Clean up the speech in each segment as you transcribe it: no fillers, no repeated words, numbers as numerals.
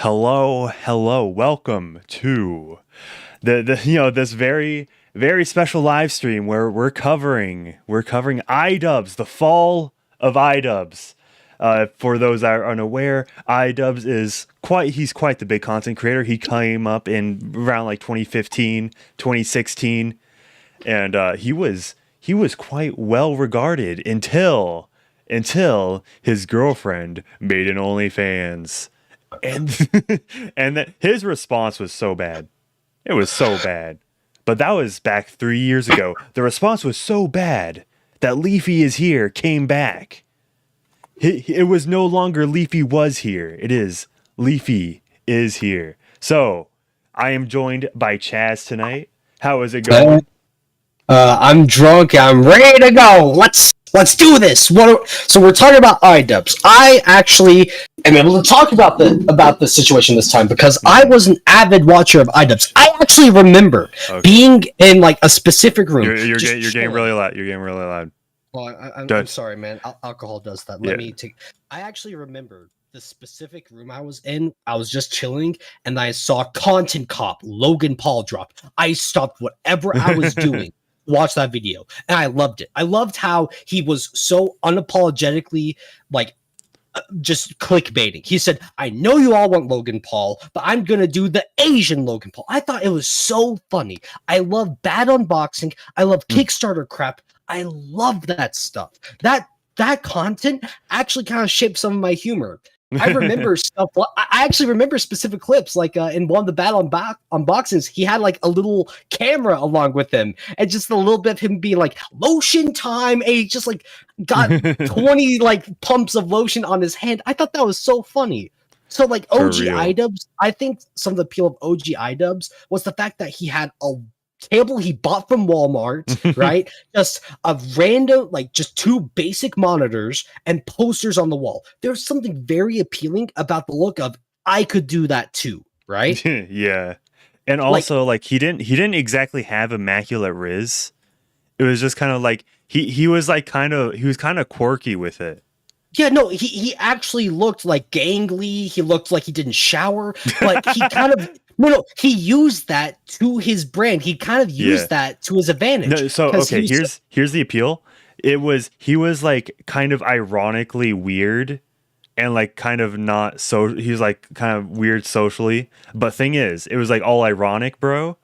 Hello, welcome to the this very special live stream where we're covering Idubbbz, the fall of Idubbbz. For those that are unaware, Idubbbz is he's quite the big content creator. He came up in around like 2015, 2016, and he was quite well regarded until his girlfriend made an OnlyFans. And and that his response was so bad. It was so bad. But that was back 3 years ago. The response was so bad that Leafy is here came back. It was no longer Leafy was here. It is Leafy is here. So I am joined by Chazz tonight. How is it going? I'm drunk. I'm ready to go. Let's do this. So we're talking about Idubbbz. I actually am able to talk about the situation this time because I was an avid watcher of Idubbbz. I actually remember being in like a specific room. You're getting really loud. You're getting really loud. Well, I'm sorry, man. Alcohol does that. Let me take. I actually remember the specific room I was in. I was just chilling, and I saw Content Cop Logan Paul drop. I stopped whatever I was doing. Watch that video, and I loved it. I loved how he was so unapologetically like just clickbaiting. He said, I know you all want Logan Paul, but I'm gonna do the Asian Logan Paul. I thought it was so funny. I love bad unboxing. I love Kickstarter crap. I love that stuff. That content actually kind of shaped some of my humor. I remember stuff. I actually remember specific clips, like in one of the battle unboxings, he had like a little camera along with him, and just a little bit of him being like lotion time, and he just like got 20 like pumps of lotion on his hand. I thought that was so funny. So like OG Idubbbz, I think some of the appeal of OG Idubbbz was the fact that he had a cable he bought from Walmart, right? Just a random, like just two basic monitors and posters on the wall. There's something very appealing about the look of I could do that too, right? Yeah. And also like he didn't exactly have immaculate riz. It was just kind of like he was kind of quirky with it. Yeah, no, he actually looked like gangly. He looked like he didn't shower, but he kind of he used that to his brand. He kind of used that to his advantage. No, so okay, here's the appeal. He was like kind of ironically weird and like kind of not so he's like kind of weird socially. But thing is, it was like all ironic, bro,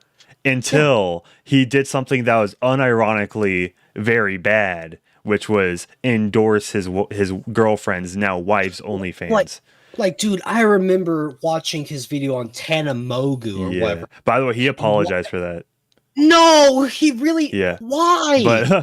until he did something that was unironically very bad, which was endorse his girlfriend's now wife's OnlyFans. Like, dude, I remember watching his video on Tana Mogu or whatever. By the way, he apologized for that. No, he really. Yeah. Why?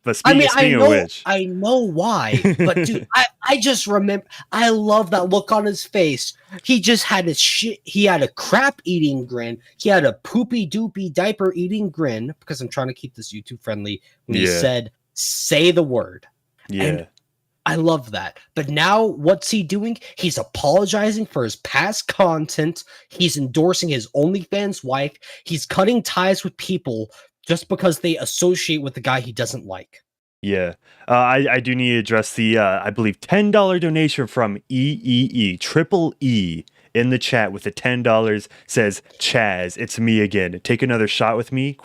But speaking of which, I know why. But dude, I just remember. I love that look on his face. He just had his shit. He had a crap eating grin. He had a poopy doopy diaper eating grin because I'm trying to keep this YouTube friendly. When he said, "Say the word." Yeah. And I love that. But now what's he doing? He's apologizing for his past content. He's endorsing his OnlyFans wife. He's cutting ties with people just because they associate with the guy he doesn't like. Yeah. I do need to address the, I believe, $10 donation from Triple E in the chat with the $10 says, Chazz, it's me again. Take another shot with me? ?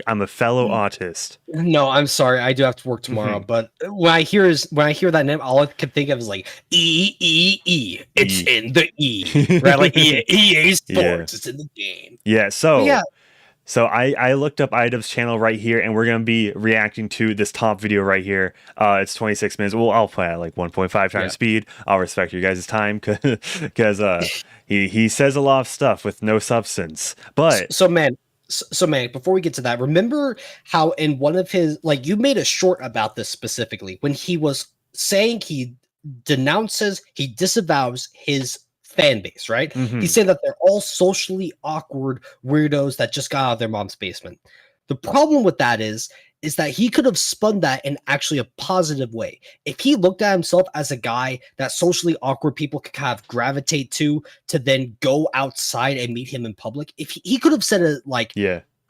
I'm a fellow autist. No, I'm sorry. I do have to work tomorrow. But when I hear that name, all I can think of is like E. It's in the E. Right? Like EA Sports. It's in the game. Yeah. So I looked up Idubbbz channel right here, and we're gonna be reacting to this top video right here. It's 26 minutes. Well, I'll play at like 1.5 times speed. I'll respect your guys' time because he says a lot of stuff with no substance. But so man, before we get to that, remember how in one of his you made a short about this specifically when he was saying he disavows his fan base, right? He said that they're all socially awkward weirdos that just got out of their mom's basement. The problem with that is that he could have spun that in actually a positive way. If he looked at himself as a guy that socially awkward people could kind of gravitate to then go outside and meet him in public, if he could have said it like,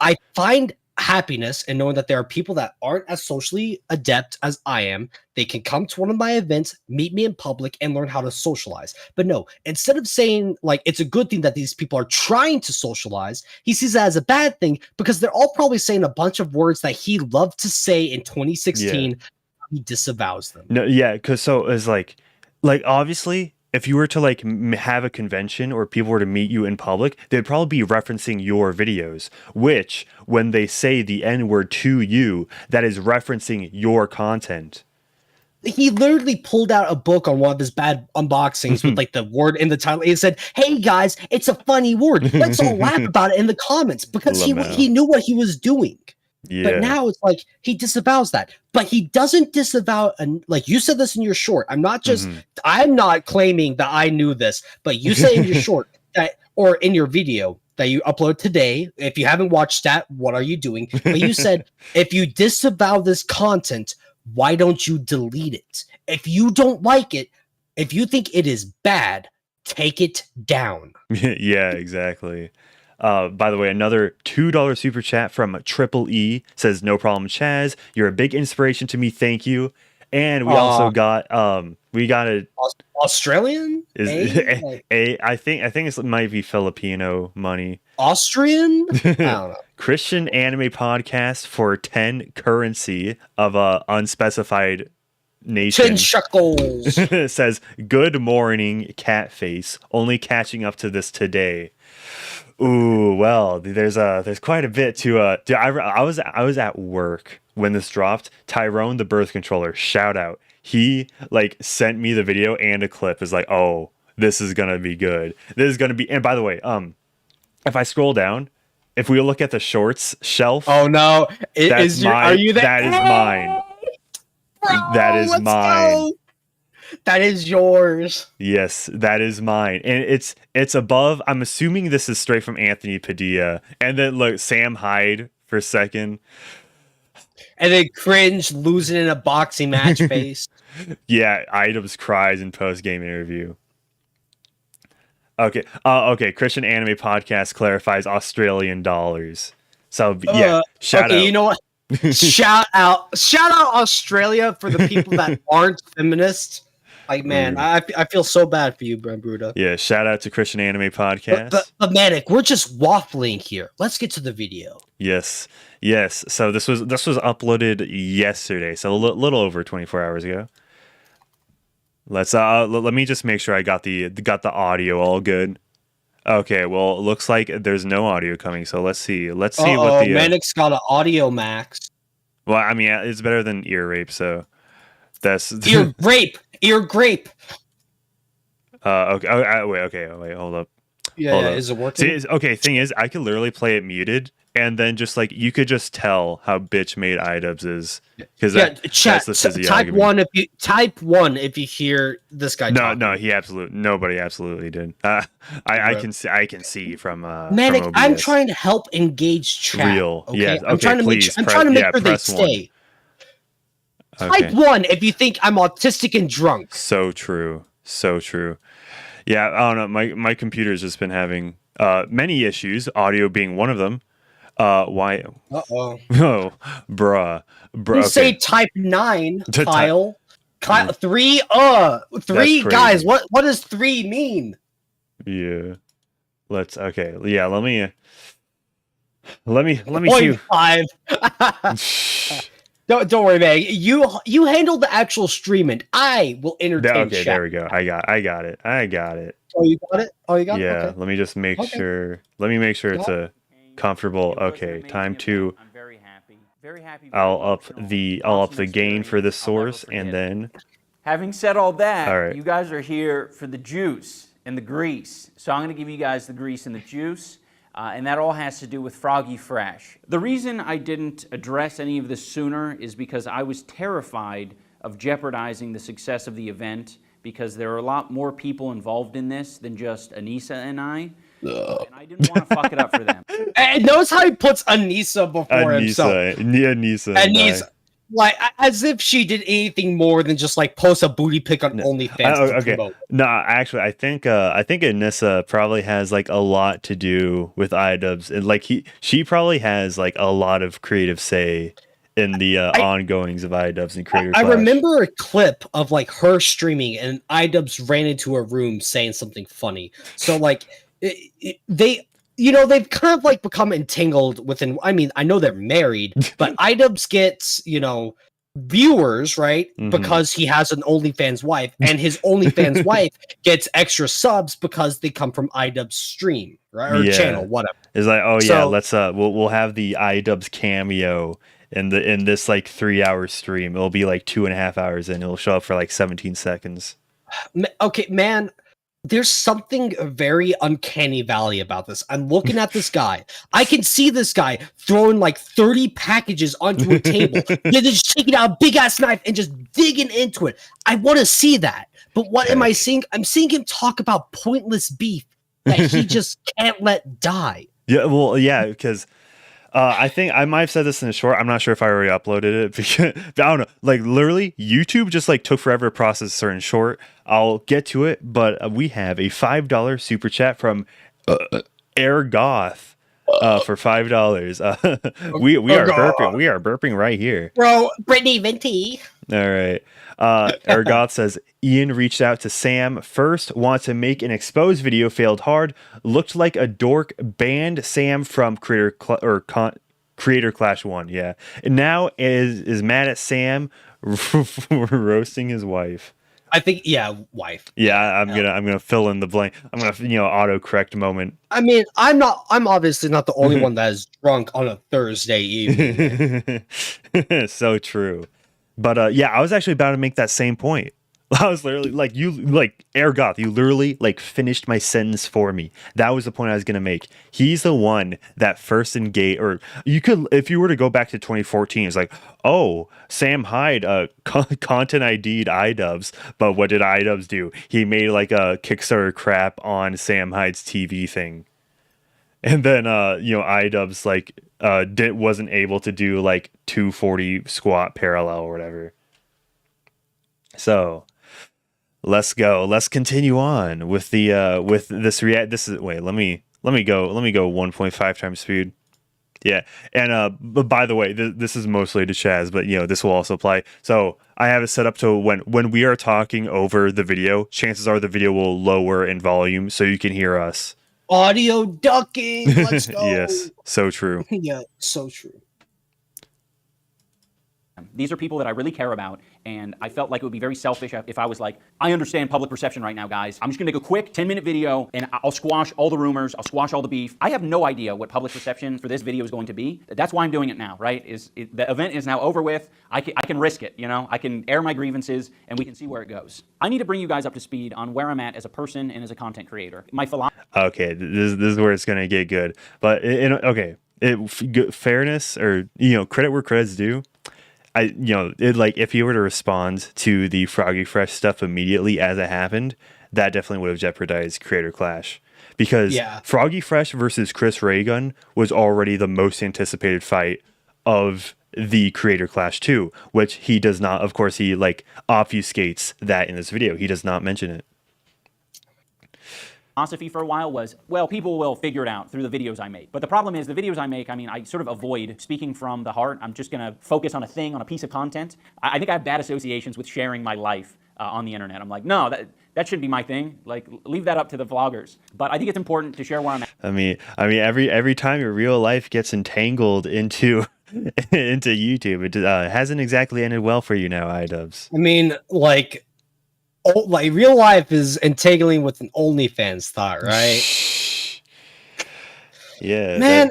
I find happiness in knowing that there are people that aren't as socially adept as I am. They can come to one of my events, meet me in public, and learn how to socialize. But no, instead of saying like it's a good thing that these people are trying to socialize, he sees that as a bad thing because they're all probably saying a bunch of words that he loved to say in 2016. Yeah. He disavows them. No, yeah, because so it's like obviously, if you were to like have a convention or people were to meet you in public, they'd probably be referencing your videos, which when they say the N-word to you, that is referencing your content. He literally pulled out a book on one of his bad unboxings with like the word in the title. He said, "Hey guys, it's a funny word. Let's all laugh about it in the comments," because he knew what he was doing. Yeah. But now it's like he disavows that, but he doesn't disavow. And like you said this in your short, I'm not claiming that I knew this, but you say in your short that, or in your video that you upload today, if you haven't watched that, what are you doing? But you said, if you disavow this content, why don't you delete it? If you don't like it, if you think it is bad, take it down. Yeah, exactly. By the way, another $2 super chat from Triple E says, "No problem, Chazz. You're a big inspiration to me. Thank you." And we also got we got a Australian. I think it might be Filipino money. Austrian. I don't know. Christian anime podcast for 10 currency of a unspecified nation. 10 shekels. Says, "Good morning, cat face. Only catching up to this today." Ooh, well, there's quite a bit to dude, I was at work when this dropped. Tyrone, the birth controller, shout out. He like sent me the video and a clip. Is like, "Oh, this is gonna be good. This is gonna be." And by the way, if I scroll down, if we look at the shorts shelf, oh no, are you there? That is mine. Bro, that is mine. Go. That is yours. Yes, that is mine. And it's above. I'm assuming this is straight from Anthony Padilla. And then look, Sam Hyde for a second. And then Cringe losing in a boxing match face. Yeah, Idubbbz cries in post-game interview. Okay. Okay, Christian Anime Podcast clarifies Australian dollars. So yeah, shout out. You know what? Shout out Australia for the people that aren't feminists. Like, man, I feel so bad for you, Bruda. Yeah, shout out to Christian Anime Podcast. But Manic, we're just waffling here. Let's get to the video. Yes. So this was uploaded yesterday, so a little over 24 hours ago. Let's let me just make sure I got the audio all good. Okay, well, it looks like there's no audio coming, so let's see. Let's see what the Manic's got an audio max. Well, I mean, it's better than ear rape, so that's ear grape. Okay. Wait, hold up. Yeah, is it working? See, okay, thing is, I could literally play it muted, and then just like you could just tell how bitch made Idubbbz is, because that's the physiognomy. Type one if you hear this guy. No, nobody absolutely did. I can see from Manic. from I'm trying to help engage chat. Real, okay? yes. Okay, I'm trying to make sure they stay. Okay. Type one if you think I'm autistic and drunk. So true. Yeah, I don't know. My computer's just been having many issues, audio being one of them. Why? Oh, bruh. You say type 9, Kyle. Kyle 3. 3 guys. What does 3 mean? Yeah. Okay. Yeah. Let me see. 5. Don't worry, Meg. You handle the actual streaming. I will entertain. Okay, chat. There we go. I got it. Oh, you got it. Yeah. Okay. Let me just make sure. Let me make sure it's a comfortable. Okay. Time to. I'm very happy. I'll up the gain for this source, and then. Having said all that, all right. You guys are here for the juice and the grease. So I'm going to give you guys the grease and the juice. And that all has to do with Froggy Fresh. The reason I didn't address any of this sooner is because I was terrified of jeopardizing the success of the event, because there are a lot more people involved in this than just Anisa and I. And I didn't want to fuck it up for them. And notice how he puts Anisa before himself. Anisa. Like as if she did anything more than just like post a booty pic on OnlyFans. Okay, no, actually, I think Anisa probably has like a lot to do with IDubbbz, and like she probably has like a lot of creative say in the ongoings of IDubbbz and Creator Clash. I remember a clip of like her streaming, and IDubbbz ran into a room saying something funny. So like they. They've kind of like become entangled within. I mean, I know they're married, but IDubbbz gets, viewers, right? Mm-hmm. Because he has an OnlyFans wife, and his OnlyFans wife gets extra subs because they come from IDubbbz stream, right? Or channel, whatever. It's like, oh yeah, let's we'll have the IDubbbz cameo in this like 3-hour stream. It'll be like 2.5 hours and it'll show up for like 17 seconds. Okay, man. There's something very uncanny valley about this. I'm looking at this guy. I can see this guy throwing like 30 packages onto a table. They're just taking out a big ass knife and just digging into it. I want to see that. But what am I seeing? I'm seeing him talk about pointless beef that he just can't let die. Yeah, well, yeah, because I think I might have said this in a short. I'm not sure if I already uploaded it. Because, I don't know. Like, literally, YouTube just, like, took forever to process a certain short. I'll get to it, but we have a $5 super chat from Air Goth for $5. We are burping. We are burping right here. Bro, Brittany Venti. All right. Ergoth says, Ian reached out to Sam first, wants to make an exposed video, failed hard, looked like a dork, banned Sam from Creator Clash 1, yeah. And now is mad at Sam for roasting his wife. I think, wife. Yeah, I'm gonna fill in the blank. I'm gonna autocorrect moment. I mean, I'm obviously not the only one that is drunk on a Thursday evening. So true. But I was actually about to make that same point. I was literally Ergoth, you literally like finished my sentence for me. That was the point I was gonna make. He's the one that first engaged, or you could, if you were to go back to 2014, it's like, oh, Sam Hyde content ID'd Idubbbz, but what did Idubbbz do? He made like a Kickstarter crap on Sam Hyde's TV thing. And then Idubbbz like wasn't able to do like 240 squat parallel or whatever. So let's go. Let's continue on with the with this react. This is let me go 1.5 times speed. Yeah, and but by the way, this is mostly to Chazz, but this will also apply. So I have it set up to when we are talking over the video, chances are the video will lower in volume so you can hear us. Audio ducking. Let's go. Yes, so true. Yeah, so true. These are people that I really care about, and I felt like it would be very selfish if I was like, I understand public perception right now, guys. I'm just gonna make a quick 10-minute video, and I'll squash all the rumors, I'll squash all the beef. I have no idea what public perception for this video is going to be. That's why I'm doing it now, right? The event is now over with. I can risk it, I can air my grievances, and we can see where it goes. I need to bring you guys up to speed on where I'm at as a person and as a content creator. My philosophy. Okay, this is where it's gonna get good. But fairness, or credit where credit's due. If you were to respond to the Froggy Fresh stuff immediately as it happened, that definitely would have jeopardized Creator Clash. Because Froggy Fresh versus Chris Raygun was already the most anticipated fight of the Creator Clash 2, which he does not, of course, he obfuscates that in this video. He does not mention it. Philosophy for a while was, well, people will figure it out through the videos I make. But the problem is the videos I make, I sort of avoid speaking from the heart. I'm just going to focus on a piece of content. I think I have bad associations with sharing my life on the internet. I'm like, no, that shouldn't be my thing. Like, leave that up to the vloggers. But I think it's important to share where I'm at. I mean, every time your real life gets entangled into YouTube, it hasn't exactly ended well for you now, Idubbbz. I mean, real life is entangling with an OnlyFans thought, right? Yeah, man,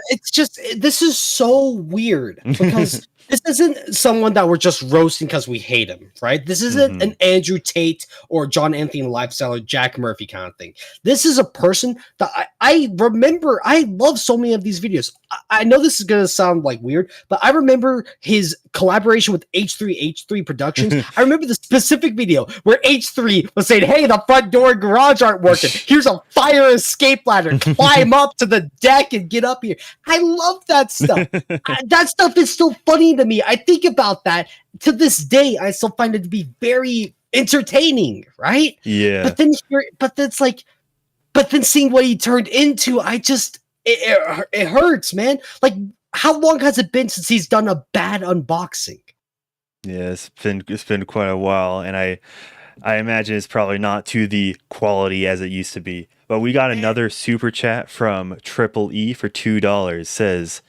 this is so weird because this isn't someone that we're just roasting because we hate him, right? This isn't an Andrew Tate or John Anthony Lifestyle or Jack Murphy kind of thing. This is a person that I remember. I love so many of these videos. I know this is going to sound weird, but I remember his collaboration with H3 Productions. I remember the specific video where H3 was saying, hey, the front door and garage aren't working. Here's a fire escape ladder. Climb up to the deck and get up here. I love that stuff. That stuff is so funny to to me. I think about that to this day. I still find it to be very entertaining, right? Yeah. But then seeing what he turned into, it hurts, man. Like, how long has it been since he's done a bad unboxing? Yeah, it's been quite a while, and I imagine it's probably not to the quality as it used to be. But we got another super chat from Triple E for $2. Says,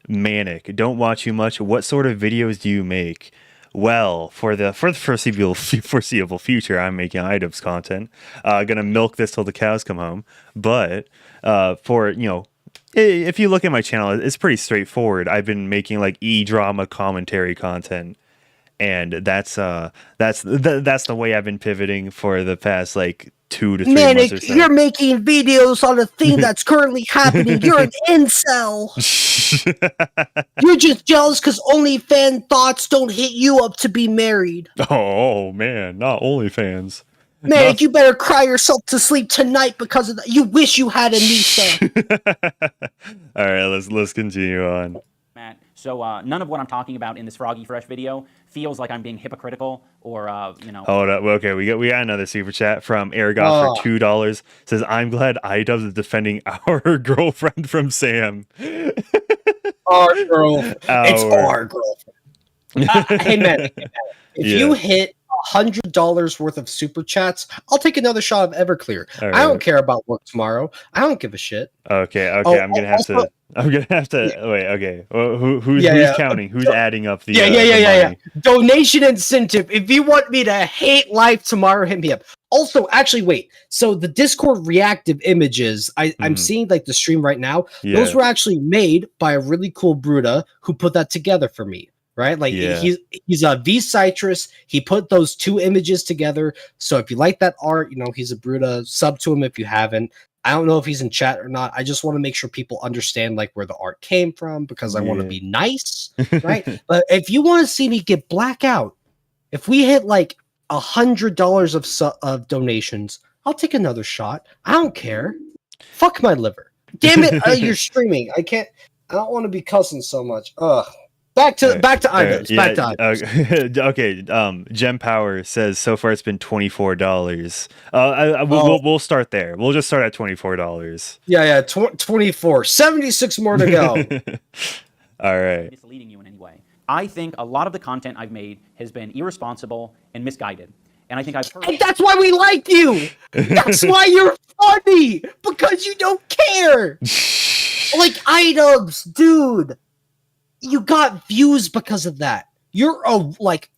Manic, don't watch you much. What sort of videos do you make? Well, for the foreseeable future, I'm making Idubbbz content. Gonna milk this till the cows come home. But for if you look at my channel, it's pretty straightforward. I've been making like e-drama commentary content, and that's the way I've been pivoting for the past like 2 to 3 months or so. You're making videos on a thing that's currently happening. You're an incel. You're just jealous because OnlyFans thoughts don't hit you up to be married. Oh man, not OnlyFans. Man, you better cry yourself to sleep tonight because of that. You wish you had Anisa. All right, let's continue on. Matt, so none of what I'm talking about in this Froggy Fresh video feels like I'm being hypocritical or Hold up. Okay, we got another super chat from Aragot for $2. Says, I'm glad Idubbbz is defending our girlfriend from Sam. Our girlfriend. It's our girlfriend. Hey man, if you hit $100 worth of super chats, I'll take another shot of Everclear. Right. I don't care about work tomorrow. I don't give a shit. Okay. I'm gonna have to. Wait. Okay. Who's counting? Who's adding up the? Yeah. Donation incentive. If you want me to hate life tomorrow, hit me up. Also, actually, wait. So the Discord reactive images, I'm seeing like the stream right now. Yeah. Those were actually made by a really cool Bruta who put that together for me. Right, like he's a V Citrus. He put those 2 images together. So if you like that art, he's a Bruta. Sub to him if you haven't. I don't know if he's in chat or not. I just want to make sure people understand like where the art came from because I want to be nice, right? But if you want to see me get blackout, if we hit like $100 of donations, I'll take another shot. I don't care. Fuck my liver. Damn it! You're streaming. I don't want to be cussing so much. Ugh. Back to Idubbbz. Back to Idubbbz. Okay. Gem Power says so far it's been $24. We'll start there. We'll just start at $24. Yeah. 24. 76 more to go. All right. Misleading you in any way. I think a lot of the content I've made has been irresponsible and misguided. And I think I've heard. And that's why we like you. That's why you're funny because you don't care. Like Idubbbz, dude. You got views because of that. You're a white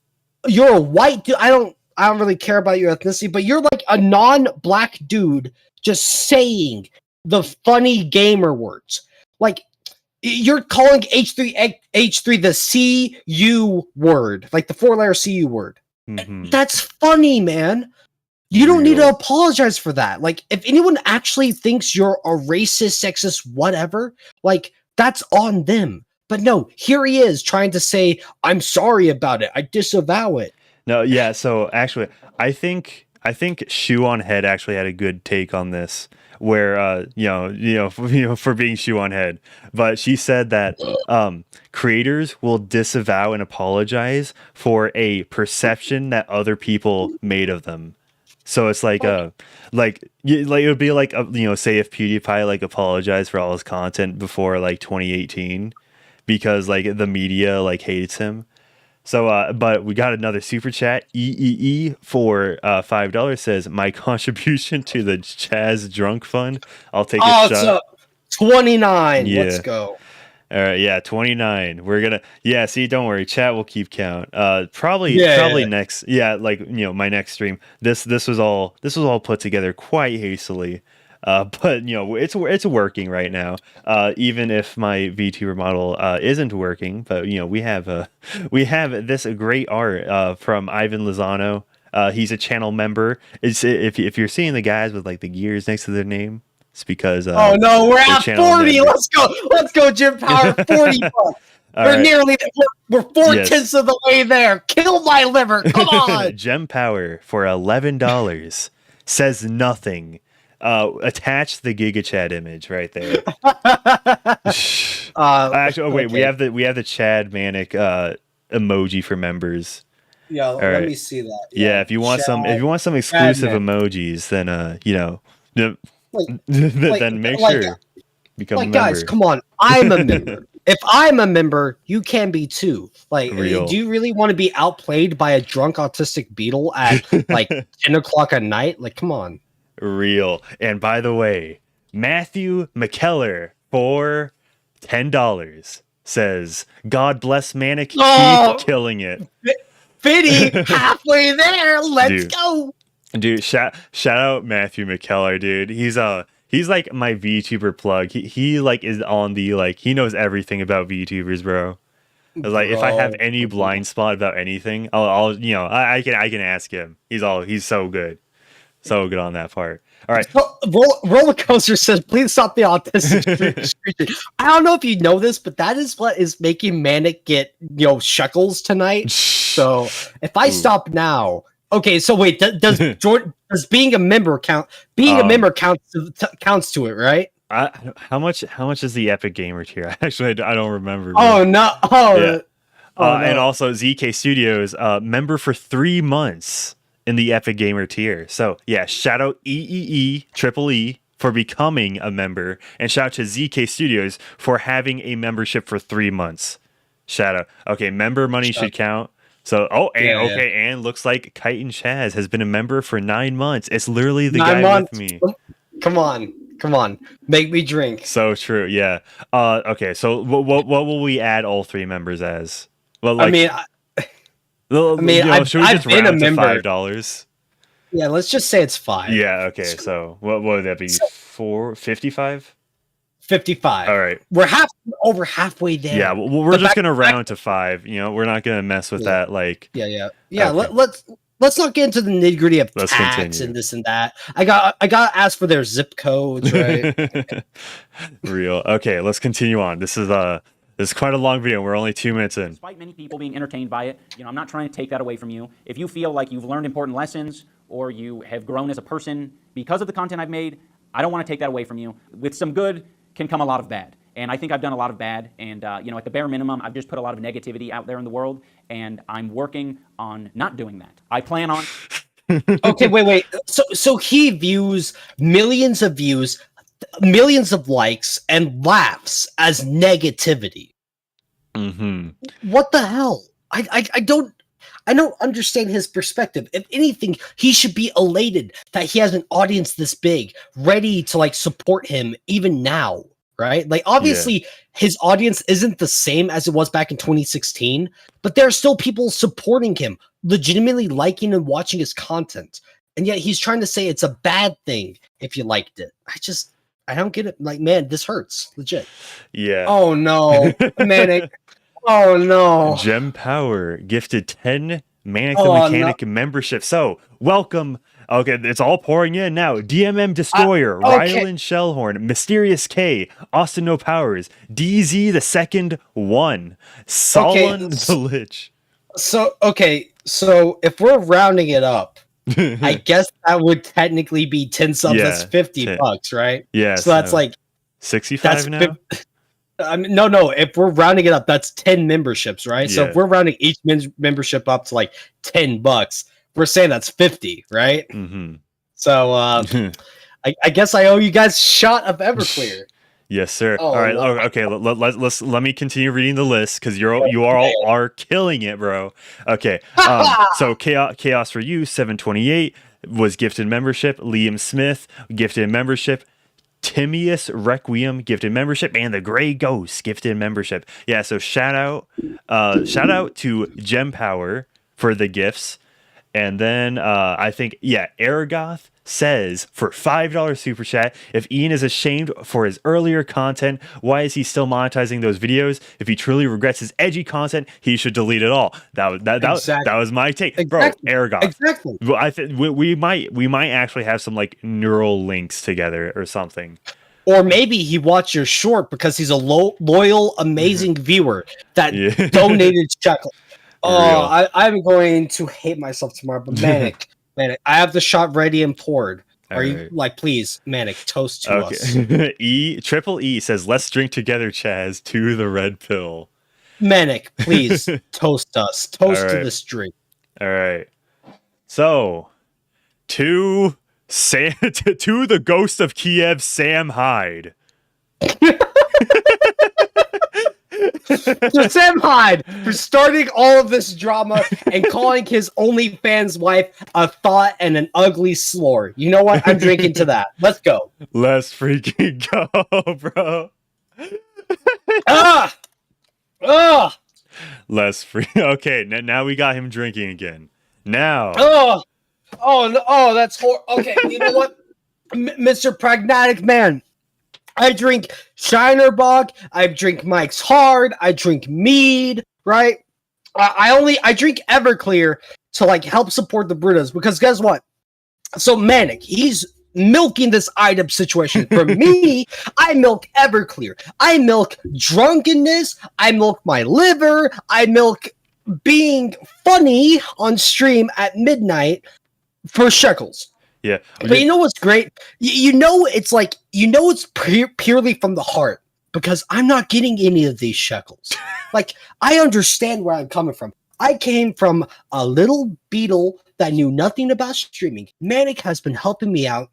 dude. I don't really care about your ethnicity, but you're like a non-black dude just saying the funny gamer words. Like you're calling H3 the CU word, like the 4-letter CU word. Mm-hmm. That's funny, man. You don't need to apologize for that. Like if anyone actually thinks you're a racist, sexist, whatever, like that's on them. But no, here he is trying to say, I'm sorry about it. I disavow it. No, yeah. So actually, I think Shoe on Head actually had a good take on this, where for being Shoe on Head. But she said that creators will disavow and apologize for a perception that other people made of them. So it's like it would be like say if PewDiePie like apologized for all his content before like 2018. Because like the media like hates him. So but we got another super chat. EEE for $5 says, my contribution to the Chazz Drunk Fund. I'll take a shot. 29. Yeah. Let's go. All right, yeah, 29. We're gonna see, don't worry, chat will keep count. Probably next my next stream. This was all put together quite hastily. But it's working right now. Even if my VTuber model isn't working, but we have this great art from Ivan Lozano. He's a channel member. It's if you're seeing the guys with like the gears next to their name, it's because oh no, we're at 40. Member. Let's go, Jim Power. 40 bucks. We're 4/10 of the way there. Kill my liver. Come on. Gem Power for $11 says nothing. Attach the GigaChad image right there. Actually, wait. Okay. We have the Chad Manic emoji for members. Yeah, All let right. me see that. Yeah, if you want some exclusive emojis, then then make sure become a member. Guys, come on. I'm a member. If I'm a member, you can be too. Like, Real. do you really want to be outplayed by a drunk autistic beetle at like 10 o'clock at night? Like, come on. Real. And by the way, Matthew McKellar for $10 says, "God bless Manic, keep killing it." Fitty, halfway there. Let's go. Dude, shout out Matthew McKellar, dude. He's like my VTuber plug. He like is on the like he knows everything about VTubers, bro. Like if I have any blind spot about anything, I'll I can ask him. He's so good. So good on that part. All right. Roller Coaster says, please stop the autistic screeching. I don't know if you know this, but that is what is making Manic get, shekels tonight. So if I stop now, okay, so wait, does being a member count? Being a member counts to it, right? How much is the Epic Gamer tier? Actually, I don't remember. Oh, no. Yeah. And also ZK Studios, member for 3 months in the Epic Gamer tier. So yeah, shout out Triple E for becoming a member, and shout out to ZK Studios for having a membership for 3 months. Shout out. Okay, member money should count. So and looks like Kite and Chazz has been a member for 9 months. It's literally the guy with me. Come on, make me drink. So true, yeah. Okay, so what will we add all 3 members as? Well, like, should we just round to $5? Yeah, let's just say it's 5. Yeah, okay. So what would that be? 55? 55. All right. We're over halfway there. Yeah, well, we're just gonna round to 5. We're not gonna mess with that. Like, yeah. Okay. Let's not get into the nitty gritty of Let's tax continue. and this and that. I got to ask for their zip codes, right? Real. Okay, let's continue on. This is quite a long video. We're only 2 minutes in. Despite many people being entertained by it, I'm not trying to take that away from you. If you feel like you've learned important lessons or you have grown as a person because of the content I've made, I don't want to take that away from you. With some good can come a lot of bad. And I think I've done a lot of bad. And, at the bare minimum, I've just put a lot of negativity out there in the world. And I'm working on not doing that. I plan on... Okay, wait. So he views millions of views, millions of likes, and laughs as negativity. Mm-hmm. What the hell? I don't understand his perspective. If anything, he should be elated that he has an audience this big, ready to like support him even now, right? Like obviously his audience isn't the same as it was back in 2016, but there are still people supporting him, legitimately liking and watching his content. And yet he's trying to say it's a bad thing if you liked it. I don't get it. Like, man, this hurts. Legit. Yeah. Oh no. Manic. Oh no. Gem Power gifted 10 Manic the Mechanic membership. So welcome. Okay, it's all pouring in now. DMM Destroyer, Rylan Shellhorn, Mysterious K, Austin No Powers, DZ the Second One, Solon the Lich. So if we're rounding it up, I guess that would technically be 10 subs. That's $50, right? Yeah. So that's like 65 now. No. If we're rounding it up, that's 10 memberships, right? So if we're rounding each membership up to like $10, we're saying that's 50, right? Mm-hmm. So I guess I owe you guys a shot of Everclear. Yes, sir. All right. Okay. Let me continue reading the list because you all are killing it, bro. Okay. So Chaos for You 728 was gifted membership. Liam Smith gifted membership. Timius Requiem gifted membership, and the Gray Ghost gifted membership. Yeah. So shout out to Gem Power for the gifts, and then I think Aragoth says for $5 super chat, if Ian is ashamed for his earlier content, why is he still monetizing those videos? If he truly regrets his edgy content, he should delete it all. That was my take, bro. Aragoth. Exactly. Well, I think we might actually have some like neural links together or something. Or maybe he watched your short because he's a loyal, amazing viewer that donated chocolate. Oh, I'm going to hate myself tomorrow, but Manic. Manic, I have the shot ready and poured. Are you like, please, Manic, toast to us? Triple E says, "Let's drink together, Chazz." To the red pill. Manic, please toast us. Toast to this drink. All right. So, to the ghost of Kiev, Sam Hyde. So Sam Hyde for starting all of this drama and calling his OnlyFans wife a thought and an ugly slur. You know what? I'm drinking to that. Let's go. Let's freaking go, bro. Let's free. Okay, now we got him drinking again. Now. Oh, that's okay. You know what, Mr. Pragmatic Man? I drink Shinerbach. I drink Mike's Hard. I drink mead. Right? I drink Everclear to like help support the Brutas because guess what? So Manic, he's milking this Idubbbz situation. For me, I milk Everclear. I milk drunkenness. I milk my liver. I milk being funny on stream at midnight for shekels. Yeah. But you know what's great? It's purely from the heart because I'm not getting any of these shekels. Like, I understand where I'm coming from. I came from a little beetle that knew nothing about streaming. Manic has been helping me out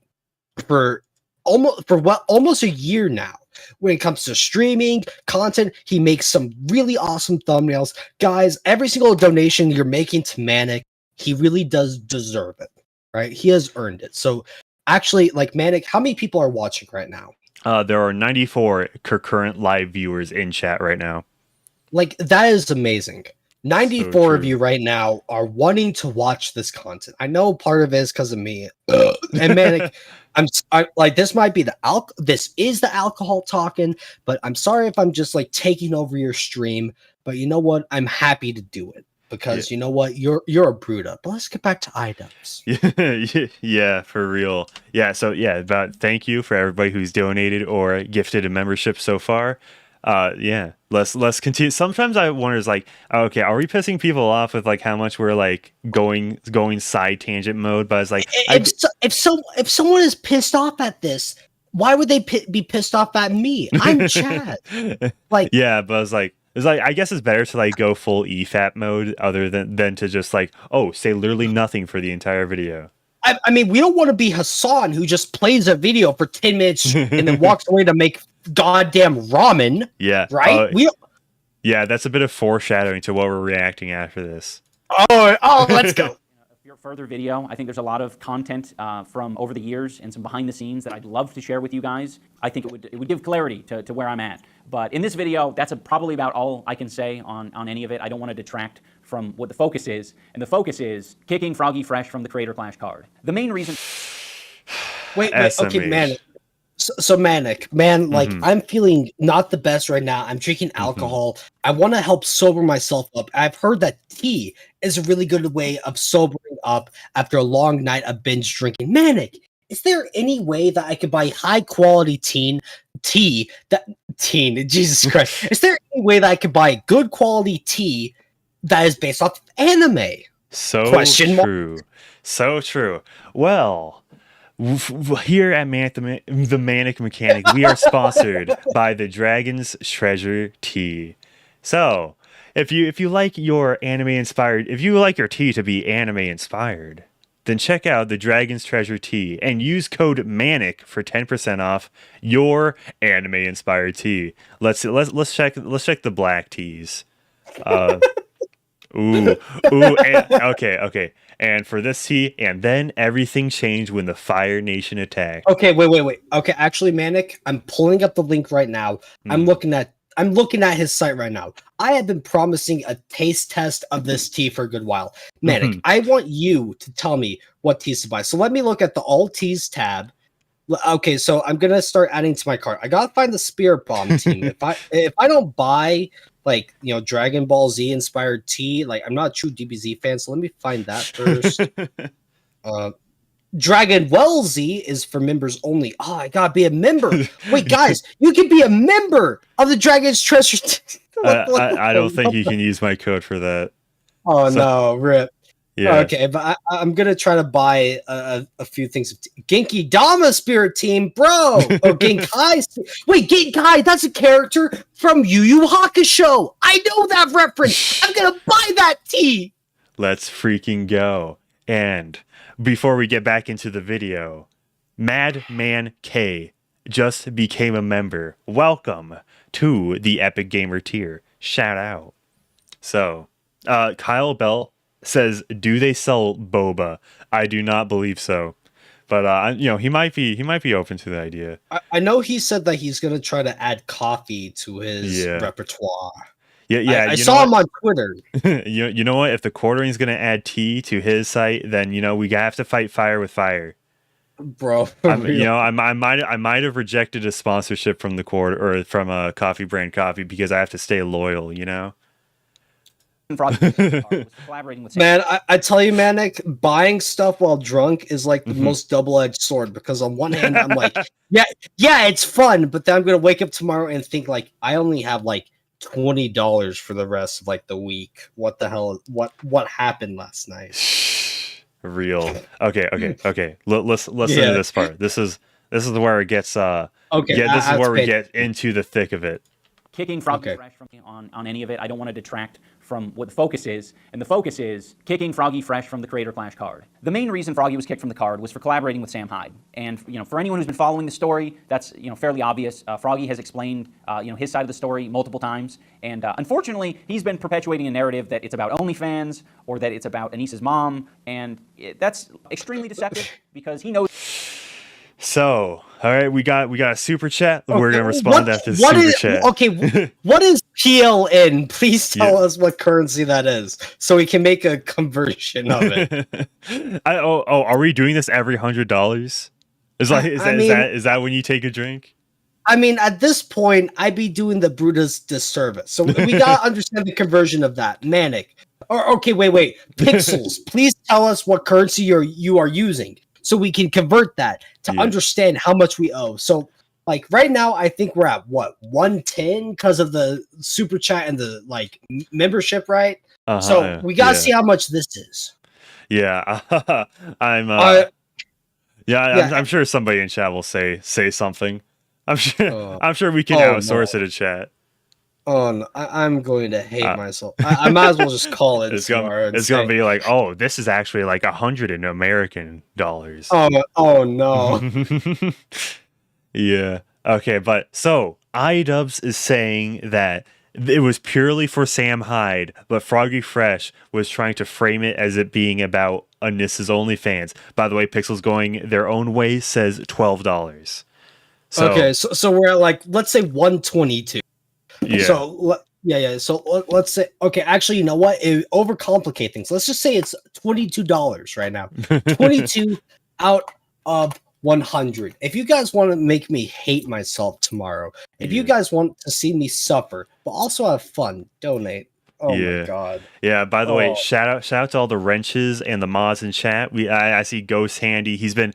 for almost a year now. When it comes to streaming content, he makes some really awesome thumbnails. Guys, every single donation you're making to Manic, he really does deserve it. Right? He has earned it. So actually, like Manic, how many people are watching right now? There are 94 current live viewers in chat right now. Like, that is amazing. 94 of you right now are wanting to watch this content. I know part of it is because of me. And Manic, this might be this is the alcohol talking, but I'm sorry if I'm just like taking over your stream. But you know what? I'm happy to do it. Because you know what, you're a Bruta. But let's get back to Idubbbz. Yeah, for real. Yeah, so yeah, but thank you for everybody who's donated or gifted a membership so far. Let's continue. Sometimes I wonder, is like, okay, are we pissing people off with like how much we're like going side tangent mode? But it's like, if someone is pissed off at this, why would they be pissed off at me? I'm Chazz. Like, yeah, but it's like. I guess it's better to like go full EFAP mode other than to just like, say literally nothing for the entire video. I mean, we don't want to be Hassan who just plays a video for 10 minutes and then walks away to make goddamn ramen. Yeah. Right? Yeah, that's a bit of foreshadowing to what we're reacting after this. Oh, let's go. Your further video, I think there's a lot of content from over the years and some behind the scenes that I'd love to share with you guys. I think it would give clarity to where I'm at. But in this video, that's probably about all I can say on any of it. I don't want to detract from what the focus is. And the focus is kicking Froggy Fresh from the Creator Clash card. The main reason... Wait, okay, Manic. So Manic, man, like, I'm feeling not the best right now. I'm drinking alcohol. I want to help sober myself up. I've heard that tea is a really good way of sobering up after a long night of binge drinking. Manic, is there any way that I could buy high quality Jesus Christ. Is there any way that I could buy good quality tea that is based off of anime? So true. So true. Well, here at the Manic Mechanic, we are sponsored by the Dragon's Treasure Tea. So, if you like your if you like your tea to be anime inspired, then check out the Dragon's Treasure Tea and use code MANIC for 10% off your anime inspired tea. Let's check the black teas. Okay. And for this tea, and then everything changed when the Fire Nation attacked. Okay, wait. Okay, actually, Manic, I'm pulling up the link right now. I'm looking at his site right now. I have been promising a taste test of this tea for a good while. Manic, I want you to tell me what teas to buy. So let me look at the all teas tab. Okay, so I'm gonna start adding to my cart. I gotta find the Spirit Bomb team. If I don't buy like, you know, Dragon Ball Z inspired tea, like, I'm not a true DBZ fan, so let me find that first. Dragon Well Z is for members only. Oh, I gotta be a member. Wait, guys, you can be a member of the Dragon's Treasure. I don't think you can use my code for that. Oh, so. No, rip. Yeah. Okay, but I'm gonna try to buy a few things. Genki Dama Spirit Team, bro. Oh, Genkai. Wait, Genkai. That's a character from Yu Yu Hakusho. I know that reference. I'm gonna buy that tee. Let's freaking go. And before we get back into the video, Madman K just became a member. Welcome to the Epic Gamer tier. Shout out. So, Kyle Bell says, "Do they sell boba?" I do not believe so, but you know, he might be open to the idea. I know he said that he's gonna try to add coffee to his repertoire. Yeah. I saw him on Twitter. you know what? If the quartering is gonna add tea to his site, then you know we have to fight fire with fire, bro. I might have rejected a sponsorship from the quarter or from a coffee brand coffee because I have to stay loyal. You know. Collaborating with man, I tell you, Manic, buying stuff while drunk is like the most double-edged sword, because on one hand I'm like, yeah, it's fun, but then I'm gonna wake up tomorrow and think like I only have like $20 for the rest of like the week. What the hell? What happened last night? Real. Okay. Listen to this part. This is where it gets this is where we get into the thick of it. Kicking Froggy Fresh on any of it. I don't want to detract from what the focus is, and the focus is kicking Froggy Fresh from the Creator Clash card. The main reason Froggy was kicked from the card was for collaborating with Sam Hyde, and for anyone who's been following the story, that's fairly obvious. Froggy has explained his side of the story multiple times, and unfortunately, he's been perpetuating a narrative that it's about OnlyFans or that it's about Anisa's mom, and that's extremely deceptive because he knows. So, all right, we got a super chat. Okay, we're gonna respond after the super chat. Okay, what is PLN? Please tell us what currency that is, so we can make a conversion of it. Are we doing this every $100? Is that when you take a drink? I mean, at this point, I'd be doing the Brutus disservice. So we gotta understand the conversion of that. Manic. Or okay, wait. Pixels. Please tell us what currency you are using, so we can convert that to understand how much we owe. So, like right now, I think we're at what 110 because of the super chat and the like membership, right? So we gotta see how much this is. Yeah, I'm sure somebody in chat will say something. I'm sure we can outsource it to chat. Oh, no, I'm going to hate myself. I might as well just call it. It's gonna be like, oh, this is actually like 100 in American dollars. Oh no. Yeah. Okay, but so Idubbbz is saying that it was purely for Sam Hyde, but Froggy Fresh was trying to frame it as it being about Anisa's OnlyFans. By the way, Pixel's going their own way says $12. So, okay, so we're at like, let's say 122. Yeah. So So let's say, okay, actually, you know what? It overcomplicate things. Let's just say it's $22 right now. 22 out of 100. If you guys want to make me hate myself tomorrow, if you guys want to see me suffer, but also have fun, donate. Oh my god. Yeah, by the way, shout out to all the wrenches and the mods in chat. I see Ghost Handy. He's been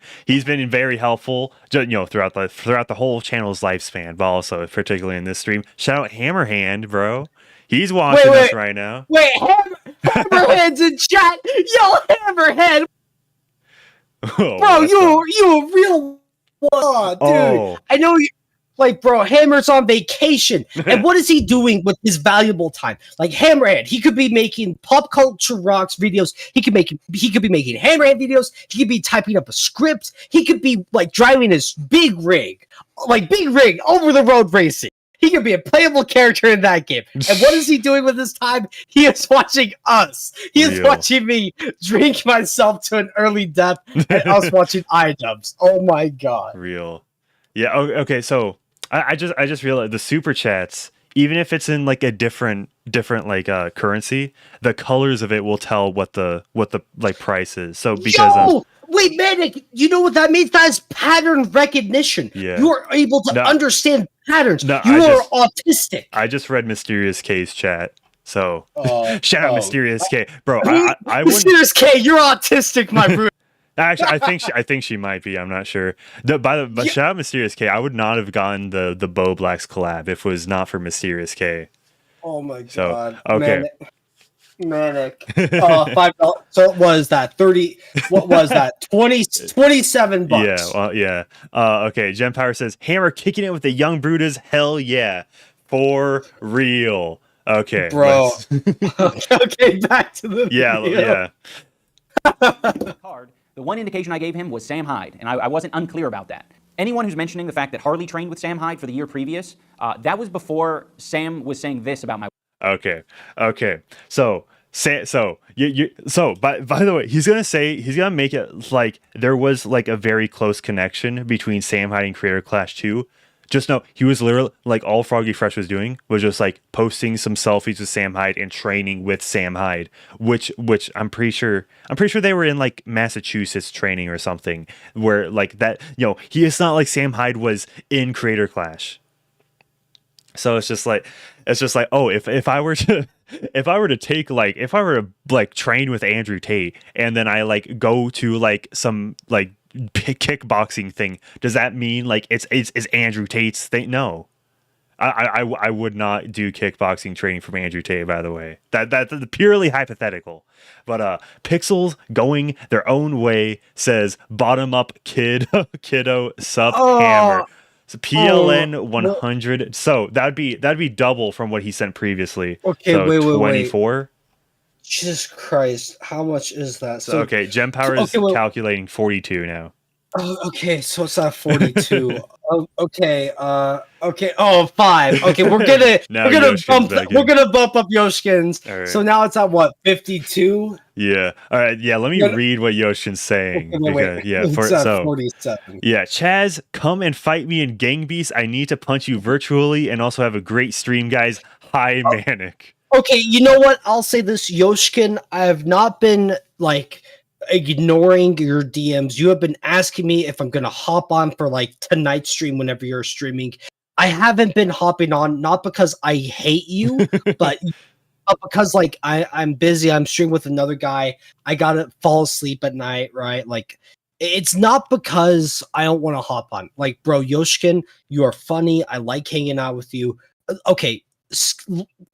very helpful, throughout the whole channel's lifespan, but also particularly in this stream. Shout out Hammerhand, bro. He's watching us right now. Wait, Hammerhand's in chat. Yo, Hammerhand. Bro, you a real one, dude. I know you. Like, bro, Hammer's on vacation. And what is he doing with his valuable time? Like, Hammerhead, he could be making Pop Culture Rocks videos. He could be making Hammerhead videos. He could be typing up a script. He could be, like, driving his big rig over the road racing. He could be a playable character in that game. And what is he doing with his time? He is watching us. He is watching me drink myself to an early death and us watching Idubbbz. Oh, my God. Real. Yeah, okay, so I just realized the super chats, even if it's in like a different like currency, the colors of it will tell what the like price is. So because wait, Manic, you know what that means? That is pattern recognition. Yeah. You are able to understand patterns. No, you are autistic. I just read Mysterious K's chat. So shout out Mysterious K. Bro, I Mysterious K, you're autistic, my bro. Actually, I think she might be. I'm not sure. But shout out Mysterious K. I would not have gotten the Bowblax collab if it was not for Mysterious K. Oh my god. Okay. Manic. $5. So it was that 30. What was that? 27 bucks. Yeah, well, yeah. Okay, Gem Power says Hammer kicking it with the young Brutus. Hell yeah, for real. Okay, bro. Okay, back to the yeah. Card. The one indication I gave him was Sam Hyde, and I wasn't unclear about that. Anyone who's mentioning the fact that Harley trained with Sam Hyde for the year previous, that was before Sam was saying this about my. Okay. So by the way, he's gonna make it like there was like a very close connection between Sam Hyde and Creator Clash 2. Just know he was literally like all Froggy Fresh was doing was just like posting some selfies with Sam Hyde and training with Sam Hyde, which I'm pretty sure they were in like Massachusetts training or something where like that, it's not like Sam Hyde was in Creator Clash. So it's just like oh, if I were to train with Andrew Tate and then I like go to like some like kickboxing thing, does that mean like it's Andrew Tate's thing? No, I would not do kickboxing training from Andrew Tate, by the way. That's purely hypothetical. But Pixels going their own way says bottom up kiddo sup Hammer. So PLN 100. So that'd be double from what he sent previously. Okay, so wait. 24. Jesus Christ, how much is that? So okay, Gem Power is calculating 42 now. Okay, so it's at 42. Okay. Oh, 5. Okay, we're gonna bump up Yoshkin's. Right. So now it's at what, 52? Yeah. All right. Yeah. Let me read what Yoshkin's saying. Okay, wait. Yeah. It's at 47. Yeah. Chazz, come and fight me in Gang Beast. I need to punch you virtually and also have a great stream, guys. Hi, Manic. Okay, you know what? I'll say this, Yoshkin. I have not been like ignoring your DMs. You have been asking me if I'm gonna hop on for like tonight's stream whenever you're streaming. I haven't been hopping on, not because I hate you, but because like I'm busy. I'm streaming with another guy. I gotta fall asleep at night, right? Like it's not because I don't want to hop on. Like, bro, Yoshkin, you are funny. I like hanging out with you. Okay.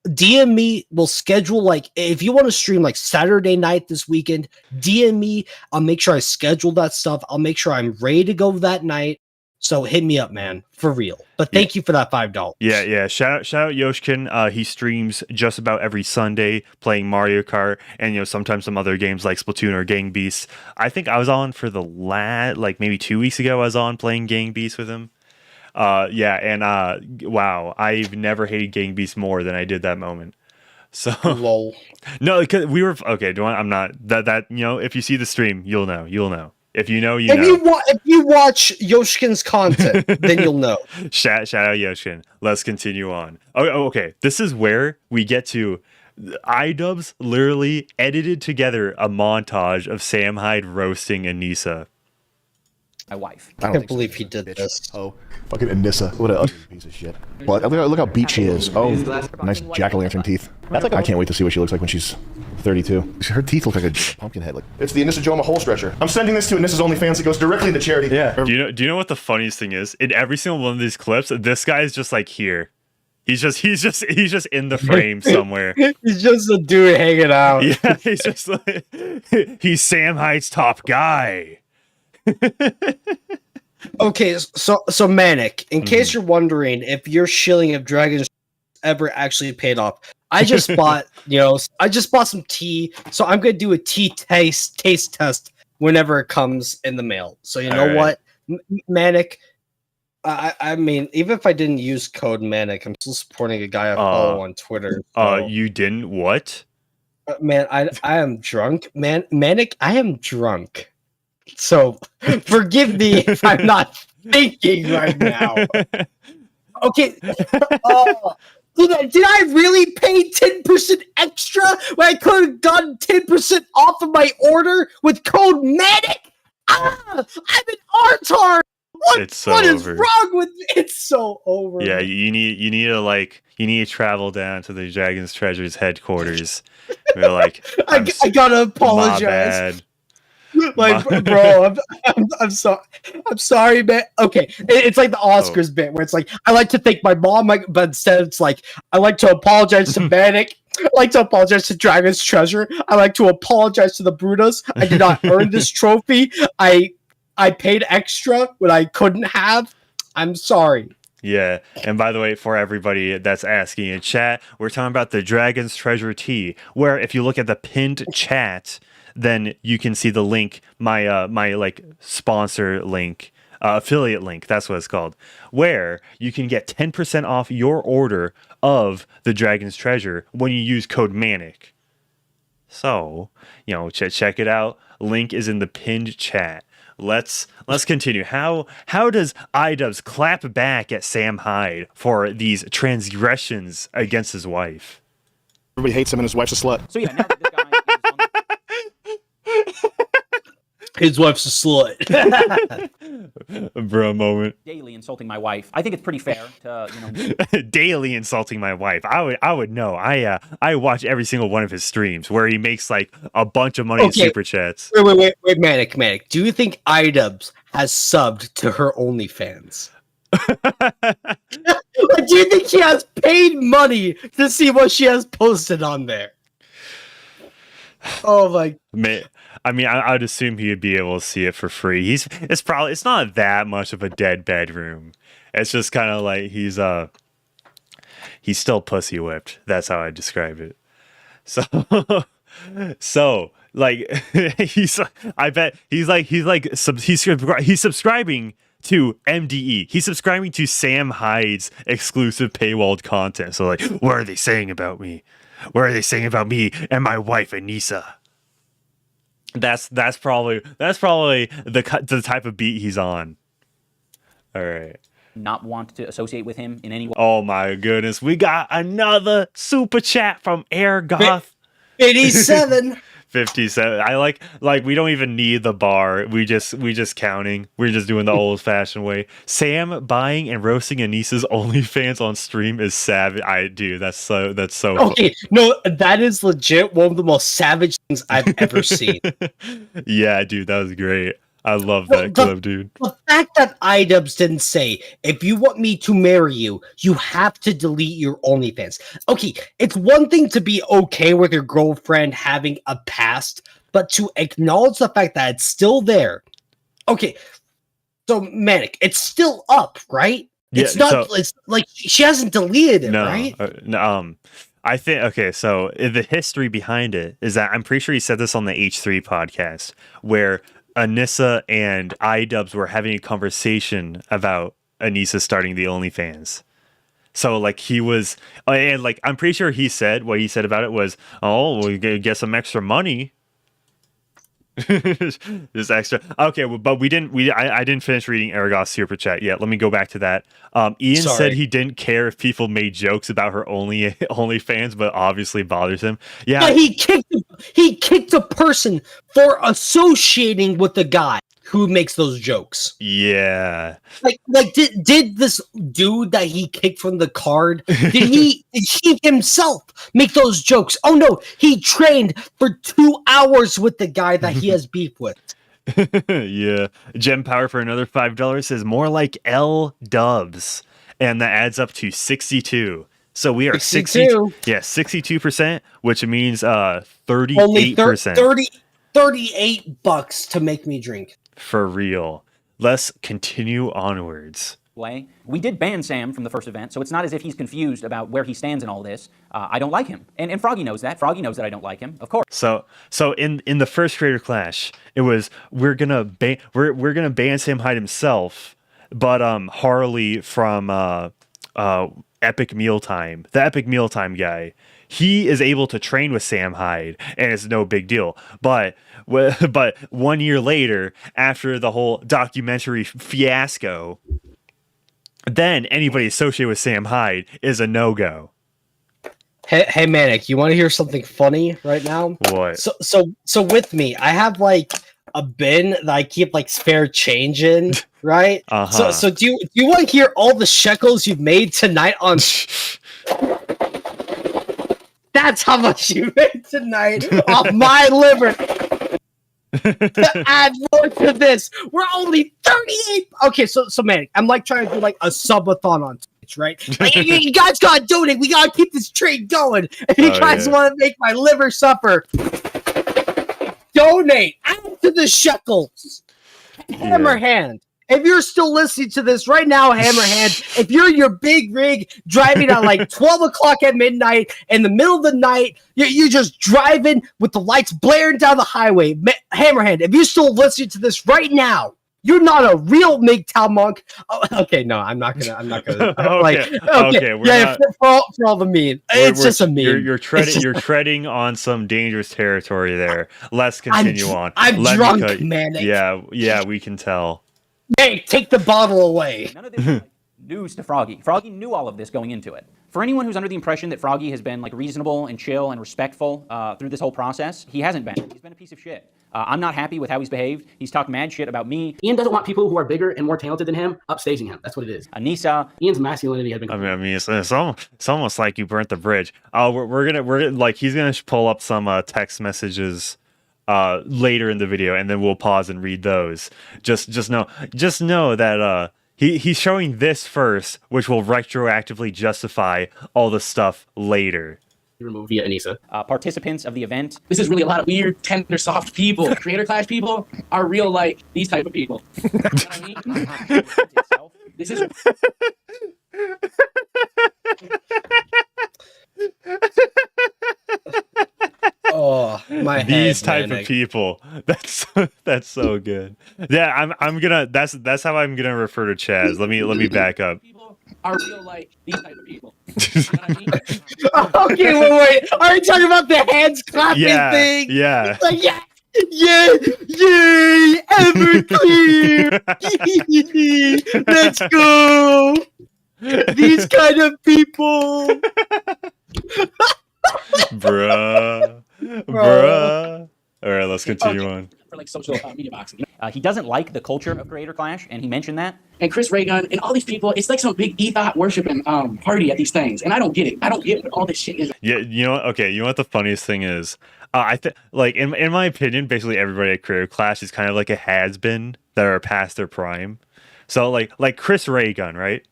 DM me. We'll schedule like if you want to stream like Saturday night this weekend, DM me. I'll make sure I schedule that stuff. I'll make sure I'm ready to go that night. So hit me up, man, for real. But thank you for that $5. Yeah. Shout out Yoshkin. He streams just about every Sunday playing Mario Kart and sometimes some other games like Splatoon or Gang Beasts. I think I was on for the like maybe 2 weeks ago. I was on playing Gang Beasts with him. Wow, I've never hated Gang Beasts more than I did that moment. So lol. No, because we were okay. I'm not that if you see the stream, you'll know. If you know, you know. If you watch Yoshkin's content, then you'll know. Shout out Yoshkin. Let's continue on. Okay. This is where we get to IDubbbz literally edited together a montage of Sam Hyde roasting Anisa. My wife. I can't believe he did this. Oh, fucking Anisa. What a ugly piece of shit. Well, look how beat she is. Oh, nice jack-o'-lantern teeth. I can't wait to see what she looks like when she's 32. Her teeth look like a pumpkin head. It's the Anisa Joma hole stretcher. I'm sending this to Anisa's OnlyFans. It goes directly to charity. Yeah. Do you know what the funniest thing is? In every single one of these clips, this guy's just like here. He's just in the frame somewhere. He's just a dude hanging out. Yeah, he's just like he's Sam Hyde's top guy. Okay, so Manic, in case you're wondering if your shilling of Dragon's ever actually paid off, I just bought some tea, so I'm gonna do a tea taste test whenever it comes in the mail. So you know what, Manic, I mean, even if I didn't use code Manic, I'm still supporting a guy I follow on Twitter. So. You didn't what? Man, I am drunk, man. Manic, I am drunk. So forgive me if I'm not thinking right now. Okay. Did I really pay 10% extra when I could have gotten 10% off of my order with code Manic? I'm an artard. What is wrong with me? It's so over. Yeah, you need to travel down to the Dragon's Treasure's headquarters. We're like, I gotta apologize. Like, bro, I'm sorry, man. Okay, it's like the Oscars bit where it's like I like to thank my mom, but instead it's like I like to apologize to Manic. I'd like to apologize to Dragon's Treasure. I'd like to apologize to the Brutus. I did not earn this trophy. I paid extra when I couldn't have. I'm sorry. Yeah, and by the way, for everybody that's asking in chat, we're talking about the Dragon's Treasure tee, where if you look at the pinned chat, then you can see the link, my like sponsor link, affiliate link, that's what it's called, where you can get 10% off your order of the Dragon's Treasure when you use code Manic. So, check it out. Link is in the pinned chat. Let's continue. How does Idubbbz clap back at Sam Hyde for these transgressions against his wife? Everybody hates him and his wife's a slut. So yeah, now that this guy is on His wife's a slut. Bro, moment. daily insulting my wife, I think it's pretty fair to, Daily insulting my wife. I would know. I watch every single one of his streams where he makes like a bunch of money in super chats. Wait, Manic. Do you think Idubbbz has subbed to her OnlyFans? Do you think she has paid money to see what she has posted on there? Oh my! I mean, I'd assume he would be able to see it for free. It's not that much of a dead bedroom. It's just kind of like he's still pussy whipped. That's how I describe it. So like he's subscribing to MDE. He's subscribing to Sam Hyde's exclusive paywalled content. So like, what are they saying about me? What are they saying about me and my wife Anisa? That's probably the type of beat he's on. All right. not want to associate with him in any way. Oh my goodness, we got another super chat from Air Goth. 87. 57. I like we don't even need the bar. We just counting. We're just doing the old fashioned way. Sam buying and roasting Anisa's OnlyFans on stream is savage. I do. That's so okay. No, that is legit one of the most savage things I've ever seen. Yeah, dude, that was great. I love that clip, dude. The fact that Idubbbz didn't say, if you want me to marry you, you have to delete your OnlyFans. Okay, it's one thing to be okay with your girlfriend having a past, but to acknowledge the fact that it's still there. Okay, so Manic, it's still up, right? Yeah, it's not. It's like she hasn't deleted it, right? I think, okay, so the history behind it is that I'm pretty sure he said this on the H3 podcast, where Anisa and Idubbbz were having a conversation about Anisa starting the OnlyFans. So like he was, and like I'm pretty sure he said what he said about it was, "Oh, we get some extra money." Just extra. Okay, well, but I didn't finish reading Aragoth's super chat yet. Let me go back to that. Ian said he didn't care if people made jokes about her OnlyFans, but obviously bothers him. Yeah, he kicked a person for associating with the guy who makes those jokes. Yeah. Like did this dude that he kicked from the card, did he himself make those jokes? Oh no, he trained for 2 hours with the guy that he has beef with. Yeah. Gem Power for another $5 says more like Idubbbz, and that adds up to 62. So we are 62. Yeah, 62%, which means 38%. Only $38 to make me drink. For real. Let's continue onwards. We did ban Sam from the first event, so it's not as if he's confused about where he stands in all this. I don't like him, and Froggy knows that. Froggy knows that I don't like him, of course. So in the first Creator Clash, it was we're gonna ban Sam Hyde himself, but Harley from Epic Mealtime, the Epic Mealtime guy, he is able to train with Sam Hyde, and it's no big deal. But 1 year later, after the whole documentary fiasco, then anybody associated with Sam Hyde is a no-go. Hey Manic, you want to hear something funny right now? What? So with me, I have like a bin that I keep like spare change in, right? Uh-huh. So do you want to hear all the shekels you've made tonight on? That's how much you made tonight off my liver. To add more to this, we're only 38. Okay, so Manic, I'm like trying to do like a subathon on right? Like, you guys gotta donate. We gotta keep this trade going. If you guys want to make my liver suffer, donate. Add to the shekels. Hammerhand. If you're still listening to this right now, Hammerhand, if you're in your big rig driving at like 12 o'clock at midnight in the middle of the night, you're just driving with the lights blaring down the highway. Hammerhand, if you're still listening to this right now, you're not a real MGTOW monk. Oh, okay, no, I'm not gonna. Okay, for all the meme, it's just a meme. You're treading on some dangerous territory there. Let's continue on. I'm drunk, Manic. Yeah, we can tell. Hey, take the bottle away. None of this is news to Froggy. Froggy knew all of this going into it. For anyone who's under the impression that Froggy has been like reasonable and chill and respectful through this whole process, he hasn't been. He's been a piece of shit. I'm not happy with how he's behaved. He's talked mad shit about me. Ian doesn't want people who are bigger and more talented than him upstaging him. That's what it is. Anisa. Ian's masculinity has been. I mean, it's almost like you burnt the bridge. We're gonna like he's gonna pull up some text messages later in the video, and then we'll pause and read those. Just know that he's showing this first, which will retroactively justify all the stuff later. Removed via Anisa. Participants of the event. This is really a lot of weird, tender, soft people. Creator Clash people are real like these type of people. You know what I mean? This is. Oh, my head, these type Manic. of people. That's so good. Yeah, I'm gonna. That's how I'm gonna refer to Chazz. Let me back up. People are real like these type of people. You know what I mean? Okay, wait. Are you talking about the hands clapping thing? Yeah. It's like, yay, Everclear. Let's go. These kind of people. Bruh. All right, let's continue on. For like social media boxing. He doesn't like the culture of Creator Clash, and he mentioned that. And Chris Raygun and all these people, it's like some big ethos worshiping party at these things, and I don't get it. I don't get what all this shit is. Yeah, you know what? Okay, you know what the funniest thing is? I think, like, in my opinion, basically everybody at Creator Clash is kind of like a has-been that are past their prime. So, like Chris Raygun, right?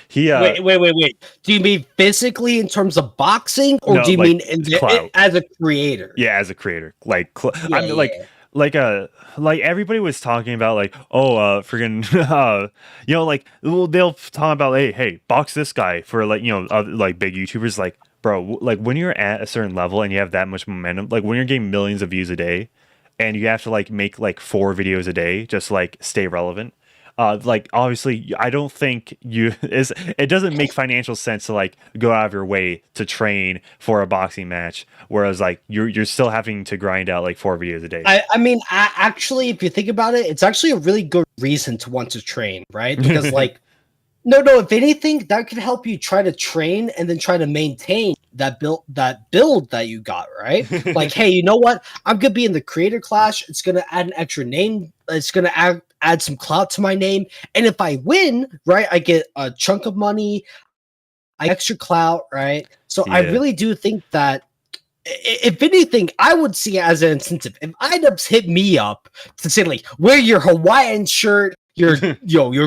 He wait. Do you mean physically in terms of boxing, or do you mean as a creator? Yeah, as a creator. Like everybody was talking about like, freaking, like they'll talk about, hey, box this guy for like, like big YouTubers. Like, bro, like when you're at a certain level and you have that much momentum, like when you're getting millions of views a day, and you have to like make like 4 videos a day just to, like, stay relevant. Like obviously I don't think it doesn't make financial sense to like go out of your way to train for a boxing match, whereas like you're still having to grind out like 4 videos a day. I mean, actually, if you think about it, it's actually a really good reason to want to train, right? Because like no, if anything, that could help you try to train and then try to maintain that build that you got, right? Like, hey, you know what? I'm gonna be in the Creator Clash. It's gonna add an extra name. It's gonna add some clout to my name. And if I win, right, I get a chunk of money, extra clout, right? So I really do think that if anything, I would see it as an incentive. If Idubbbz hit me up to say like, wear your Hawaiian shirt, your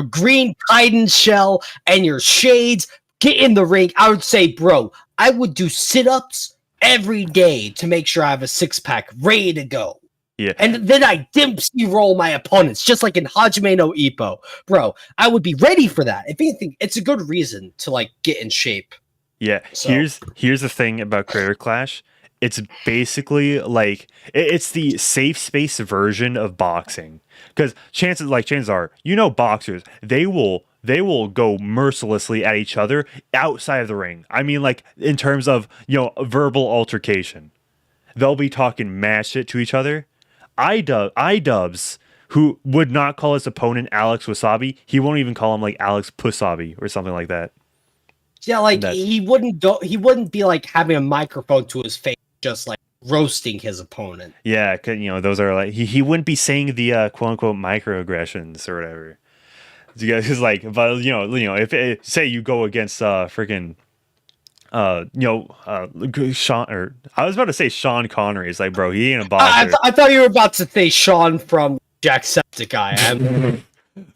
green Titan shell, and your shades, get in the ring, I would say, bro, I would do sit-ups every day to make sure I have a 6-pack ready to go. Yeah. And then I dempsey roll my opponents, just like in Hajime no Ippo. Bro, I would be ready for that. If anything, it's a good reason to like get in shape. Yeah. So. Here's the thing about Creator Clash. It's basically like it's the safe space version of boxing, because chances are, boxers, they will go mercilessly at each other outside of the ring. I mean, like in terms of verbal altercation, they'll be talking mad shit to each other. Idubbbz, who would not call his opponent Alex Wasabi, he won't even call him like Alex Pusabi or something like that. Yeah, like he wouldn't be like having a microphone to his face, just like roasting his opponent. Yeah, those are like he wouldn't be saying the quote unquote microaggressions or whatever. You guys is like, but if say you go against freaking Sean, or I was about to say Sean Connery. It's like, bro, he ain't a boxer. I thought you were about to say Sean from Jacksepticeye.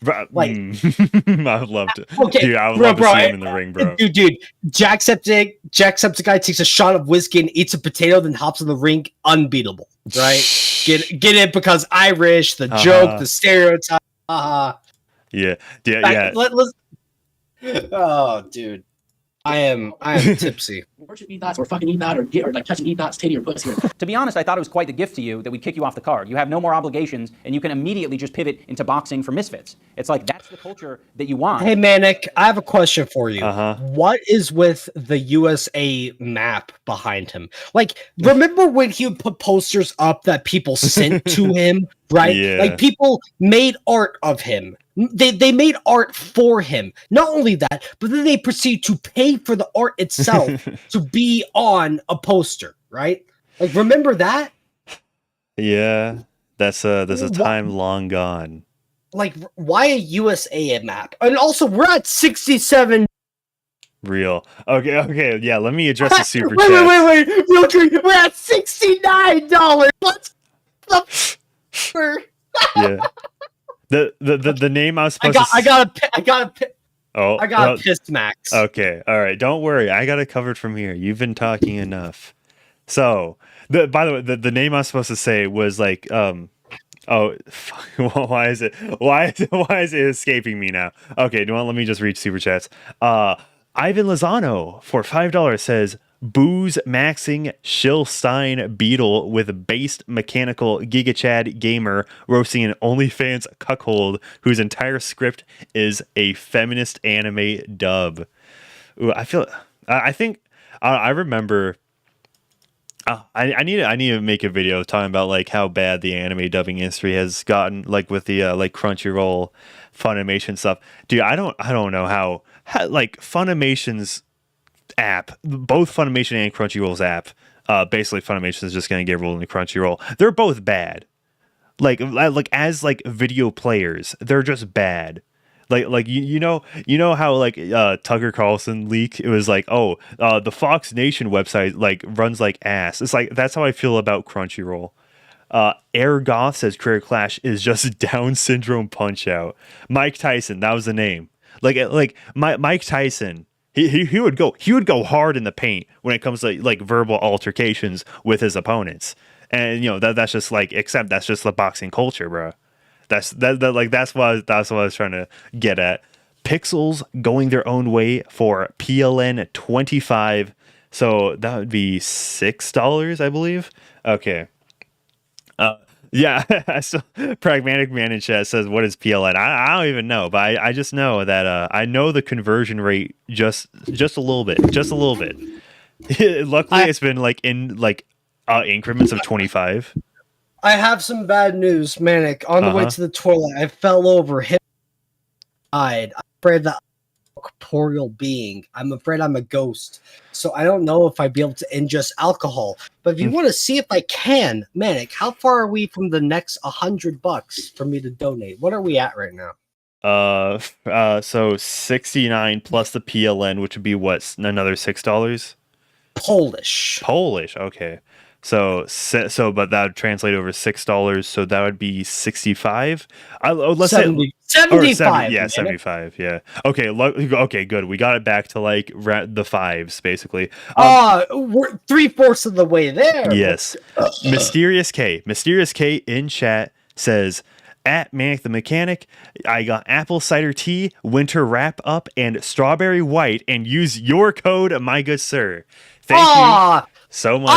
Like, I would love to. okay, Dude, I would bro, love to see him in the ring, bro. Dude, Jacksepticeye takes a shot of whiskey and eats a potato, then hops in the ring, unbeatable, right? Get it because Irish, the joke, the stereotype. Yeah. Oh, dude. I am tipsy. Worship Ethos or fucking Ethos or like touching Ethos titty or pussy. To be honest, I thought it was quite the gift to you that we kick you off the card. You have no more obligations, and you can immediately just pivot into boxing for misfits. It's like that's the culture that you want. Hey, Manic, I have a question for you. What is with the USA map behind him? Like, remember when he would put posters up that people sent to him, right? Yeah. Like, people made art of him. They made art for him. Not only that, but then they proceed to pay for the art itself to be on a poster, right? Like, remember that? Yeah, that's a time long gone. Like, why a USA map? And also, we're at 67. Real. Okay, yeah, let me address the super wait, chat. wait. Real quick, we're at $69. What's the Yeah. The name I was supposed to I got a piss max. Okay, all right, don't worry, I got it covered from here. You've been talking enough. So, by the way, the name I was supposed to say was like oh, fuck, why is it escaping me now? Okay, let me just read super chats. Ivan Lozano for $5 says booze maxing Shilstein Beetle with based mechanical GigaChad gamer roasting an OnlyFans cuckold whose entire script is a feminist anime dub. Ooh, I remember. I need to make a video talking about like how bad the anime dubbing industry has gotten, like with the like Crunchyroll, Funimation stuff. Dude, I don't know how like Funimation's app, both Funimation and Crunchyroll's app, basically Funimation is just gonna get rolled into Crunchyroll. They're both bad. Like as like video players, they're just bad. Like you know how like Tucker Carlson leak, it was like, oh, the Fox Nation website like runs like ass. It's like that's how I feel about Crunchyroll. Air Goth says Career Clash is just Down Syndrome Punch Out. Mike Tyson, that was the name. Like Mike Tyson, he would go hard in the paint when it comes to like verbal altercations with his opponents. And that's just like, except that's just the boxing culture, bro. That's what I was trying to get at. Pixels going their own way for PLN 25. So that would be $6, I believe. Okay. Yeah. So Pragmatic Man in chat says, "What is PLN?" I don't even know, but I just know that I know the conversion rate just a little bit, Luckily, it's been like in like increments of 25. I have some bad news, Manic. On the way to the toilet, I fell over, hit my side. I'm afraid that I'm a corporeal being. I'm afraid I'm a ghost. So I don't know if I'd be able to ingest alcohol. But if you want to see if I can, Manic, how far are we from the next $100 for me to donate? What are we at right now? So 69 plus the PLN, which would be what, another $6? Polish. Okay. So, but that would translate over $6. So that would be 65. Let's 70, say 75. Yeah, 75. Yeah. Okay. Okay. Good. We got it back to like the fives, basically. We're 3/4 of the way there. Yes. Mysterious K in chat says, at Manic the Mechanic, I got apple cider tea, winter wrap up, and strawberry white, and use your code, my good sir. Thank you so much.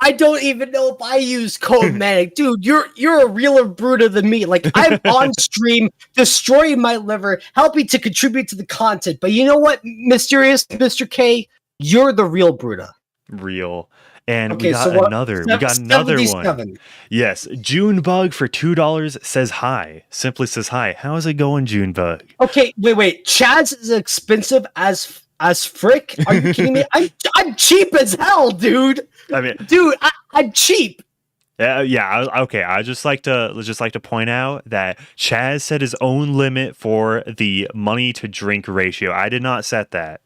I don't even know if I use code Manic. Dude, you're a realer brooder than me. Like, I'm on stream destroying my liver, helping to contribute to the content. But you know what, Mysterious Mr. K? You're the real brooder. Real. And okay, we got another one. Yes, Junebug for $2 says hi. Simply says hi. How is it going, Junebug? Okay, wait. Chazz is expensive as frick. Are you kidding me? I'm cheap as hell, dude. I mean, dude, I'm cheap. Yeah. Okay. I just like to point out that Chazz set his own limit for the money to drink ratio. I did not set that.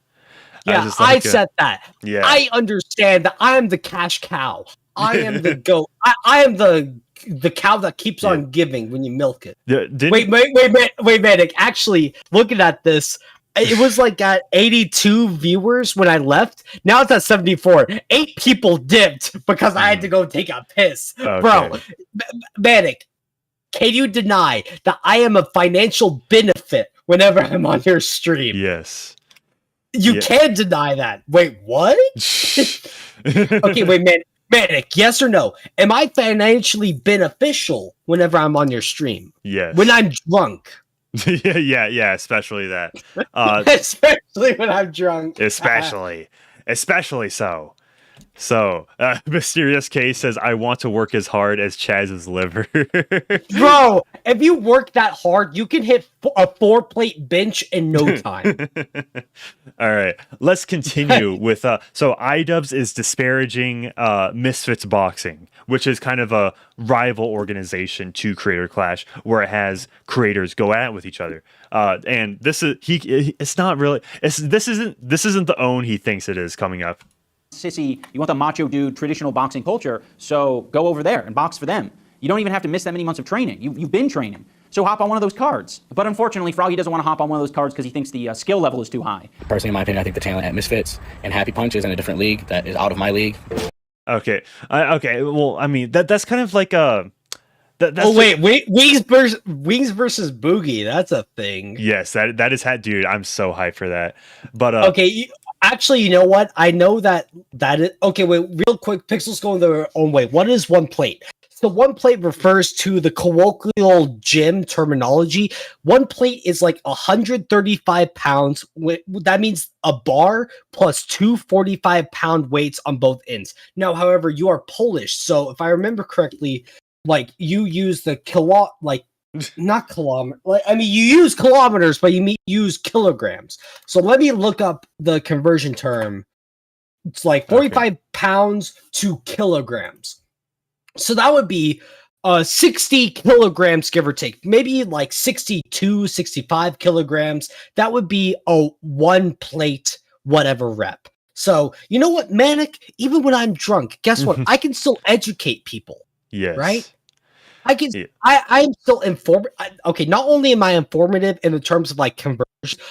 Yeah, I set that. Yeah. I understand that I am the cash cow. I am the goat. I am the the cow that keeps on giving when you milk it. Didn't- Wait, Manic. Actually, looking at this, it was like at 82 viewers when I left. Now it's at 74. 8 people dipped because I had to go take a piss. Okay. Bro, Manic, can you deny that I am a financial benefit whenever I'm on your stream? Yes. You can't deny that. Wait, what? Okay, wait, Manic, yes or no? Am I financially beneficial whenever I'm on your stream? Yes. When I'm drunk? yeah, especially that. Especially when I'm drunk. Especially so. So, Mysterious K says, I want to work as hard as Chazz's liver. Bro, if you work that hard, you can hit a 4-plate bench in no time. All right, let's continue with, so Idubbbz is disparaging Misfits Boxing, which is kind of a rival organization to Creator Clash, where it has creators go at it with each other. And this is, it's not really, this isn't the own he thinks it is coming up. Sissy, you want the macho dude traditional boxing culture, so go over there and box for them. You don't even have to miss that many months of training. You've been training. So hop on one of those cards. But unfortunately, Froggy doesn't want to hop on one of those cards because he thinks the skill level is too high. Personally, in my opinion, I think the talent at Misfits and Happy Punch is in a different league that is out of my league. Okay. Okay. Well, I mean, that's kind of like a... Wings versus Boogie. That's a thing. Yes, that is hat, dude. I'm so hyped for that. But okay, actually, you know what? I know that is okay. Wait, real quick. Pixels going their own way. What is one plate? So one plate refers to the colloquial gym terminology. One plate is like 135 pounds. That means a bar plus 2 45-pound weights on both ends. Now, however, you are Polish, so if I remember correctly, like you use the not kilometer. I mean, you use kilometers, but you use kilograms. So let me look up the conversion term. It's like 45 pounds to kilograms. So that would be 60 kilograms, give or take. Maybe like 62, 65 kilograms. That would be a 1 plate, whatever rep. So, you know what, Manic? Even when I'm drunk, guess what? I can still educate people. yes. Right? I can. Yeah. I'm still informative. Okay, not only am I informative in the terms of like conversion,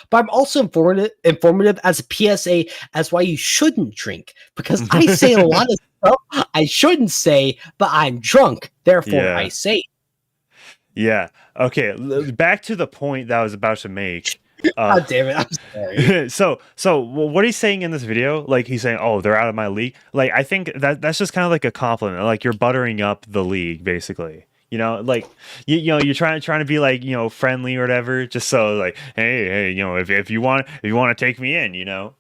but I'm also informative as a PSA as why you shouldn't drink, because I say a lot of stuff I shouldn't say, but I'm drunk, therefore I say. Yeah. Okay. Back to the point that I was about to make. God damn it! I'm sorry. So what he's saying in this video, like he's saying, "Oh, they're out of my league." Like I think that's just kind of like a compliment. Like you're buttering up the league, basically. You know, like you know, you're trying to be like, you know, friendly or whatever, just so like, hey, you know, if you want to take me in, you know.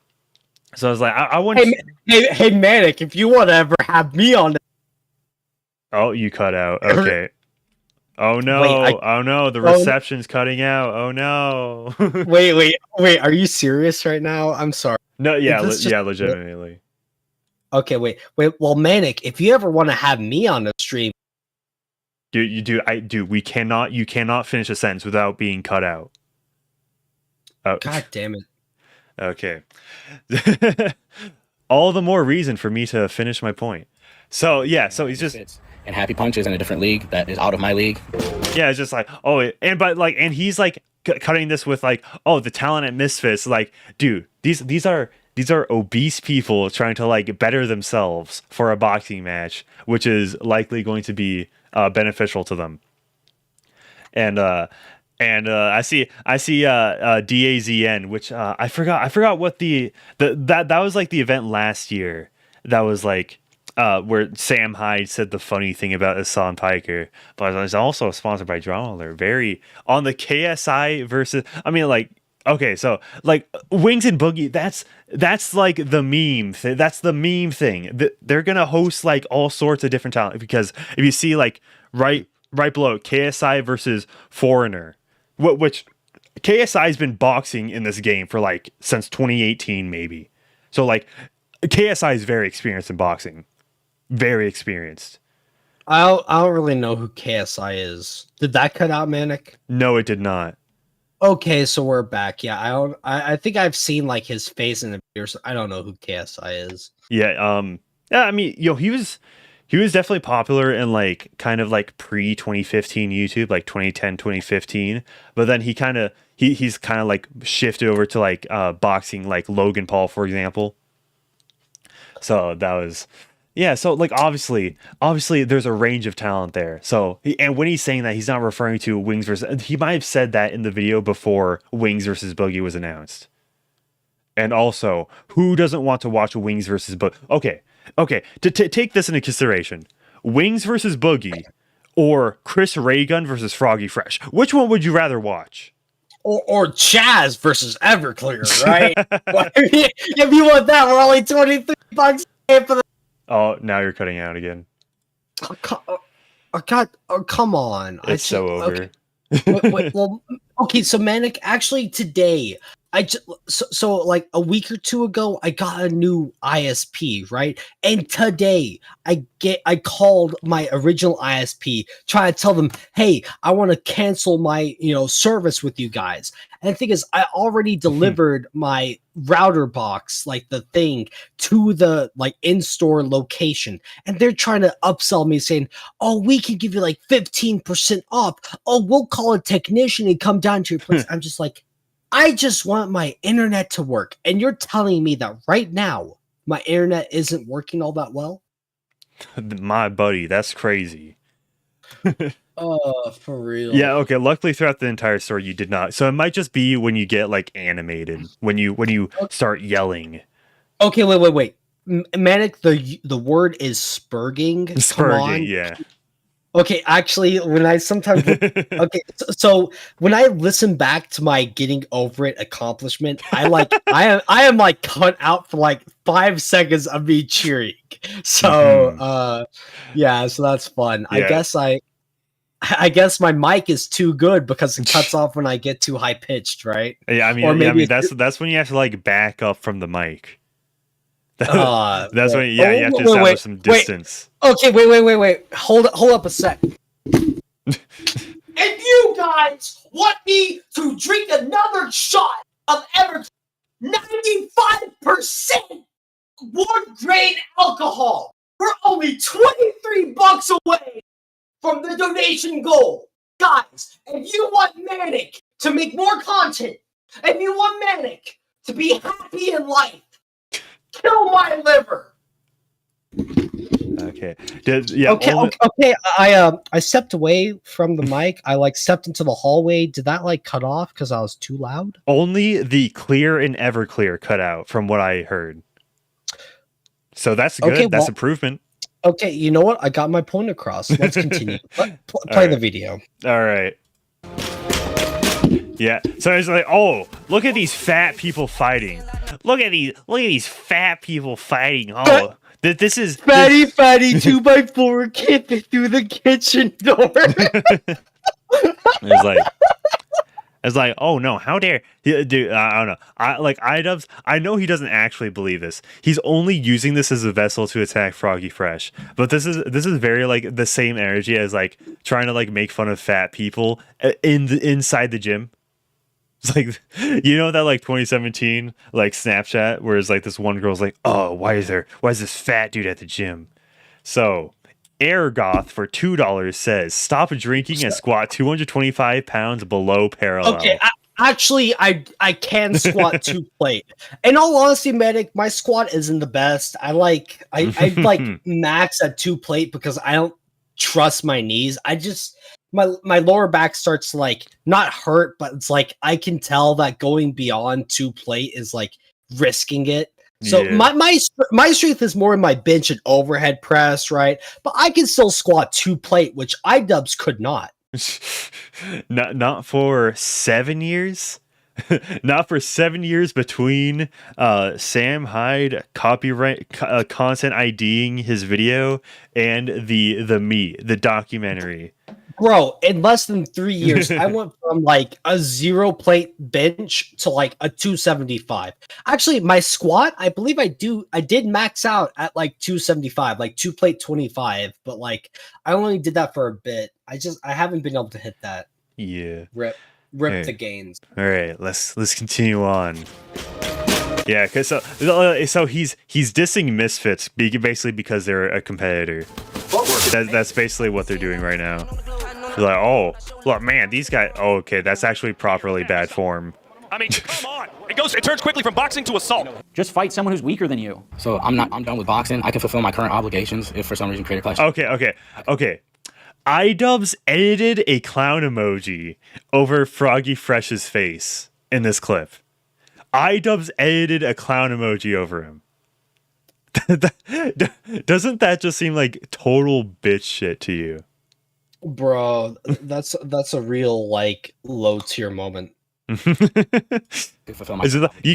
So I was like, I want. Hey, Manic, if you want to ever have me on. Oh, you cut out. Okay. Oh no! Oh no! The reception's cutting out. Oh no! wait! Are you serious right now? I'm sorry. No, yeah, legitimately. Okay, wait. Well, Manic, if you ever want to have me on the stream. Dude, you cannot finish a sentence without being cut out. Oh. God damn it. Okay. All the more reason for me to finish my point. So, yeah, so he's just... And Happy Punch is in a different league that is out of my league. Yeah, it's just like, and he's like cutting this with like, oh, the talent at Misfits, like, dude, these are obese people trying to like better themselves for a boxing match, which is likely going to be beneficial to them. And I see DAZN, which I forgot what that was like the event last year. That was like where Sam Hyde said the funny thing about Hassan Piker, but it's also sponsored by Drama Alert. Very on the KSI versus. I mean, like, okay, so like Wings and Boogie, that's like the meme thing. That's the meme thing. They're gonna host like all sorts of different talent, because if you see like right below KSI versus Foreigner, which KSI has been boxing in this game for like since 2018 maybe. So like KSI is very experienced in boxing. Very experienced. I don't really know who KSI is. Did that cut out, Manic? No, it did not. Okay, so we're back. Yeah, I think I've seen like his face in the videos. I don't know who KSI is. Yeah, yeah. I mean, he he was definitely popular in like kind of like pre 2015 YouTube, like 2010, 2015. But then he's kind of like shifted over to like boxing, like Logan Paul, for example. So that was, yeah. So like obviously there's a range of talent there. So and when he's saying that, he's not referring to Wings versus. He might have said that in the video before Wings versus Boogie was announced. And also, who doesn't want to watch Wings versus Boogie? Okay. To take this into consideration, Wings versus Boogie, or Chris Raygun versus Froggy Fresh. Which one would you rather watch? Or Chazz versus Everclear, right? If you want that, we're only $23 for the. Oh, now you're cutting out again. God, come on! It's so over. Wait, well, okay. So Manic, actually, today so like a week or two ago, I got a new ISP, right? And today I called my original ISP, trying to tell them, hey, I want to cancel my service with you guys. And the thing is, I already delivered my router box, like the thing, to the like in-store location, and they're trying to upsell me, saying, oh, we can give you like 15% off. Oh, we'll call a technician and come down to your place. I'm just like, I just want my internet to work. And you're telling me that right now my internet isn't working all that well? My buddy, that's crazy. Oh, for real. Yeah, okay. Luckily throughout the entire story you did not. So it might just be when you get like animated, when you start yelling. Okay, wait. Manic, the word is spurging. Spurging, yeah. Okay, actually, when I sometimes okay, so when I listen back to my getting over it accomplishment, I am like cut out for like 5 seconds of me cheering. So yeah, so that's fun. Yeah. I guess my mic is too good because it cuts off when I get too high pitched, right? Yeah, I mean that's when you have to like back up from the mic. That's when you have to establish some distance. Okay, wait. Hold up a sec. If you guys want me to drink another shot of 95% wood grain alcohol, we're only $23 away from the donation goal. Guys, if you want Manic to make more content, if you want Manic to be happy in life, kill my liver. Okay. Okay. I stepped away from the mic. I like stepped into the hallway. Did that like cut off because I was too loud? Only the clear and Everclear cut out from what I heard. So that's good. Okay, that's improvement. Okay, you know what? I got my point across. Let's continue. Play the video. All right. Yeah. So it's like, oh, look at these fat people fighting. Look at these fat people fighting. Oh, this is fatty 2x4 can't fit through the kitchen door. It's like, oh no, how dare, dude? I don't know. Idubbbz, I know he doesn't actually believe this. He's only using this as a vessel to attack Froggy Fresh. But this is very like the same energy as like trying to like make fun of fat people inside the gym. It's like, that like 2017 like Snapchat where it's like this one girl's like, oh, why is this fat dude at the gym? So Airgoth for $2 says stop drinking and squat 225 pounds below parallel. Okay, I can squat 2 plate. In all honesty, Medic, my squat isn't the best. I like max at 2 plate because I don't trust my knees. My lower back starts to like not hurt, but it's like I can tell that going beyond 2 plate is like risking it. So yeah. my strength is more in my bench and overhead press, right? But I can still squat 2 plate, which Idubbbz could not. Not for 7 years. Not for 7 years between Sam Hyde copyright content IDing his video and the documentary. Bro, in less than 3 years, I went from like a 0 plate bench to like a 275. Actually, my squat, I believe I did max out at like 275, like 2 plate 25, but like I only did that for a bit. I haven't been able to hit that. Yeah. Rip the gains. All right, let's continue on. Yeah, cuz so he's dissing Misfits basically because they're a competitor. That's basically what they're doing right now. They're like, oh, look, man, these guys. Oh, okay, that's actually properly bad form. I mean, come on. It turns quickly from boxing to assault. Just fight someone who's weaker than you. So I'm done with boxing. I can fulfill my current obligations if for some reason Creator Clash. Okay. Idubbbz edited a clown emoji over Froggy Fresh's face in this clip. Idubbbz edited a clown emoji over him. Doesn't that just seem like total bitch shit to you? Bro, that's a real like low tier moment. You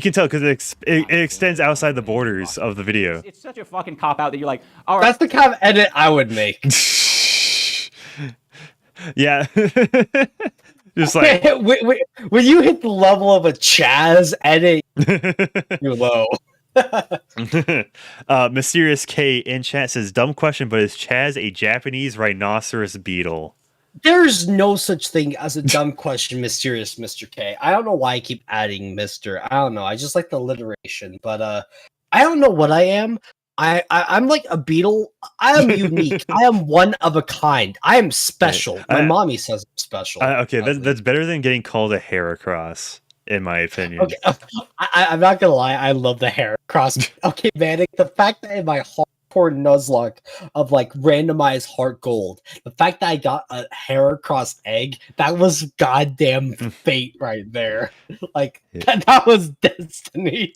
can tell because it extends outside the borders of the video. It's such a fucking cop out that you're like, all right. That's the kind of edit I would make. Yeah. Just like when you hit the level of a Chazz edit, you're low. Mysterious K in chat says, dumb question, but is Chazz a Japanese rhinoceros beetle? There's no such thing as a dumb question, Mysterious Mr. K. I don't know why I keep adding Mr. I don't know. I just like the alliteration, but I don't know what I am. I'm like a beetle. I am unique. I am one of a kind. I am special. My mommy says I'm special. Okay, that's better than getting called a Heracross, in my opinion. Okay, I'm not gonna lie. I love the Heracross. Okay, Manic. The fact that in my hardcore Nuzlocke of like randomized heart gold, the fact that I got a Heracross egg, that was goddamn fate right there. Like that was destiny.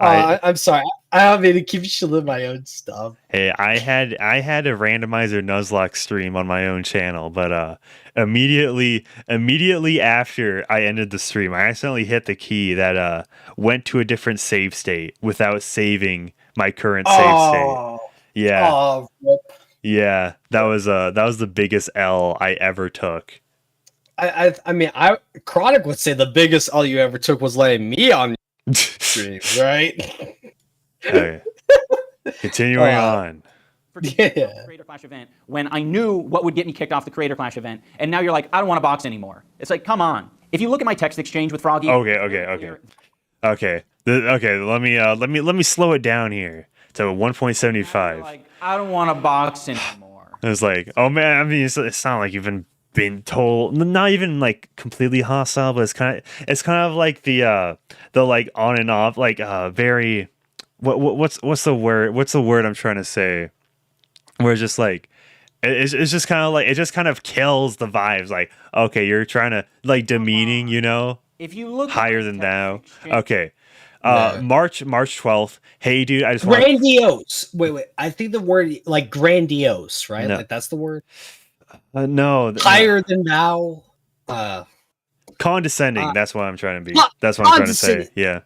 I'm sorry. I don't mean to keep shilling my own stuff. Hey, I had a randomizer Nuzlocke stream on my own channel, but immediately after I ended the stream, I accidentally hit the key that went to a different save state without saving my current save state. Yeah. Yeah, that was the biggest L I ever took. I mean, Chronic would say the biggest L you ever took was letting me on stream, right? Okay. Continuing on. Creator Clash event when I knew what would get me kicked off the Creator Clash event, and now you're like, I don't want to box anymore. It's like, come on. If you look at my text exchange with Froggy. Okay. Let me slow it down here to 1.75. Like, I don't want to box anymore. It's like, oh man, I mean, it's not like you've been told, not even like completely hostile, but it's kind of like the like on and off, like very what's the word I'm trying to say, where it's just like it's just kind of like it just kind of kills the vibes, like, okay, you're trying to like demeaning, you know, if you look higher than thou. Okay. March 12th. Hey dude, I just want grandiose. Wait, I think the word like grandiose, right? No. Like that's the word. No, higher than thou. Condescending. That's what I'm trying to be. That's what I'm trying to say. Yeah,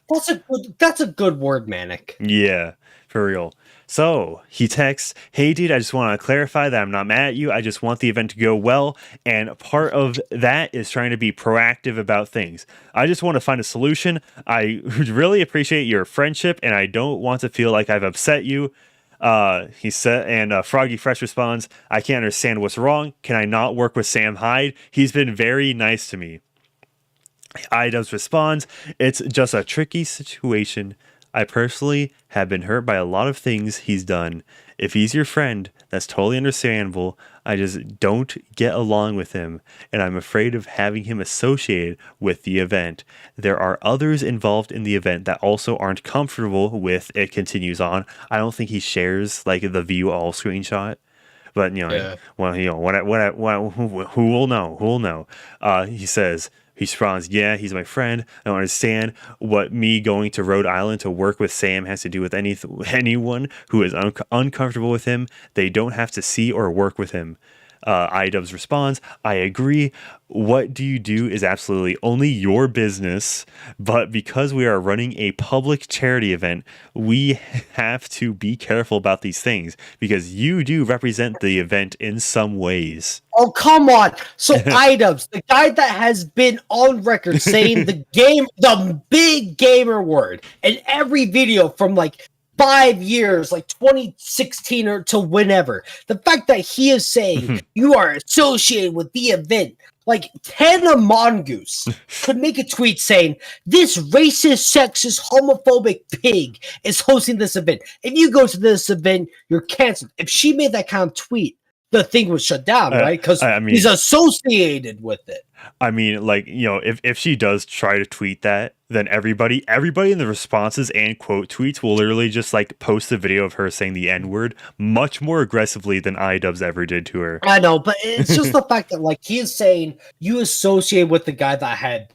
that's a good word, Manic. Yeah, for real. So he texts, "Hey dude, I just want to clarify that I'm not mad at you. I just want the event to go well, and part of that is trying to be proactive about things. I just want to find a solution. I really appreciate your friendship, and I don't want to feel like I've upset you." He said, and Froggy Fresh responds, "I can't understand what's wrong. Can I not work with Sam Hyde? He's been very nice to me." IDubbbz responds, "It's just a tricky situation. I personally have been hurt by a lot of things he's done. If he's your friend, that's totally understandable. I just don't get along with him, and I'm afraid of having him associated with the event. There are others involved in the event that also aren't comfortable with it." Continues on. I don't think he shares like the view all screenshot, but you know, Yeah. well, you know, who will know? Who will know? He says. He responds, "Yeah, he's my friend. I don't understand what me going to Rhode Island to work with Sam has to do with anyone who is uncomfortable with him. They don't have to see or work with him." IDubbbz responds, "I agree. What do you do is absolutely only your business, but because we are running a public charity event, we have to be careful about these things because you do represent the event in some ways." Oh, come on. So IDubbbz, the guy that has been on record saying the big gamer word in every video from like 5 years, like 2016 or to whenever. The fact that he is saying you are associated with the event, like Tana Mongoose could make a tweet saying this racist, sexist, homophobic pig is hosting this event. If you go to this event, you're canceled. If she made that kind of tweet, the thing was shut down, right? Because he's associated with it. I mean, like, you know, if she does try to tweet that, then everybody in the responses and quote tweets will literally just like post a video of her saying the N-word much more aggressively than IDubbbz ever did to her. I know, but it's just the fact that like he is saying you associate with the guy that I had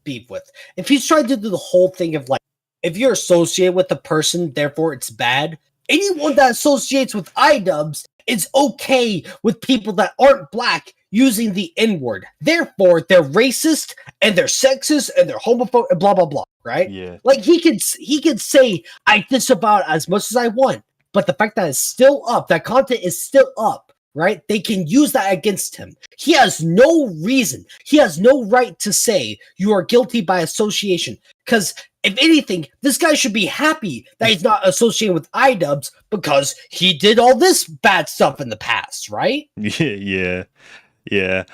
beef with. If he's trying to do the whole thing of like, if you're associated with the person, therefore it's bad. Anyone that associates with IDubbbz is okay with people that aren't black using the N-word. Therefore, they're racist and they're sexist and they're homophobic and blah blah blah. Right? Yeah. Like he could say I disavow as much as I want, but the fact that it's still up, that content is still up, right? They can use that against him. He has no reason. He has no right to say you are guilty by association. Because if anything, this guy should be happy that he's not associated with IDubbbz because he did all this bad stuff in the past, right? Yeah. And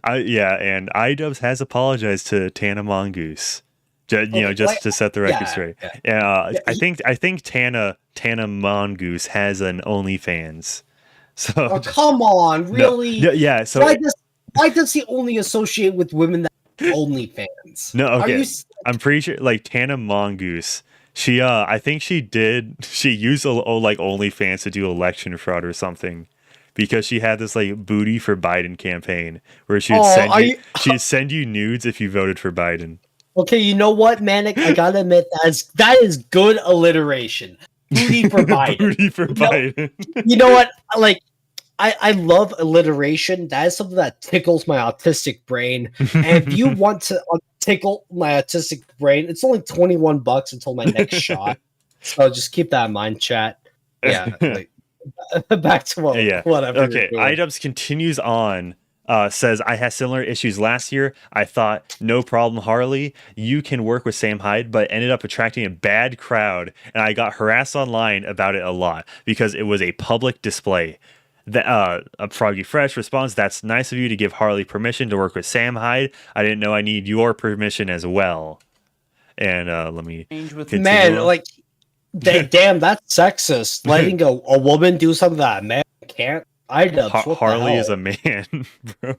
IDubbbz has apologized to Tana Mongoose. Just to set the record straight. I think Tana Mongoose has an OnlyFans. So come on, really? Yeah. So why does he only associate with women that have OnlyFans? No, okay. I'm pretty sure like Tana Mongoose. She I think she used like OnlyFans to do election fraud or something. Because she had this like booty for Biden campaign where she'd send you nudes if you voted for Biden. Okay, you know what, Manic? I gotta admit that is good alliteration. Booty for Biden. Booty for Biden. You know what? Like, I love alliteration. That is something that tickles my autistic brain. And if you want to tickle my autistic brain, it's only $21 until my next shot. So just keep that in mind, chat. Yeah. Like, back to whatever. Okay, IDubbbz continues on. Says, I had similar issues last year. I thought, no problem, Harley. You can work with Sam Hyde, but ended up attracting a bad crowd, and I got harassed online about it a lot because it was a public display. Froggy Fresh responds, that's nice of you to give Harley permission to work with Sam Hyde. I didn't know I need your permission as well. And let me continue. Man, like, damn, that's sexist. Letting a woman do something that a man can't. IDubbbz, Harley is a man, bro.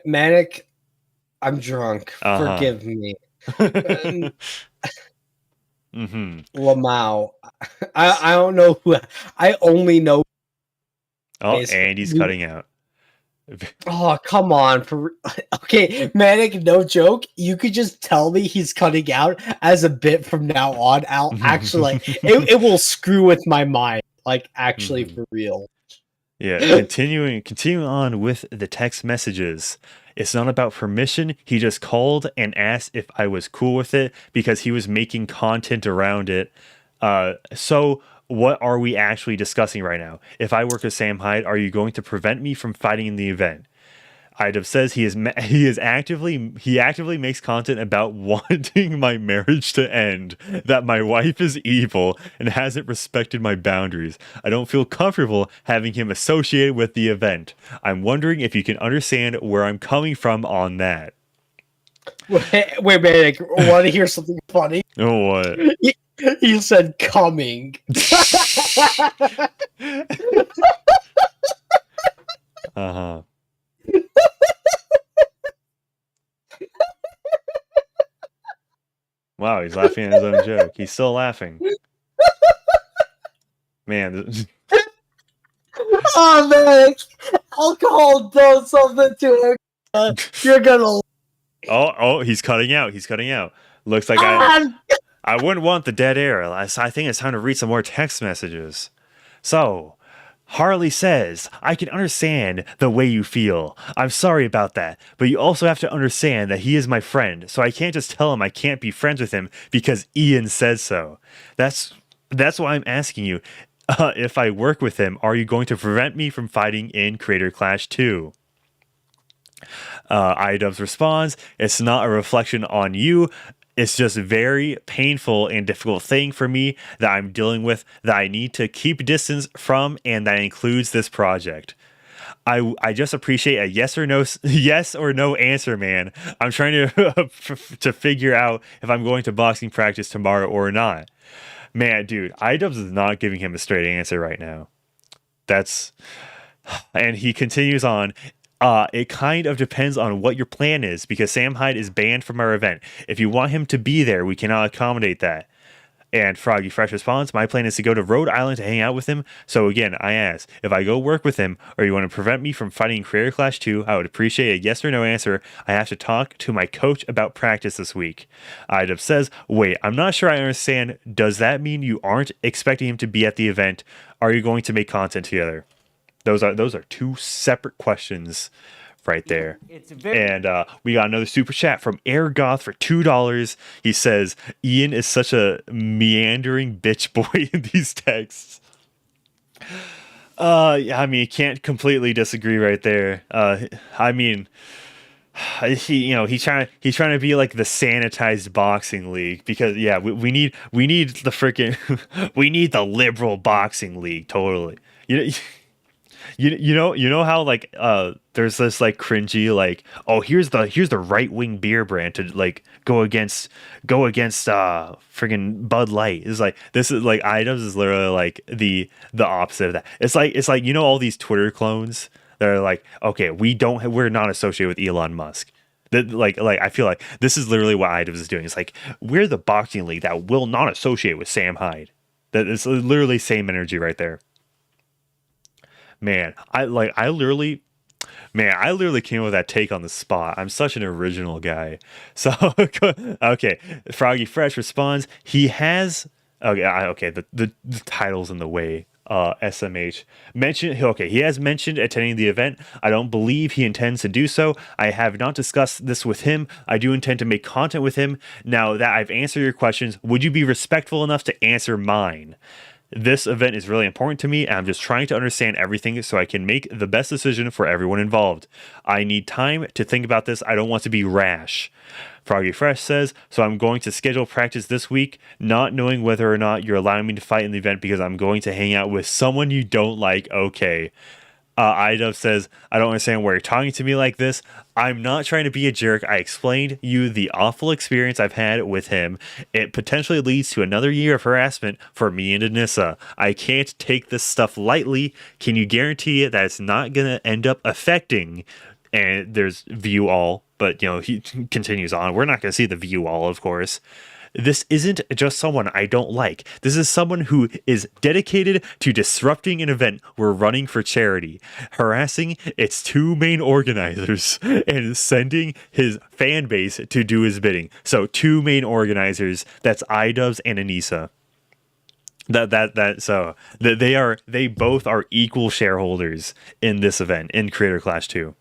Manic, I'm drunk. Forgive me. Lamau. I don't know who. I only know. Oh, and he's cutting out. Oh, come on. Okay, Manic, no joke. You could just tell me he's cutting out as a bit from now on. I'll actually, like, it will screw with my mind. Like, actually, for real. Yeah, continuing on with the text messages. It's not about permission. He just called and asked if I was cool with it because he was making content around it. So what are we actually discussing right now? If I work with Sam Hyde, are you going to prevent me from fighting in the event? Idubbbz says he actively makes content about wanting my marriage to end, that my wife is evil and hasn't respected my boundaries. I don't feel comfortable having him associated with the event. I'm wondering if you can understand where I'm coming from on that. Wait, Manic, want to hear something funny? Oh, what? He said coming. Uh-huh. Wow, he's laughing at his own joke. He's still laughing. Man. Oh, man. Alcohol does something to it. You're gonna... Oh, he's cutting out. He's cutting out. Looks like I wouldn't want the dead air. I think it's time to read some more text messages. So, Harley says, I can understand the way you feel. I'm sorry about that, but you also have to understand that he is my friend, so I can't just tell him I can't be friends with him because Ian says so. That's why I'm asking you, if I work with him, are you going to prevent me from fighting in Creator Clash 2? IDubbbz responds, it's not a reflection on you. It's just very painful and difficult thing for me that I'm dealing with that I need to keep distance from, and that includes this project. I just appreciate a yes or no answer, man. I'm trying to to figure out if I'm going to boxing practice tomorrow or not. Man, dude, Idubbbz is not giving him a straight answer right now. And he continues on. It kind of depends on what your plan is, because Sam Hyde is banned from our event. If you want him to be there, we cannot accommodate that. And Froggy Fresh responds, my plan is to go to Rhode Island to hang out with him. So again, I ask, if I go work with him, or you want to prevent me from fighting Creator Clash 2, I would appreciate a yes or no answer. I have to talk to my coach about practice this week. Idubbbz says, wait, I'm not sure I understand. Does that mean you aren't expecting him to be at the event? Are you going to make content together? Those are two separate questions right there. And we got another super chat from Airgoth for $2. He says, Ian is such a meandering bitch boy in these texts. I mean, can't completely disagree right there. I mean, he's trying to be like the sanitized boxing league, because we need the freaking we need the liberal boxing league. Totally. You know how like there's this like cringy like, oh, here's the right wing beer brand to like go against friggin' Bud Light. It's like, this is like Idubbbz is literally like the opposite of that. It's like all these Twitter clones that are like, okay, we're not associated with Elon Musk. That like I feel like this is literally what Idubbbz is doing. It's like, we're the boxing league that will not associate with Sam Hyde. That is literally same energy right there. Man, I literally came up with that take on the spot. I'm such an original guy. So, okay. Froggy Fresh responds, he has, the title's in the way. SMH he has mentioned attending the event. I don't believe he intends to do so. I have not discussed this with him. I do intend to make content with him. Now that I've answered your questions, would you be respectful enough to answer mine? This event is really important to me, and I'm just trying to understand everything so I can make the best decision for everyone involved. I need time to think about this. I don't want to be rash. Froggy Fresh says, so I'm going to schedule practice this week, not knowing whether or not you're allowing me to fight in the event because I'm going to hang out with someone you don't like. Okay. Idubbbz says, I don't understand why you're talking to me like this. I'm not trying to be a jerk. I explained you the awful experience I've had with him. It potentially leads to another year of harassment for me and Anisa. I can't take this stuff lightly. Can you guarantee that it's not going to end up affecting? And there's view all, but he continues on. We're not going to see the view all, of course. This isn't just someone I don't like. This is someone who is dedicated to disrupting an event we're running for charity, harassing its two main organizers, and sending his fan base to do his bidding. So two main organizers, that's Idubbbz and Anisa. They both are equal shareholders in this event, in Creator Clash 2.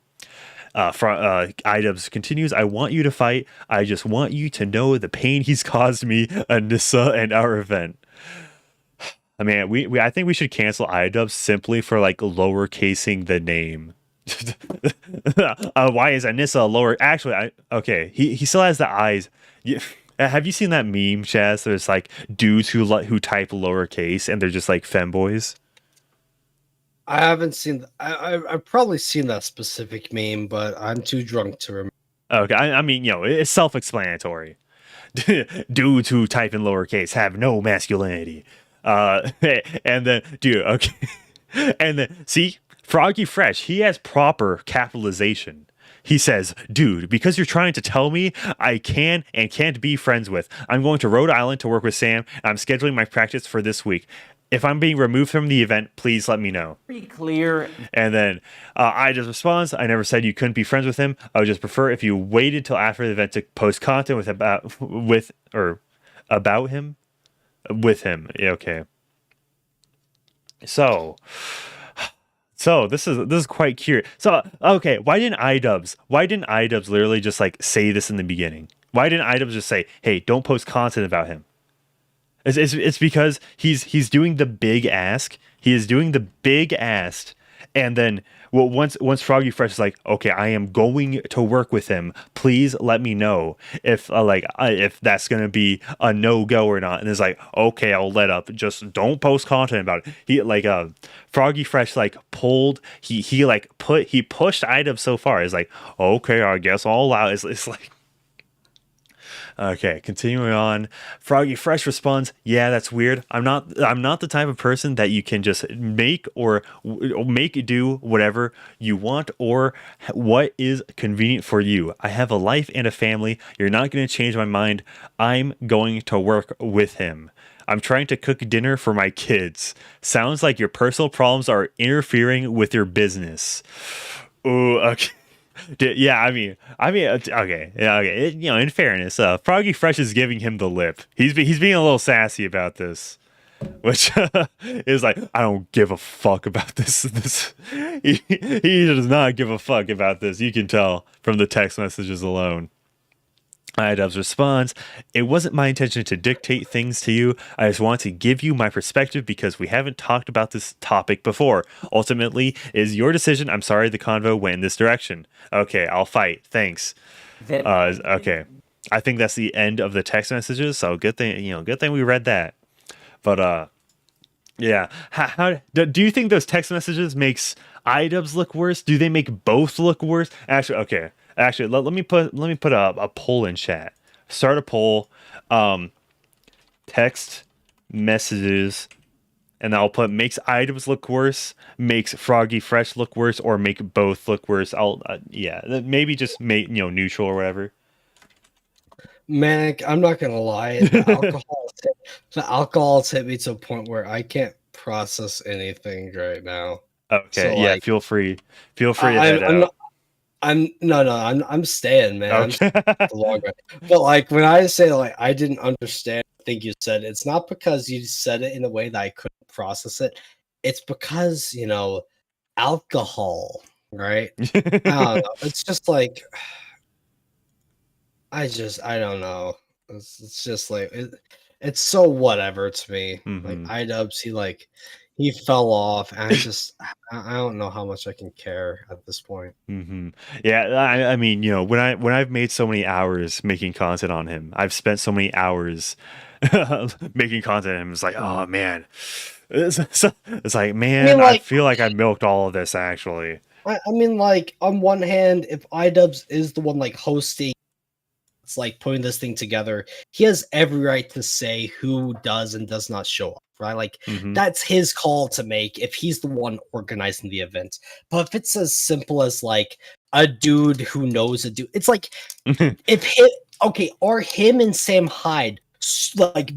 Idubbbz continues, I want you to fight. I just want you to know the pain he's caused me, Anisa, and our event. I mean, I think we should cancel Idubbbz simply for like lowercasing the name. Why is Anisa lower? Actually, he still has the eyes. Have you seen that meme, Chazz? There's like dudes who type lowercase and they're just like femboys. I haven't seen. I've probably seen that specific meme, but I'm too drunk to remember. Okay, I mean, it's self-explanatory. Dudes who type in lowercase have no masculinity. And then, dude, okay, and then see, Froggy Fresh, he has proper capitalization. He says, dude, because you're trying to tell me I can and can't be friends with, I'm going to Rhode Island to work with Sam. I'm scheduling my practice for this week. If I'm being removed from the event, please let me know. Pretty clear. And then I just responds, I never said you couldn't be friends with him. I would just prefer if you waited till after the event to post content about him. With him. Yeah, okay. So this is quite curious. So, okay, why didn't Idubbbz literally just like say this in the beginning? Why didn't Idubbbz just say, hey, don't post content about him? It's because he's doing the big ask. He is doing the big ask, And then once Froggy Fresh is like, okay, I am going to work with him. Please let me know if if that's gonna be a no-go or not. And it's like, okay, I'll let up. Just don't post content about it. He Froggy Fresh pulled he pushed Idubbbz so far. It's like, okay, I guess I'll allow. It's like. Okay, continuing on. Froggy Fresh responds, "Yeah, that's weird. I'm not the type of person that you can just make do whatever you want or what is convenient for you. I have a life and a family. You're not going to change my mind. I'm going to work with him. I'm trying to cook dinner for my kids. Sounds like your personal problems are interfering with your business." Ooh, okay. Yeah, I mean, okay, yeah, okay. In fairness, Froggy Fresh is giving him the lip. He's being a little sassy about this, which is like, I don't give a fuck about this. He does not give a fuck about this. You can tell from the text messages alone. Idubbbz responds, "It wasn't my intention to dictate things to you. I just want to give you my perspective because we haven't talked about this topic before. Ultimately, it is your decision. I'm sorry the convo went in this direction. Okay, I'll fight. Thanks." Okay. I think that's the end of the text messages, so good thing we read that. But yeah. How do you think those text messages makes Idubbbz look worse? Do they make both look worse? Actually, okay. Actually, let me put a poll in chat. Start a poll. Text messages, and I'll put makes Idubbbz look worse, makes Froggy Fresh look worse, or make both look worse. I'll maybe just make neutral or whatever. Manic, I'm not gonna lie. The alcohol's hit me to a point where I can't process anything right now. Okay, so, yeah. Feel free to head out. I'm staying, man. Okay. But when I say I didn't understand the thing you said, it's not because you said it in a way that I couldn't process it. It's because alcohol, right? I don't know. It's just I don't know. It's just it's so whatever to me. Mm-hmm. Idubbbz, he fell off, and I don't know how much I can care at this point. Mm-hmm. Yeah, I mean, when I've made so many hours making content on him, I've spent so many hours making content on him. It's like, oh man, it's like, man, I feel like I milked all of this actually. I mean, on one hand, if Idubbbz is the one hosting, it's putting this thing together, he has every right to say who does and does not show up. Right, that's his call to make if he's the one organizing the event. But if it's as simple as a dude who knows a dude, it's are him and Sam Hyde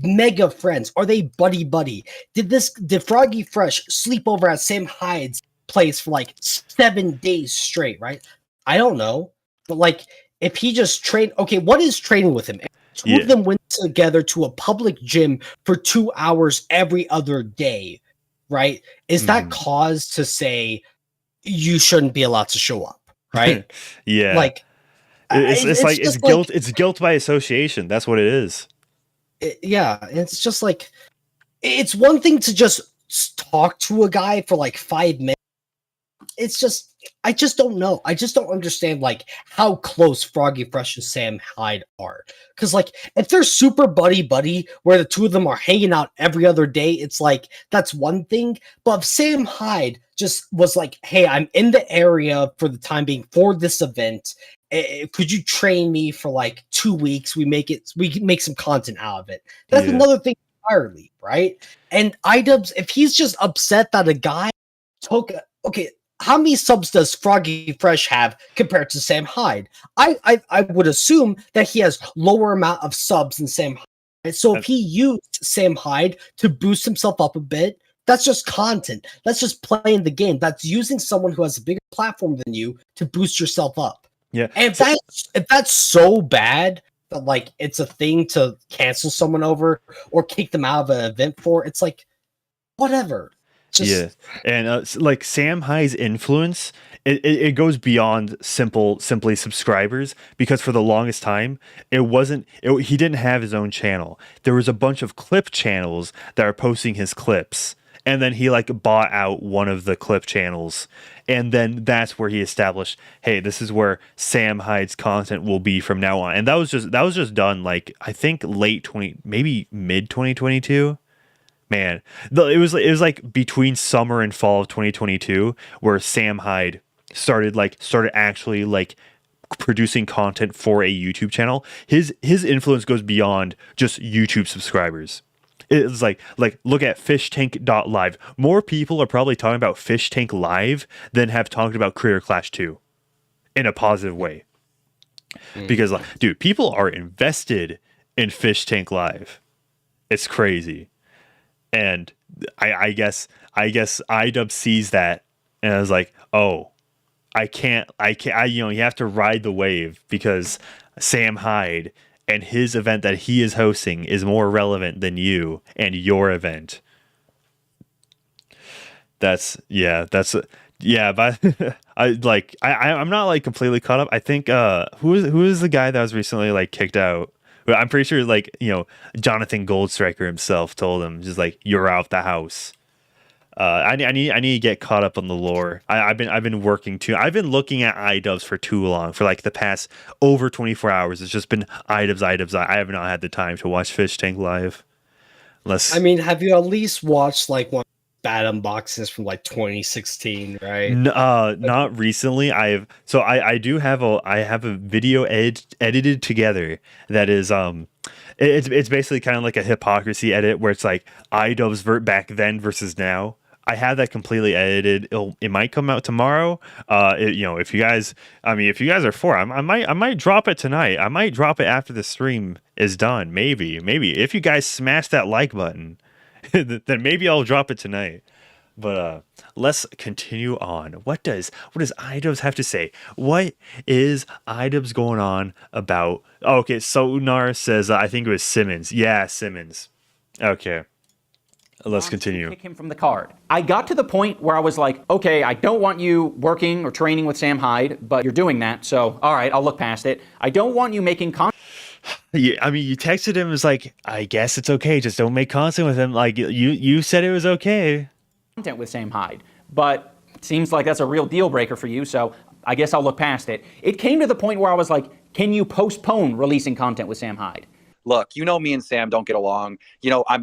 mega friends? Are they buddy? Did Froggy Fresh sleep over at Sam Hyde's place for 7 days straight? Right, I don't know, but if he just trained, what is training with him? Two of them went together to a public gym for 2 hours every other day, right? Is that cause to say you shouldn't be allowed to show up, right? Yeah. It's guilt. It's guilt by association. That's what it is. It's just it's one thing to just talk to a guy for 5 minutes. It's just, I just don't know. I just don't understand how close Froggy Fresh and Sam Hyde are. Because if they're super buddy where the two of them are hanging out every other day, it's that's one thing. But if Sam Hyde just was hey, I'm in the area for the time being for this event. Could you train me for 2 weeks? We can make some content out of it. That's another thing entirely, right? And Idubbbz, if he's just upset that a guy took how many subs does Froggy Fresh have compared to Sam Hyde? I would assume that he has lower amount of subs than Sam Hyde. So if he used Sam Hyde to boost himself up a bit, that's just content. That's just playing the game. That's using someone who has a bigger platform than you to boost yourself up. Yeah. And if that's so bad that it's a thing to cancel someone over or kick them out of an event for, it's whatever. And Sam Hyde's influence, it goes beyond simply subscribers, because for the longest time he didn't have his own channel. There was a bunch of clip channels that are posting his clips, and then he like bought out one of the clip channels, and then that's where he established, hey, this is where Sam Hyde's content will be from now on. And that was just done like I think maybe mid 2022. Man, it was like between summer and fall of 2022 where Sam Hyde started actually like producing content for a YouTube channel. His influence goes beyond just YouTube subscribers. It's like look at fishtank.live. More people are probably talking about Fish Tank Live than have talked about Creator Clash 2 in a positive way. Because like, dude, people are invested in Fish Tank Live. It's crazy. And I guess Idubbbz sees that and I was like, oh, I can't, you have to ride the wave because Sam Hyde and his event that he is hosting is more relevant than you and your event. But I'm not like completely caught up. I think who is the guy that was recently like kicked out? I'm pretty sure like, Jonathan Goldstriker himself told him just like, you're out the house. I need to get caught up on the lore. I've been working too. I've been looking at Idubbbz for too long, for like the past over 24 hours. It's just been Idubbbz. I have not had the time to watch Fish Tank Live. I mean, have you at least watched like one bad unboxings from like 2016, right? Not recently. I do have a video edited together that is it's basically kind of like a hypocrisy edit where it's like Idubbbz back then versus now. I have that completely edited. It might come out tomorrow. If you guys are for, I might drop it tonight. I might drop it after the stream is done. Maybe if you guys smash that like button, then maybe I'll drop it tonight. But let's continue on. What does Idubbbz have to say? What is Idubbbz going on about? Oh, okay, Sonar says I think it was Simmons. Yeah, Simmons. Okay. Let's continue. Kick him from the card. I got to the point where I was like, okay, I don't want you working or training with Sam Hyde, but you're doing that, so all right, I'll look past it. I don't want you making content. Yeah, I mean, you texted him, it was like, I guess it's okay, just don't make content with him. Like, you said it was okay. Content with Sam Hyde, but it seems like that's a real deal breaker for you, so I guess I'll look past it. It came to the point where I was like, can you postpone releasing content with Sam Hyde? Look, me and Sam don't get along.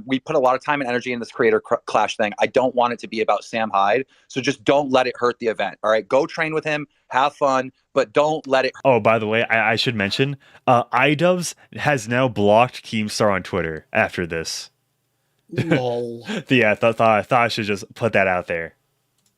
We put a lot of time and energy in this Creator Clash thing. I don't want it to be about Sam Hyde. So just don't let it hurt the event. All right, go train with him, have fun, but don't let it. Oh, by the way, I should mention, Idubbbz has now blocked Keemstar on Twitter after this. Lol. Yeah, I thought I should just put that out there.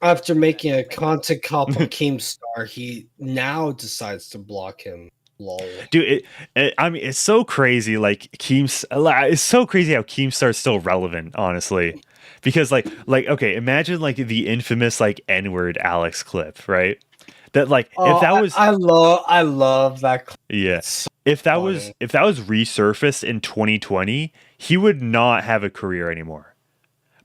After making a content cop of Keemstar, he now decides to block him. Lol. Dude, it's so crazy. Like it's so crazy how Keemstar is still relevant, honestly. Because like okay, imagine like the infamous like N-word Alex clip, right? That like if that was I love that clip. Yeah. If that was resurfaced in 2020, he would not have a career anymore.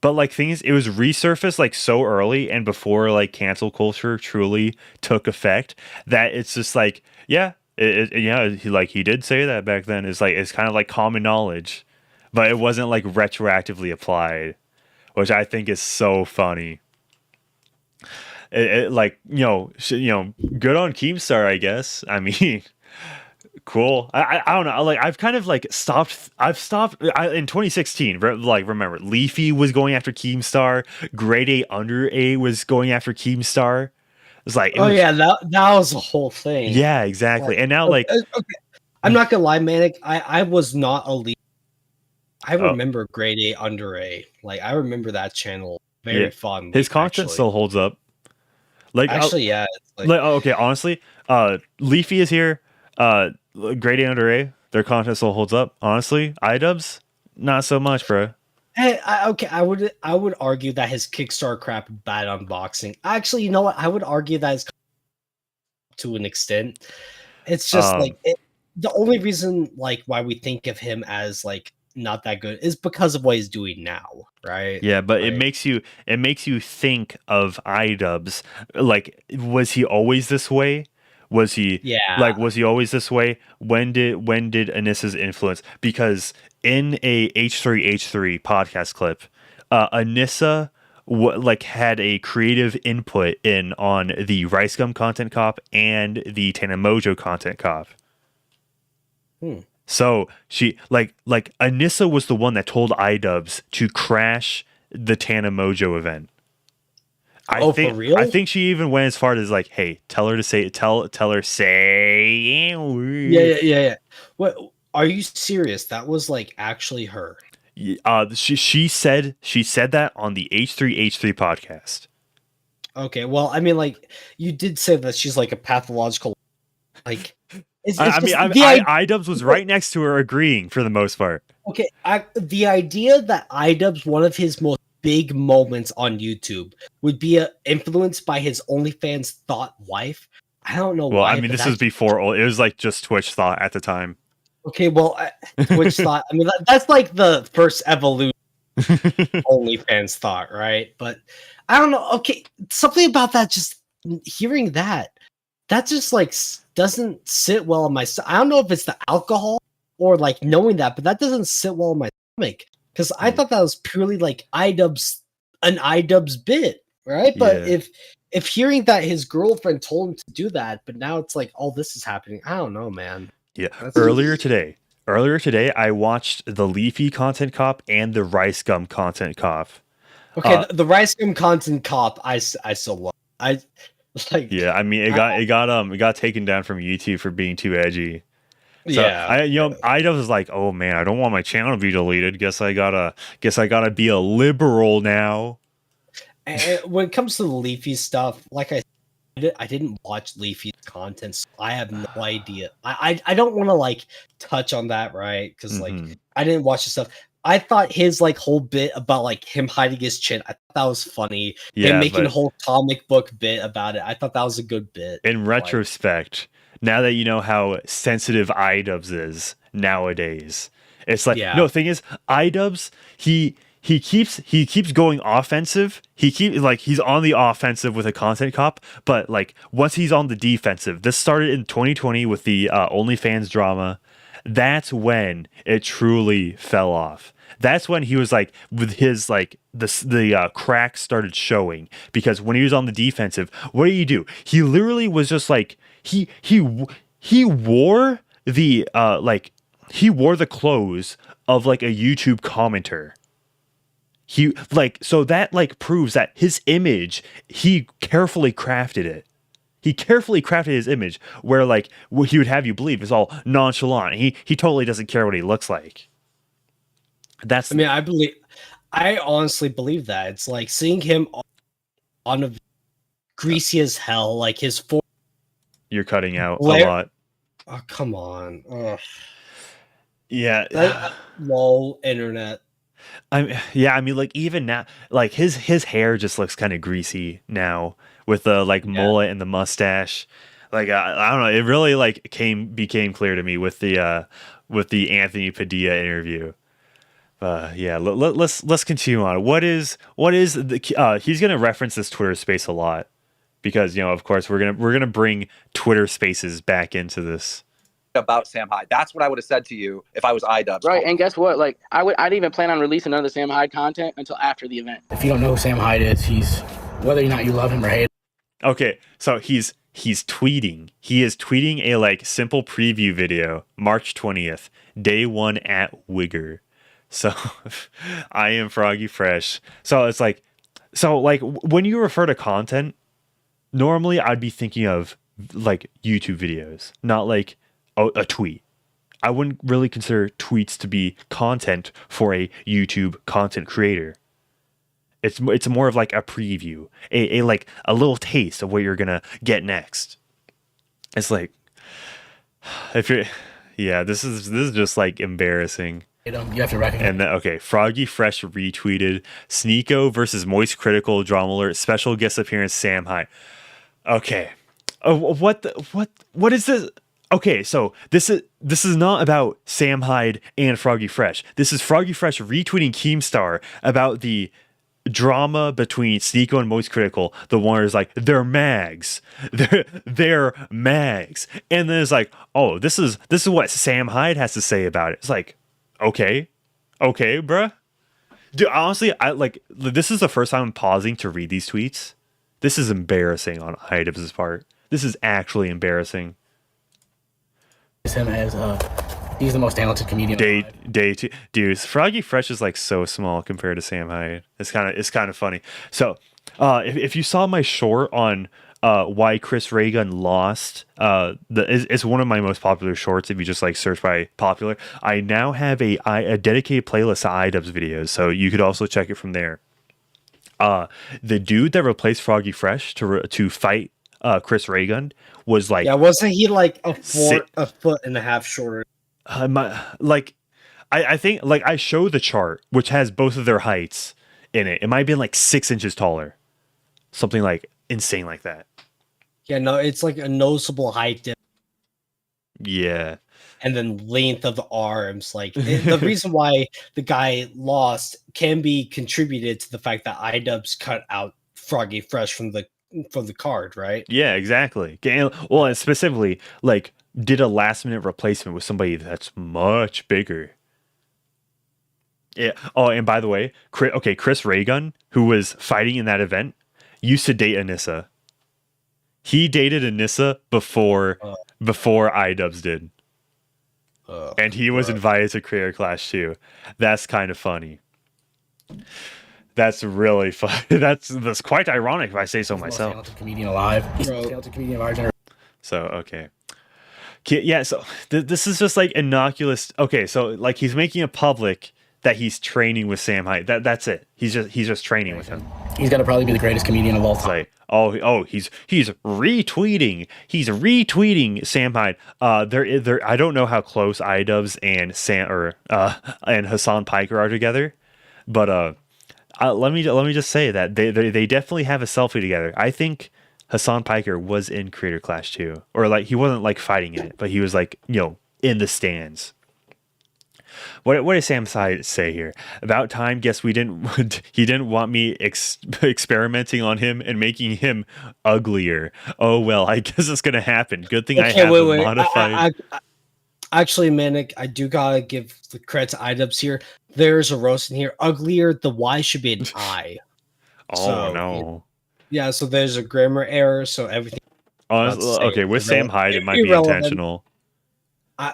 But like it was resurfaced like so early and before like cancel culture truly took effect that it's just like, yeah. He did say that back then. It's kind of like common knowledge, but it wasn't like retroactively applied, which I think is so funny. Good on Keemstar, I guess. I mean, cool. I don't know. Like I've kind of like stopped. I've stopped in 2016. Like remember, Leafy was going after Keemstar. Grade A Under A was going after Keemstar. It's like, that was the whole thing. Yeah, exactly. And now, okay, I'm not gonna lie, Manic. I was not a lead. I remember Grade A Under A. Like, I remember that channel very fondly. His content still holds up. Like, yeah. Okay, honestly, Leafy is here. Grade A Under A, their content still holds up. Honestly, Idubbbz, not so much, bro. Hey, I would argue that his Kickstarter crap bad unboxing. Actually, you know what? I would argue that is to an extent. It's just the only reason like why we think of him as like not that good is because of what he's doing now, right? Yeah, but it makes you think of Idubbbz. Like, was he always this way? Was he always this way? When did Anisa's influence? Because in a H3H3 podcast clip, Anisa had a creative input in on the Rice Gum content cop and the Tana Mojo content cop. So she like Anisa was the one that told IDubbbz to crash the Tana Mojo event. For real? I think she even went as far as like, hey, tell her say. Yeah. What? Are you serious? That was like actually her. She said that on the H3H3 podcast. Okay, well, I mean, like you did say that she's like a pathological, like. IDubbbz was right next to her, agreeing for the most part. Okay, the idea that IDubbbz, one of his most big moments on YouTube, would be influenced by his OnlyFans thought wife. I don't know why. Well, I mean, this was before. It was like just Twitch thought at the time. Okay, well, Twitch thought. I mean, that's like the first evolution OnlyFans thought, right? But I don't know. Okay, something about that. Just hearing that just like doesn't sit well in my. I don't know if it's the alcohol or like knowing that, but that doesn't sit well in my stomach because I thought that was purely like an IDubbbz bit, right? But if hearing that his girlfriend told him to do that, but now it's like all this is happening. I don't know, man. Yeah. Earlier today, I watched the Leafy content cop and the Rice Gum content cop. Okay, the Rice Gum content cop, I still love. Yeah, I mean, it got taken down from YouTube for being too edgy. So IDubbbz was like, oh man, I don't want my channel to be deleted. Guess I gotta be a liberal now. And when it comes to the Leafy stuff, like I didn't watch Leafy's content, so I have no idea. I don't want to like touch on that, right? Because like I didn't watch the stuff. I thought his like whole bit about like him hiding his chin, I thought that was funny. Yeah, and making a whole comic book bit about it, I thought that was a good bit. In retrospect, now that you know how sensitive IDubbbz is nowadays, it's like no. Thing is, IDubbbz he keeps going offensive. He's on the offensive with a content cop, but like once he's on the defensive, this started in 2020 with the OnlyFans drama. That's when it truly fell off. That's when he was like with his like the cracks started showing, because when he was on the defensive, what do? He literally was just like he wore the the clothes of like a YouTube commenter. He so that like proves that his image, he carefully crafted it. He carefully crafted his image where like what he would have you believe is all nonchalant. He totally doesn't care what he looks like. I honestly believe that. It's like seeing him on a greasy as hell, like his You're cutting out a lot. Oh, come on. Ugh. Yeah. Lol, internet. I mean, like even now, like his hair just looks kind of greasy now with the like mullet and the mustache. Like I don't know, it really like became clear to me with the Anthony Padilla interview. Let's continue on. What is the he's gonna reference this Twitter space a lot because of course we're gonna bring Twitter spaces back into this. About Sam Hyde. That's what I would have said to you if I was IDubbbz. Right, and guess what? Like I didn't even plan on releasing none of the Sam Hyde content until after the event. If you don't know who Sam Hyde is, he's whether or not you love him or hate him. Okay, so he's tweeting. He is tweeting a like simple preview video, March 20th, day 1 at Wigger. So I am Froggy Fresh. So it's like when you refer to content, normally I'd be thinking of like YouTube videos, not like a tweet. I wouldn't really consider tweets to be content for a YouTube content creator. It's more of like a preview, a like a little taste of what you're gonna get next. It's like this is just like embarrassing. You have to recognize. And then Froggy Fresh retweeted Sneeko versus Moist Critical Drama Alert special guest appearance Sam Hyde. Okay, what is this? Okay, so this is not about Sam Hyde and Froggy Fresh. This is Froggy Fresh retweeting Keemstar about the drama between Sneeko and Moist Critical. The one is like, they're mags. They're mags. And then it's like, oh, this is what Sam Hyde has to say about it. It's like, okay, bruh. Dude, honestly, this is the first time I'm pausing to read these tweets. This is embarrassing on IDubbbz's part. This is actually embarrassing. Him as he's the most talented comedian. Day two, dude. Froggy Fresh is like so small compared to Sam Hyde. It's kind of funny. So, if you saw my short on why Chris Ray Gun lost, it's one of my most popular shorts. If you just like search by popular, I now have a dedicated playlist of IDubbbz videos, so you could also check it from there. The dude that replaced Froggy Fresh to fight Chris Ray Gun was like, wasn't he like a foot and a half shorter? I think like I show the chart which has both of their heights in it. It might have been like 6 inches taller, something like insane like that. Yeah, no, it's like a noticeable height difference. Yeah, and then length of the arms. Like the reason why the guy lost can be contributed to the fact that IDubbbz cut out Froggy Fresh from the card, right? Yeah, exactly. Well, and specifically, like, did a last minute replacement with somebody that's much bigger. Yeah. Oh, and by the way, Chris Ray Gun, who was fighting in that event, used to date Anisa. He dated Anisa before IDubbbz did. And he was invited to Creator Clash too. That's kind of funny. That's really fun. That's quite ironic if I say so myself. Talented comedian alive. He's the most talented comedian of our generation. So okay. Yeah, so this is just like innocuous. Okay, so like he's making it public that he's training with Sam Hyde. That's it. He's just training with him. He's got to probably be the greatest comedian of all time. Like, he's retweeting. He's retweeting Sam Hyde. I don't know how close IDubbbz and and Hassan Piker are together, but let me just say that they definitely have a selfie together. I think Hassan Piker was in Creator Clash too, or like he wasn't like fighting in it, but he was like in the stands. What does Sam Hyde say here? About time. Guess he didn't want me experimenting on him and making him uglier. Oh well, I guess it's gonna happen. Good thing I have a modified. Actually, Manic, I do gotta give the credit to IDubbbz here. There's a roast in here. Uglier, the Y should be an I. No. Yeah, so there's a grammar error. So everything. Okay, with Sam Hyde, it might be intentional.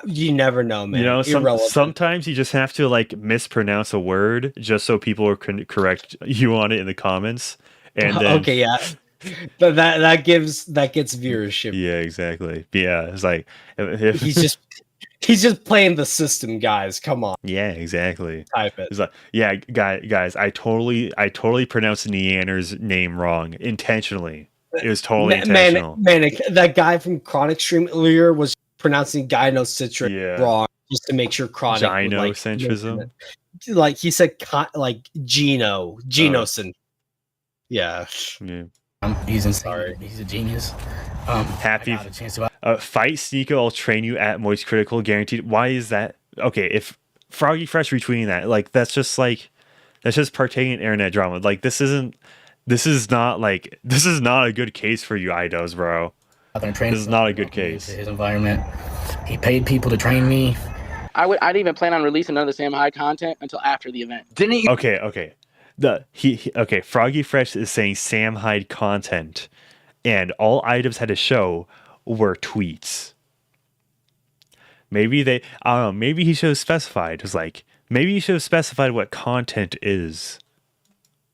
You never know, man. Sometimes you just have to like mispronounce a word just so people are correct you on it in the comments. And then, okay, yeah, but that gets viewership. Yeah, exactly. Yeah, it's like if he's just playing the system, guys. Come on. Yeah, exactly. Type it. It's like, yeah, guys, I totally pronounced Neander's name wrong intentionally. It was totally intentional. Manic, that guy from Chronic Stream earlier was pronouncing gynocentric wrong just to make sure Chronic gynocentrism. Like he said, like genocent. Yeah. He's insane. He's a genius. Happy fight Sneeko. I'll train you at Moist Critical, guaranteed. Why is that? Okay, if Froggy Fresh retweeting that, like that's just partaking in internet drama. Like this is not a good case for you, IDubbbz, bro. This is not a good case. His environment. He paid people to train me. I didn't even plan on releasing none of the Sam Hyde content until after the event. Didn't you? Okay. Froggy Fresh is saying Sam Hyde content, and all IDubbbz had to show were tweets. Maybe I don't know. Maybe he should have specified. It was like maybe he should have specified what content is.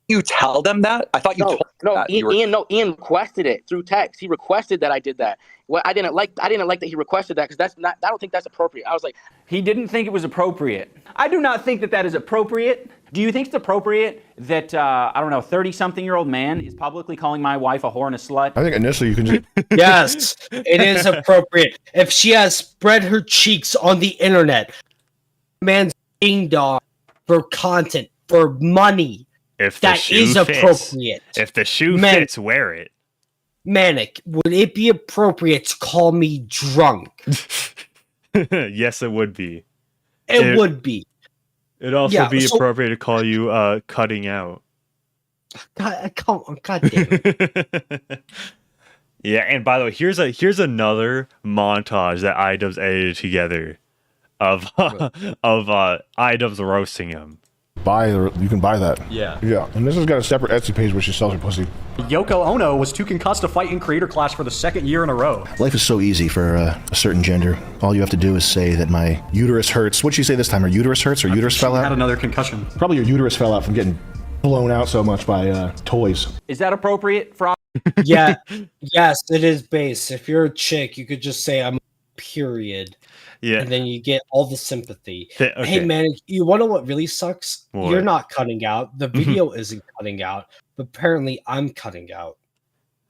You tell them that? I thought you told them that. Ian requested it through text. He requested that I did that. What I didn't like that he requested that because I don't think that's appropriate. I was like, he didn't think it was appropriate. I do not think that is appropriate. Do you think it's appropriate that 30-something-year-old man is publicly calling my wife a whore and a slut? I think initially you can just yes, it is appropriate. If she has spread her cheeks on the internet, man's ding dong for content, for money. If that is appropriate. If the shoe fits, wear it. Manic, would it be appropriate to call me drunk? Yes, it would be. It would be. It'd also be appropriate to call you cutting out. God damn it. Yeah, and by the way, here's another montage that IDubbbz edited together of IDubbbz roasting him. You can buy that. Yeah. Yeah. And this has got a separate Etsy page where she sells her pussy. Yoko Ono was too concussed to fight in Creator Clash for the 2nd year in a row. Life is so easy for a certain gender. All you have to do is say that my uterus hurts. What'd she say this time? Her uterus hurts or uterus fell out? Had another concussion. Probably your uterus fell out from getting blown out so much by toys. Is that appropriate, Frog? Yeah. Yes, it is base. If you're a chick, you could just say I'm period. Yeah. And then you get all the sympathy. Okay. Hey, man, you want to know what really sucks? What? You're not cutting out. The video isn't cutting out. But apparently, I'm cutting out.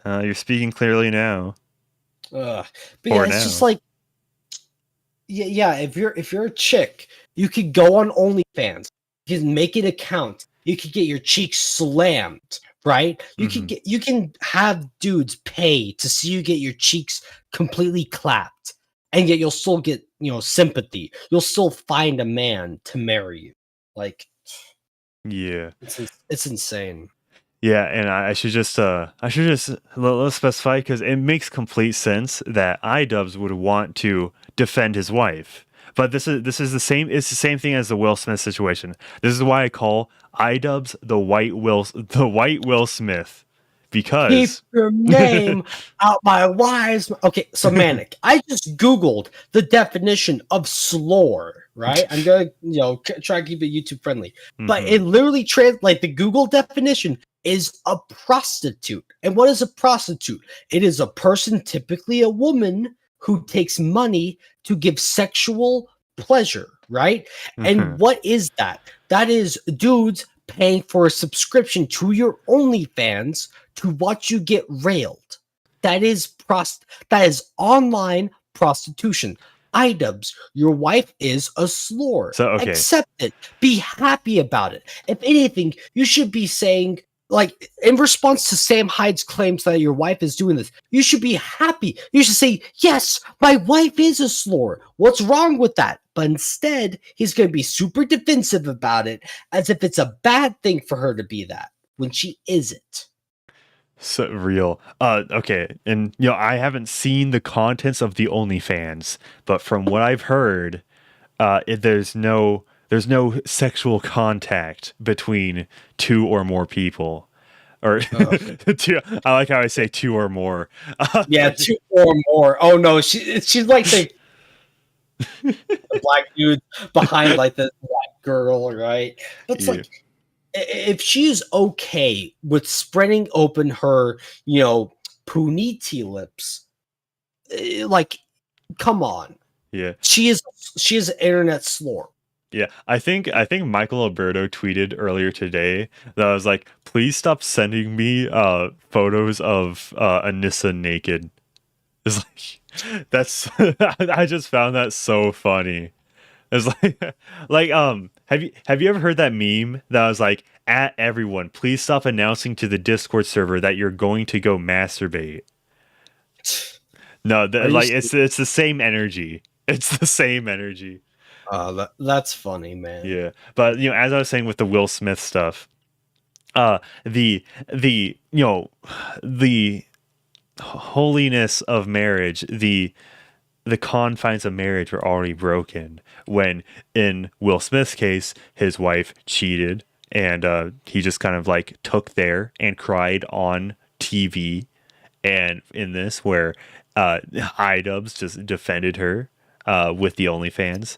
You're speaking clearly now. But yeah, it's just like, yeah. If you're a chick, you could go on OnlyFans. You can make an account. You could get your cheeks slammed, right? You can have dudes pay to see you get your cheeks completely clapped, and yet you'll still get sympathy. You'll still find a man to marry you. Like, yeah, it's insane. Yeah, and I should just let's specify, because it makes complete sense that Idubbbz would want to defend his wife. But this is the same. It's the same thing as the Will Smith situation. This is why I call Idubbbz the white Will Smith, because keep your name out my wife's. Okay, so Manic. I just Googled the definition of slore. Right, I'm gonna try to keep it YouTube friendly, but it literally the Google definition is a prostitute. And what is a prostitute? It is a person, typically a woman, who takes money to give sexual pleasure, right? And what is that? That is dudes paying for a subscription to your OnlyFans to watch you get railed. That is online prostitution. Idubbbz, your wife is a slore. So, okay. Accept it. Be happy about it. If anything, you should be saying, like, in response to Sam Hyde's claims that your wife is doing this, you should be happy. You should say, yes, my wife is a slore. What's wrong with that? But instead, he's going to be super defensive about it, as if it's a bad thing for her to be that, when she isn't. So real. Okay, and I haven't seen the contents of the OnlyFans, but from what I've heard, there's no sexual contact between two or more people. Or two, I like how I say two or more. Yeah, two or more. Oh no, she's like the black dude behind like the black girl, right? It's like, if she's okay with spreading open her, puniti lips, like, come on. Yeah, she is an internet slore. Yeah, I think Michael Alberto tweeted earlier today that I was like, please stop sending me photos of Anisa naked. It's like, that's I just found that so funny. It's like have you ever heard that meme that was like, at everyone, please stop announcing to the Discord server that you're going to go masturbate. No, it's the same energy. It's the same energy. That's funny, man. Yeah, but as I was saying with the Will Smith stuff, the holiness of marriage, the confines of marriage were already broken when, in Will Smith's case, his wife cheated, and he just kind of like took there and cried on TV, and in this where Idubbbz just defended her with the OnlyFans.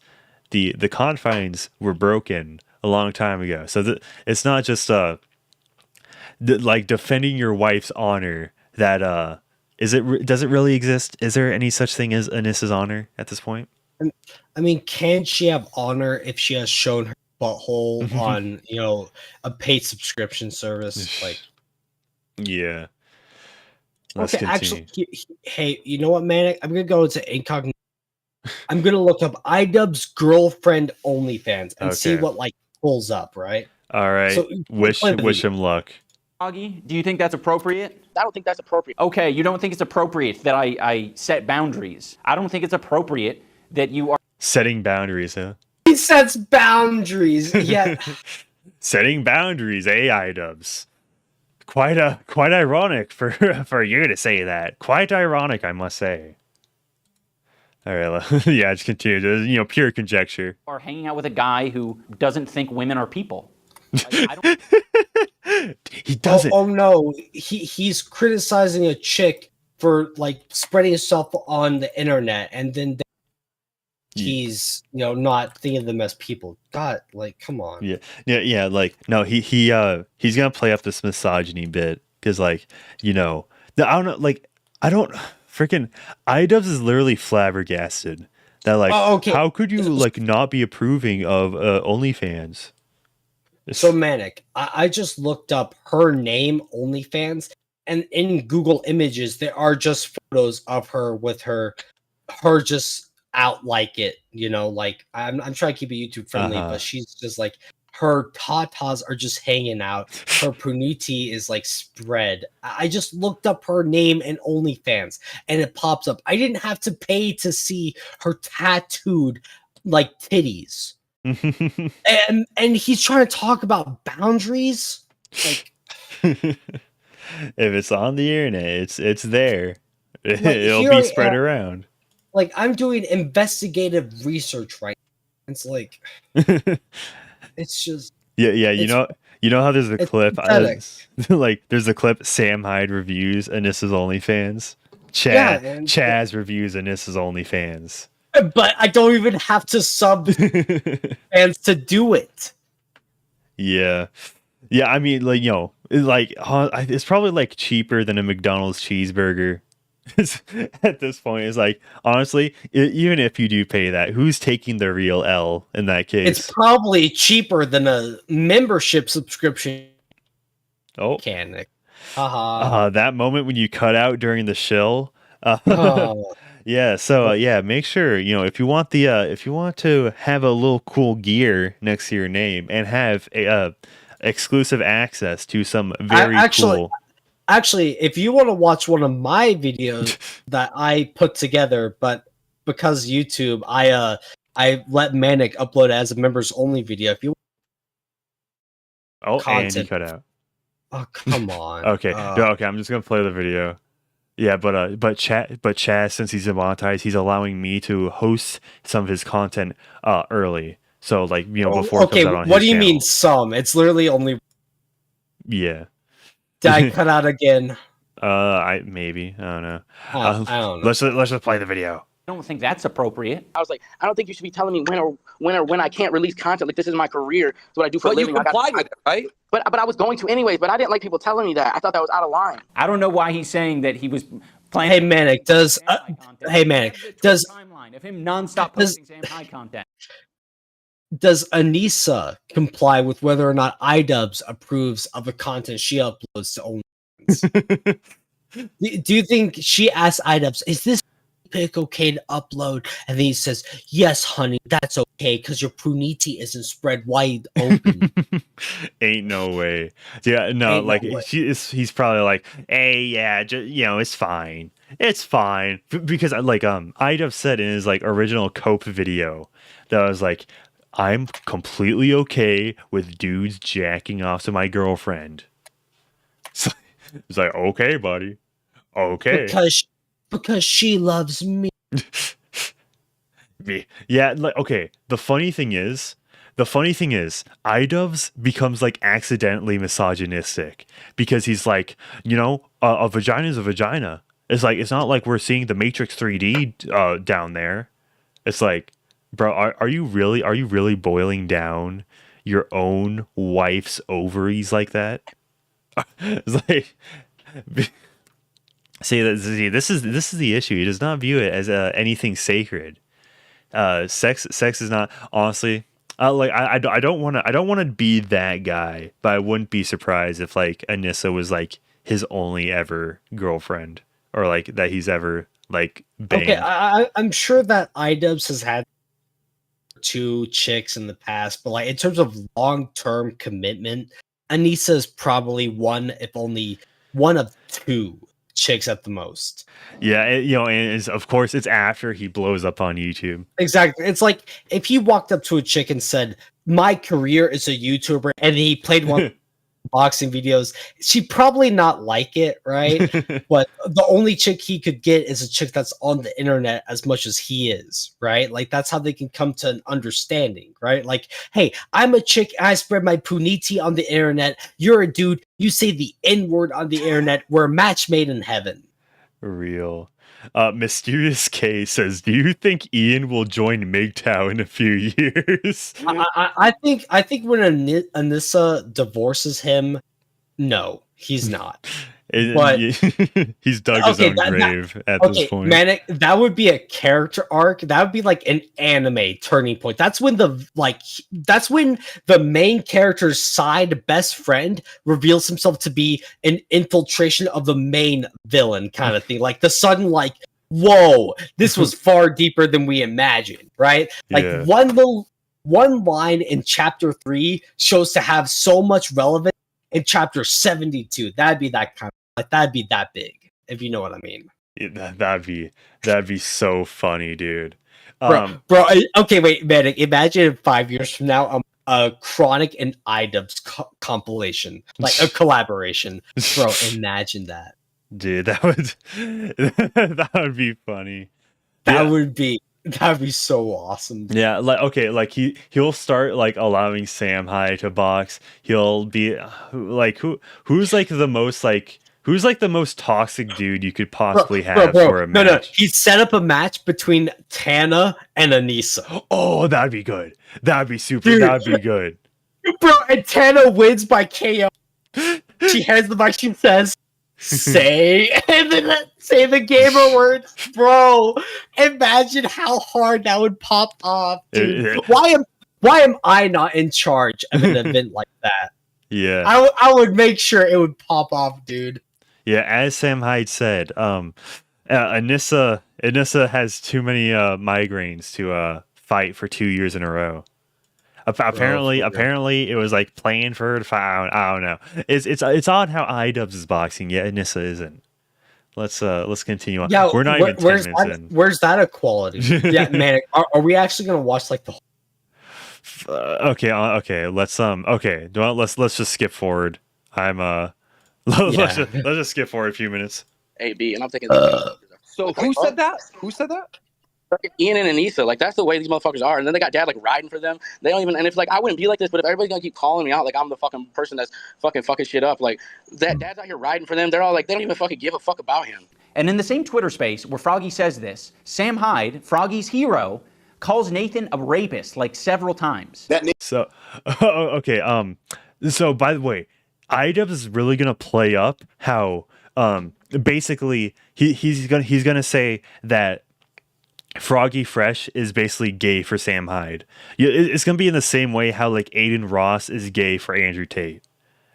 The confines were broken a long time ago. So it's not just like defending your wife's honor that does it really exist? Is there any such thing as Anisa's honor at this point? I mean, can she have honor if she has shown her butthole on a paid subscription service? Like, yeah. Let's continue. Actually, hey, you know what, man? I'm gonna go into incognito. I'm gonna look up Idubbbz girlfriend OnlyFans and see what like pulls up. Right. All right. So, wish him luck. Froggy, do you think that's appropriate? I don't think that's appropriate. Okay, you don't think it's appropriate that I set boundaries. I don't think it's appropriate that you are setting boundaries, huh? He sets boundaries. Yeah. Setting boundaries, Idubbbz. Quite ironic for you to say that. Quite ironic, I must say. All right, yeah, just continue. Pure conjecture. Are hanging out with a guy who doesn't think women are people. Like, I don't. He doesn't. Oh no, he's criticizing a chick for like spreading himself on the internet, and then he's not thinking of them as people. God, like, come on. Yeah. Like, no, he's gonna play up this misogyny bit because, like, I don't know, like, I don't freaking Idubbbz is literally flabbergasted that, like, how could you like not be approving of OnlyFans? So Manic, I just looked up her name, OnlyFans, and in Google Images there are just photos of her with her just out like it, like I'm trying to keep it YouTube friendly, but she's just like her tatas are just hanging out. Her puniti is like spread. I just looked up her name in OnlyFans and it pops up. I didn't have to pay to see her tattooed like titties. and he's trying to talk about boundaries. Like, if it's on the internet, it's there. It'll be spread around. Like, I'm doing investigative research right now. It's like, it's just yeah. You know how there's a clip, like there's a clip. Sam Hyde reviews Anisa's OnlyFans. Chazz reviews Anisa's OnlyFans. But I don't even have to sub fans to do it. Yeah. I mean, like, it's probably like cheaper than a McDonald's cheeseburger. At this point, it's like, honestly, even if you do pay that, who's taking the real L in that case? It's probably cheaper than a membership subscription. Oh, mechanic. That moment when you cut out during the shill. Yeah. So make sure if you want to have a little cool gear next to your name and have exclusive access to some very cool. Actually, if you want to watch one of my videos that I put together, but because YouTube, I let Manic upload it as a members only video. If you and you cut out. Oh, come on. Okay, I'm just gonna play the video. Yeah, but Chazz, since he's demonetized, he's allowing me to host some of his content early. So like before it comes out on his what do you channel. mean some? It's literally only. Yeah. Did I cut out again? I don't know. I don't know. Let's just play the video. I don't think that's appropriate. I was like, I don't think you should be telling me when I can't release content. Like, this is my career. It's what I do for a living. You complied with it, right? But I was going to anyways. But I didn't like people telling me that. I thought that was out of line. I don't know why he's saying that he was planning. Hey Manic, does timeline of him nonstop posting Sam Hyde content? Does Anisa comply with whether or not Idubbbz approves of the content she uploads to OnlyFans? Do you think she asked Idubbbz, is this pic okay to upload? And then he says, yes, honey, that's okay, because your puniti isn't spread wide open. Ain't no way. Yeah, no, like he's probably like, hey, yeah, it's fine. It's fine. Because like Idubbbz said in his like original Cope video that was like, I'm completely okay with dudes jacking off to my girlfriend. So it's like, okay, buddy. Okay. Because she loves me. Yeah, like, okay. The funny thing is, Idubbbz becomes like accidentally misogynistic because he's like, a vagina is a vagina. It's like, it's not like we're seeing the Matrix 3D down there. It's like, bro, are you really boiling down your own wife's ovaries like that? It's like, see, this is the issue. He does not view it as anything sacred. Sex is not, honestly. Like I don't want to be that guy, but I wouldn't be surprised if like Anisa was like his only ever girlfriend, or like that he's ever like banged. Okay, I'm sure that Idubbbz has had 2 chicks in the past, but like in terms of long-term commitment, Anisa is probably one, if only one of 2 chicks at the most. Yeah, and of course it's after he blows up on YouTube. Exactly. It's like if he walked up to a chick and said, "My career is a YouTuber," and he played one boxing videos, she'd probably not like it, right? But the only chick he could get is a chick that's on the internet as much as he is, right? Like that's how they can come to an understanding, right? Like, hey, I'm a chick, I spread my puniti on the internet. You're a dude, you say the N-word on the internet. We're a match made in heaven. Real. Mysterious K says, "Do you think Ian will join MGTOW in a few years?" I think when Anisa divorces him, no, he's not. But he's dug his own grave at this point. Manic, that would be a character arc. That would be like an anime turning point. That's when the main character's side best friend reveals himself to be an infiltration of the main villain kind of thing. Like the sudden, like, whoa, this was far deeper than we imagined, right? Like one line in chapter 3 shows to have so much relevance in chapter 72. That'd be that kind of, like, that'd be that big, if you know what I mean. Yeah, that'd be so funny, dude. Bro, okay, wait, Manic, imagine 5 years from now, a Chronic and Idubbbz compilation, like a collaboration. Bro, imagine that. Dude, that would be funny. That'd be so awesome. Yeah, like he'll start like allowing Sam Hyde to box. He'll be like who's the most toxic dude you could possibly have for a match? No, he set up a match between Tana and Anisa. Oh, that'd be good. That'd be super. Dude. That'd be good. Bro, and Tana wins by KO. She has the mic, she says, say, and then say the gamer words. Bro, imagine how hard that would pop off, dude. Why am I not in charge of an event like that? Yeah. I would make sure it would pop off, dude. Yeah, as Sam Hyde said, Anisa has too many migraines to fight for 2 years in a row. Apparently it was like playing for her to fight. I don't know. It's odd how Idubbbz is boxing, yet Anisa isn't. Let's continue on. Yeah, we're not even 10 minutes in. Where's that equality? Yeah, man. Are we actually gonna watch like the whole? Okay. Let's just skip forward. Let's just skip forward a few minutes. AB, and I'm thinking. So who said that? Who said that? Ian and Anisa, like that's the way these motherfuckers are. And then they got dad like riding for them. They don't even. And if like I wouldn't be like this, but if everybody's gonna keep calling me out, like I'm the fucking person that's fucking shit up, like that dad's out here riding for them. They're all like they don't even fucking give a fuck about him. And in the same Twitter space where Froggy says this, Sam Hyde, Froggy's hero, calls Nathan a rapist like several times. So okay, so by the way, Idubbbz is really gonna play up how basically he's gonna say that Froggy Fresh is basically gay for Sam Hyde. It's gonna be in the same way how like Aiden Ross is gay for Andrew Tate.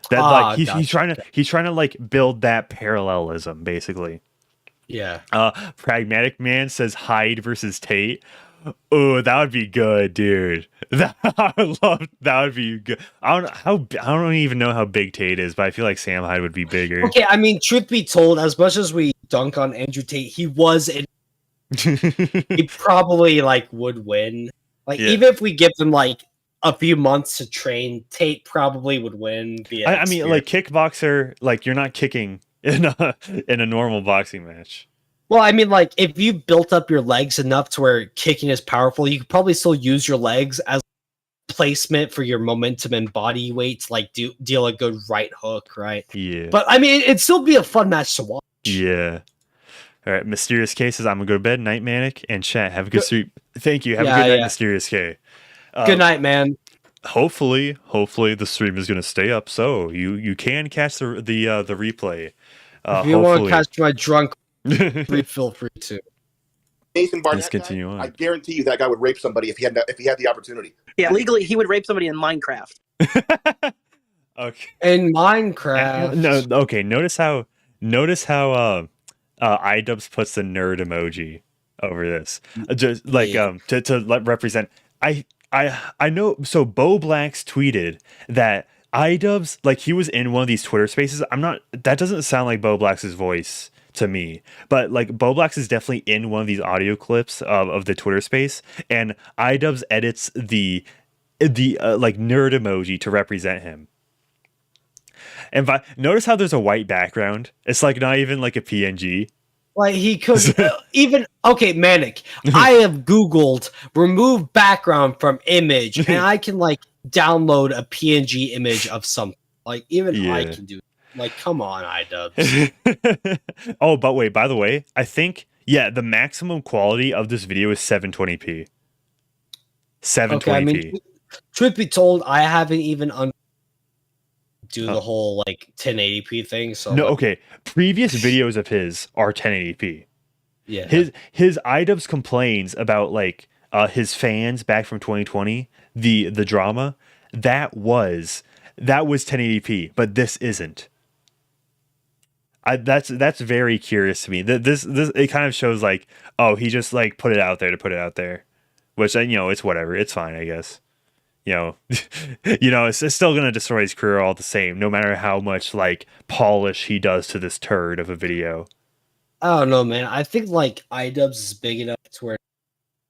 That like he's trying to like build that parallelism basically. Yeah. Pragmatic Man says Hyde versus Tate. Oh, that would be good, dude. That would be good. I don't even know how big Tate is, but I feel like Sam Hyde would be bigger. Okay, I mean, truth be told, as much as we dunk on Andrew Tate, he was he probably like would win. Like even if we give them like a few months to train, Tate probably would win. I mean, like kickboxer, like you're not kicking in a normal boxing match. Well, I mean, like if you built up your legs enough to where kicking is powerful, you could probably still use your legs as placement for your momentum and body weight to like deal a good right hook, right? Yeah. But I mean, it'd still be a fun match to watch. Yeah. All right, Mysterious K says, I'm going to go to bed, night Manic, and chat. Have a good sleep. Thank you. Have a good night, Mysterious K. Good night, man. Hopefully the stream is going to stay up, so you can catch the replay. If you want to catch my drunk, feel free to. Nathan Barnett, let's continue on. I guarantee you that guy would rape somebody if he had the opportunity. Yeah, legally, he would rape somebody in Minecraft. Okay. In Minecraft. No. Okay. Notice how Idubbbz puts the nerd emoji over this, just like to represent. I know. So Bowblax tweeted that Idubbbz, like he was in one of these Twitter spaces. That doesn't sound like Bowblax's voice to me, but like Bowblax is definitely in one of these audio clips of the Twitter space, and Idubbbz edits the like nerd emoji to represent him. And notice how there's a white background. It's like not even like a PNG. Like he could even okay, Manic. I have Googled remove background from image, and I can like download a PNG image of something. Like even I can do. Like, come on, IDubbbz. Oh, but wait. By the way, I think the maximum quality of this video is 720p. 720p. Okay, I mean, truth be told, I haven't even do the whole like 1080p thing. So no, okay. Previous videos of his are 1080p. Yeah. His IDubbbz complains about like his fans back from 2020, the drama, that was 1080p, but this isn't. That's very curious to me. This it kind of shows like, oh, he just like put it out there to put it out there, which it's whatever. It's fine, I guess. It's still gonna destroy his career all the same, no matter how much like polish he does to this turd of a video. I don't know, man. I think like IDubbbz is big enough to where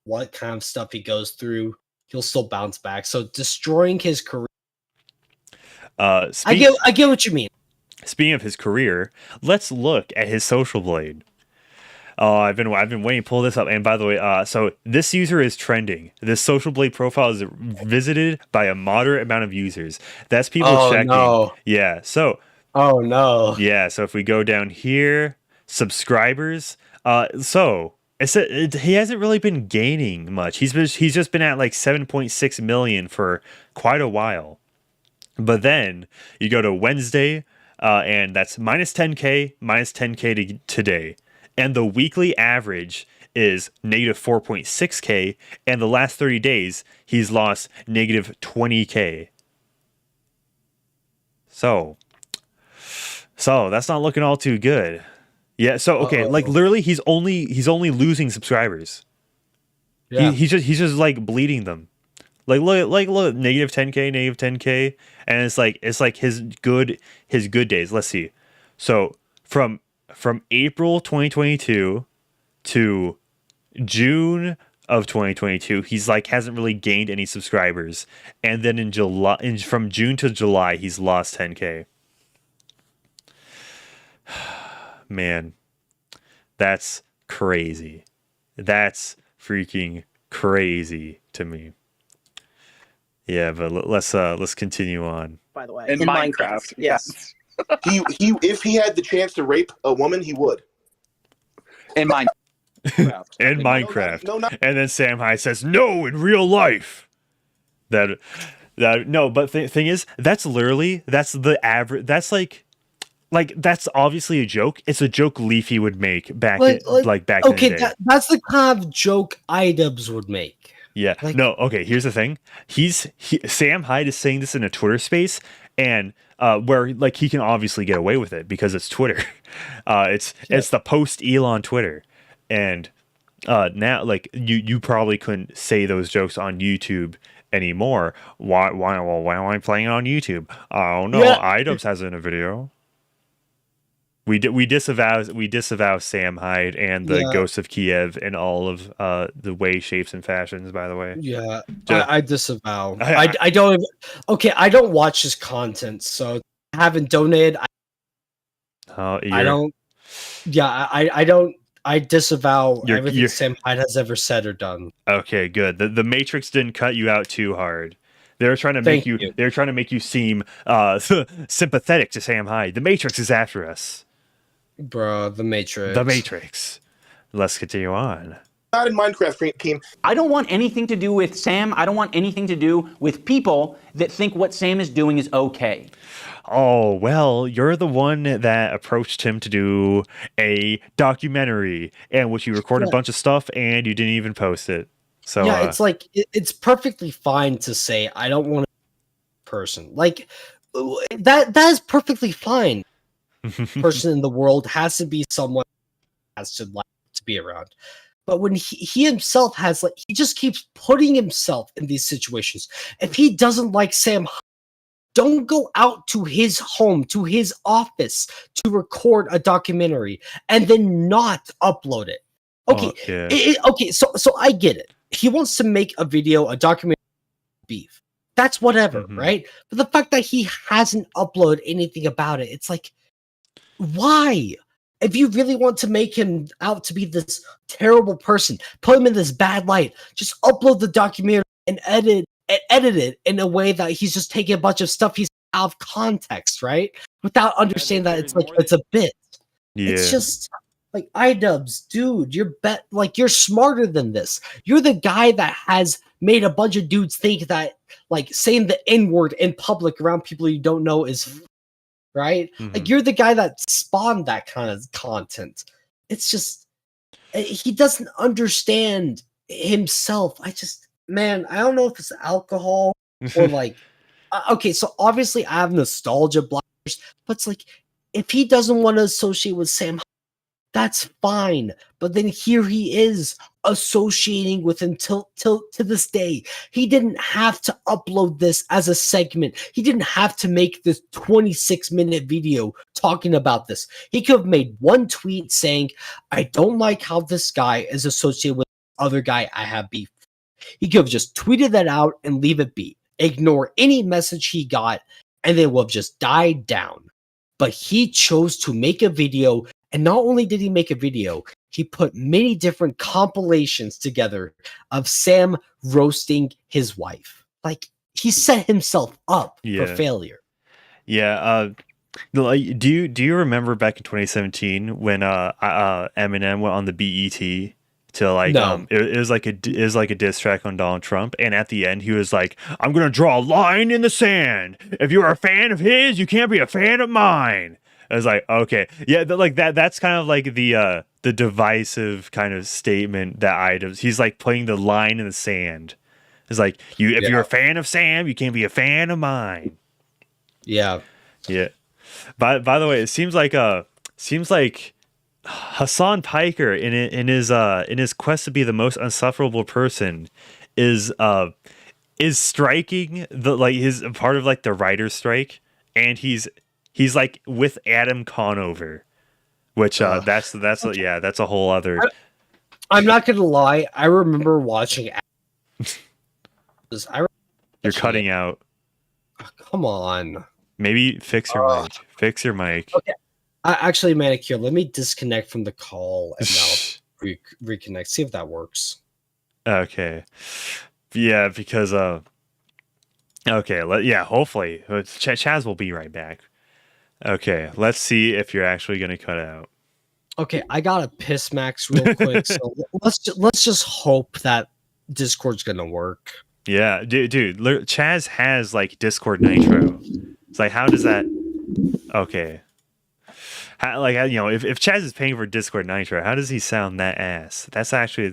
what kind of stuff he goes through, he'll still bounce back. So destroying his career. I get what you mean. Speaking of his career, let's look at his social blade. I've been waiting to pull this up. And by the way, so this user is trending. This social blade profile is visited by a moderate amount of users. That's people checking. No. Yeah. So. Oh no. Yeah. So if we go down here, subscribers. So he hasn't really been gaining much. He's just been at like 7.6 million for quite a while. But then you go to Wednesday. And that's minus 10K to today. And the weekly average is negative 4.6K. And the last 30 days, he's lost negative 20K. So that's not looking all too good. Yeah. So, okay. Like literally he's only losing subscribers. Yeah. He's just like bleeding them. Look, negative 10K, and it's like his good days. Let's see. So from April 2022 to June of 2022, he's like hasn't really gained any subscribers, and then from June to July, he's lost 10K. Man, that's crazy. That's freaking crazy to me. Yeah, but let's continue on. By the way, in Minecraft, yes. he if he had the chance to rape a woman, he would. In Minecraft. In Minecraft. No, and then Sam Hyde says, "No, in real life." But thing is, that's the average. That's like that's obviously a joke. It's a joke Leafy would make back back in the day. That's the kind of joke IDubbbz would make. Yeah. Okay. Here's the thing. Sam Hyde is saying this in a Twitter space, and where like he can obviously get away with it because it's Twitter. It's the post Elon Twitter, and now like you probably couldn't say those jokes on YouTube anymore. Why am I playing on YouTube? Oh no, IDubbbz has it in a video. We disavow Sam Hyde and the Ghost of Kiev and all of the ways, shapes, and fashions. By the way, I disavow. I don't even, I don't watch his content, so I haven't donated. I don't. Yeah, I don't. I disavow everything Sam Hyde has ever said or done. Okay, good. The Matrix didn't cut you out too hard. They're trying to make you. They're trying to make you seem sympathetic to Sam Hyde. The Matrix is after us. Bro, the Matrix. The Matrix. Let's continue on. Not in Minecraft team. I don't want anything to do with Sam. I don't want anything to do with people that think what Sam is doing is okay. Oh, well, you're the one that approached him to do a documentary in which you recorded a bunch of stuff and you didn't even post it. So it's like it's perfectly fine to say I don't want a person. Like that is perfectly fine. Person in the world has to be someone who has to like to be around. But when he himself has like he just keeps putting himself in these situations. If he doesn't like Sam, don't go out to his home, to his office to record a documentary and then not upload it. Okay. So I get it. He wants to make a video, a documentary beef. that's whatever, right? But the fact that he hasn't uploaded anything about it, it's like, why? If you really want to make him out to be this terrible person, put him in this bad light, just upload the documentary and edit it in a way that he's just taking a bunch of stuff he's out of context, right? Without understanding that it's like it's a bit. Yeah. It's just like, Idubbbz, dude, you're smarter than this. You're the guy that has made a bunch of dudes think that like saying the N-word in public around people you don't know is right. Like, you're the guy that spawned that kind of content. It's just, he doesn't understand himself. Man, I don't know if it's alcohol or like, okay, so obviously I have nostalgia blockers, but it's like, if he doesn't want to associate with Sam, that's fine. But then here he is associating with him to this day. He didn't have to upload this as a segment. He didn't have to make this 26-minute video talking about this. He could have made one tweet saying, I don't like how this guy is associated with the other guy I have beef. He could have just tweeted that out and leave it be. Ignore any message he got, and then will have just died down. But he chose to make a video, and not only did he make a video, he put many different compilations together of Sam roasting his wife. Like, he set himself up for failure. Yeah. Do you remember back in 2017 when Eminem went on the BET to like it was like a diss track on Donald Trump, and at the end he was like, I'm gonna draw a line in the sand. If you're a fan of his, you can't be a fan of mine. I was like, okay, yeah, that's kind of like the divisive kind of statement that Idubbbz. He's like putting the line in the sand. It's like, if you're a fan of Sam, you can't be a fan of mine. Yeah. By the way, it seems like Hassan Piker in his quest to be the most unsufferable person is striking his part of like the writer's strike, and he's like with Adam Conover, which that's a whole other. I'm not gonna lie, I remember watching. You're cutting out. Oh, come on. Maybe fix your mic. Fix your mic. Okay. Actually, Manic, let me disconnect from the call and now reconnect. See if that works. Okay. Yeah, because okay, hopefully Chazz will be right back. Okay, let's see if you're actually going to cut out. Okay, I got a piss max real quick, so let's just hope that Discord's going to work. Yeah, dude, Chazz has like Discord Nitro. It's like, how does that? Okay. If Chazz is paying for Discord Nitro, how does he sound that ass? That's actual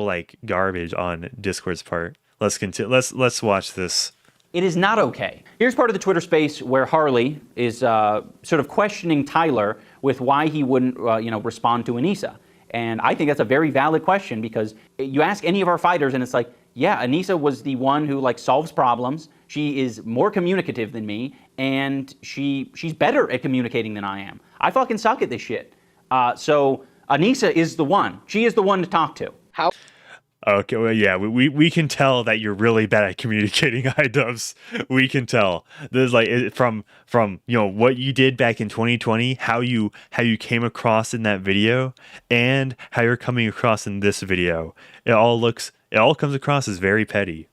like garbage on Discord's part. Let's continue. Let's watch this. It is not okay. Here's part of the Twitter space where Harley is sort of questioning Tyler with why he wouldn't respond to Anisa. And I think that's a very valid question, because you ask any of our fighters and it's like, yeah, Anisa was the one who like solves problems. She is more communicative than me, and she's better at communicating than I am. I fucking suck at this shit. So Anisa is the one. She is the one to talk to. How? Okay, well, yeah, we can tell that you're really bad at communicating, Idubbbz. We can tell. There's like from what you did back in 2020, how you came across in that video, and how you're coming across in this video. It all comes across as very petty.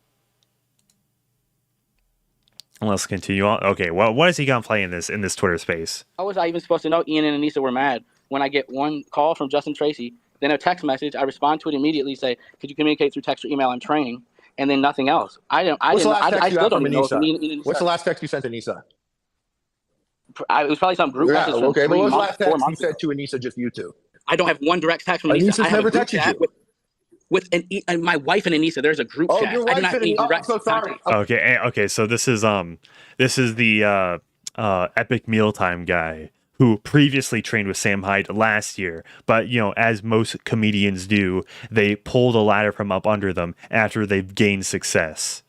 Let's continue on. Okay, well, what is he gonna play in this Twitter space? How was I even supposed to know Ian and Anisa were mad when I get one call from Justin Tracy? Then a text message, I respond to it immediately, say, could you communicate through text or email? I'm training. And then nothing else. I still don't know. What's the last text you sent to Anisa? It was probably some group message. Okay, but what was the last text you sent to Anisa, just you two? I don't have one direct text from Anisa. Anisa's never texted you. With my wife and Anisa, there's a group chat. Your wife I do not need direct contact. Okay, so this is the Epic Mealtime guy who previously trained with Sam Hyde last year, but as most comedians do, they pull the ladder from up under them after they've gained success.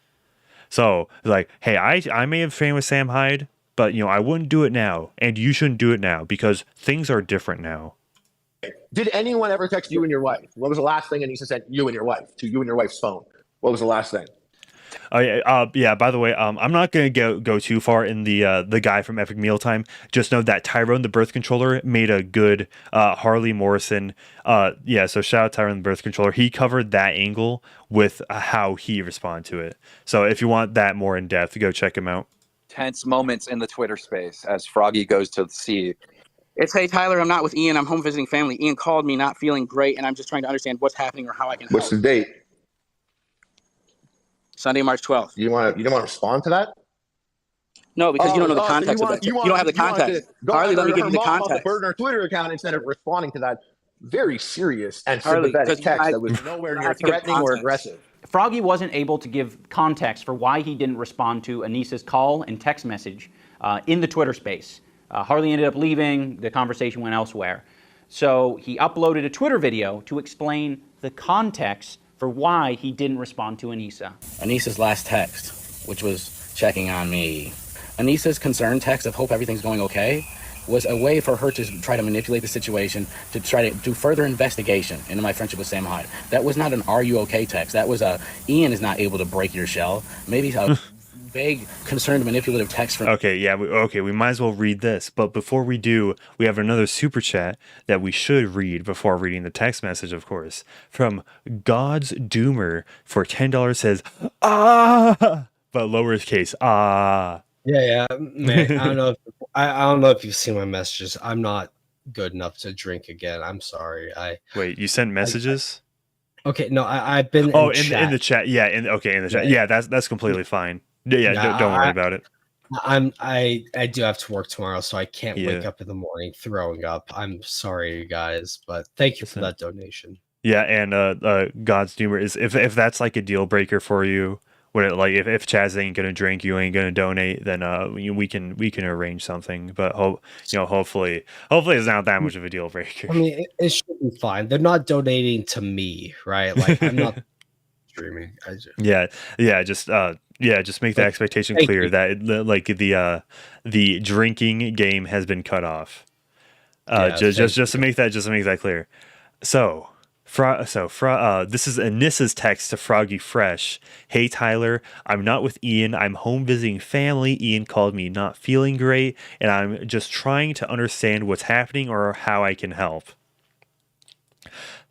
So like, hey, I may have trained with Sam Hyde, but I wouldn't do it now, and you shouldn't do it now because things are different now. Did anyone ever text you and your wife? What was the last thing Anisa sent you and your wife to you and your wife's phone? What was the last thing? Yeah. By the way, I'm not gonna go too far in the guy from Epic Mealtime. Just know that Tyrone, the birth controller, made a good Harley Morenstein. Yeah. So shout out Tyrone, the birth controller. He covered that angle with how he responded to it. So if you want that more in depth, go check him out. Tense moments in the Twitter space as Froggy goes to see. It's, hey, Tyler, I'm not with Ian. I'm home visiting family. Ian called me not feeling great, and I'm just trying to understand what's happening or how I can help. What's the date? Sunday, March 12th. You don't want to respond to that? No, because you don't know the context of it. You don't have the context. Harley, let me give you the context. Burn our Twitter account instead of responding to that very serious and Harley, sympathetic text that was nowhere near threatening or aggressive. Froggy wasn't able to give context for why he didn't respond to Anisa's call and text message in the Twitter space. Harley ended up leaving. The conversation went elsewhere. So he uploaded a Twitter video to explain the context for why he didn't respond to Anisa. Anisa's last text, which was checking on me. Anisa's concern text of hope everything's going okay was a way for her to try to manipulate the situation, to try to do further investigation into my friendship with Sam Hyde. That was not an "Are you okay?" text. That was a "Ian is not able to break your shell." Maybe a vague, concerned, manipulative text from. Okay, yeah, we might as well read this. But before we do, we have another super chat that we should read before reading the text message, of course, from God's Doomer for $10 says but lowercase Yeah, man. I don't know if you've seen my messages. I'm not good enough to drink again. I'm sorry. Wait, you sent messages? Okay, no, I've been. In the chat. Yeah, in the chat. Yeah, that's completely fine. Yeah, don't worry about it. I do have to work tomorrow, so I can't wake up in the morning throwing up. I'm sorry, you guys, but thank you for that donation. Yeah, and God's Doomer is if that's like a deal breaker for you. When it, like if Chazz ain't gonna drink, you ain't gonna donate, then we can arrange something. But hopefully it's not that much of a deal breaker. I mean, it should be fine. They're not donating to me, right? Like I'm not streaming. Just make the expectation clear that the drinking game has been cut off. Just to make that clear. So. This is Anisa's text to Froggy Fresh. Hey Tyler, I'm not with Ian. I'm home visiting family. Ian called me not feeling great, and I'm just trying to understand what's happening or how I can help.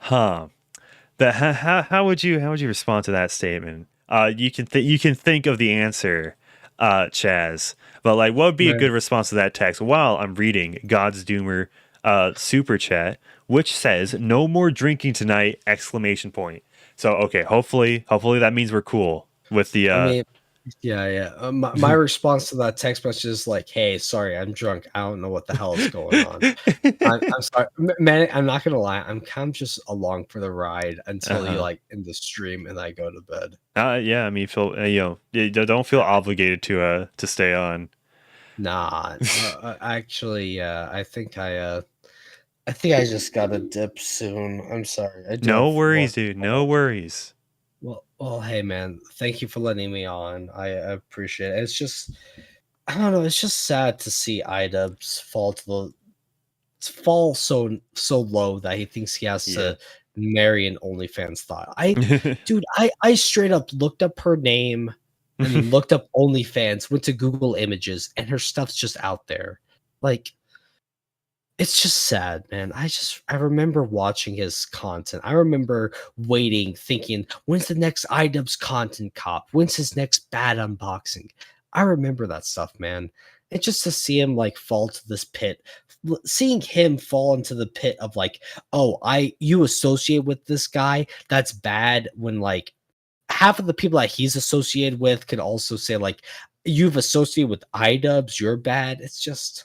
How would you respond to that statement? You can think of the answer, Chazz. But like, what would be a good response to that text? While I'm reading God's Doomer super chat, which says "No more drinking tonight!" ! So okay, hopefully that means we're cool with the. My response to that text message is like, "Hey, sorry, I'm drunk. I don't know what the hell is going on. I'm sorry, man. I'm not gonna lie. I'm kind of just along for the ride until you like in the stream and I go to bed." Yeah. I mean, don't feel obligated to stay on. Nah, actually, I think I just got a dip soon. I'm sorry. No worries, dude. No worries. Well, hey, man. Thank you for letting me on. I appreciate it. It's just, I don't know. It's just sad to see Idubbbz fall so low that he thinks he has to marry an OnlyFans thought. I straight up looked up her name and looked up OnlyFans, went to Google Images, and her stuff's just out there. Like. It's just sad, man. I remember watching his content. I remember waiting, thinking, when's the next Idubbbz content cop? When's his next bad unboxing? I remember that stuff, man. And just to see him like fall to this pit, seeing him fall into the pit of like, you associate with this guy, that's bad, when like half of the people that he's associated with could also say like, you've associated with Idubbbz, you're bad. It's just,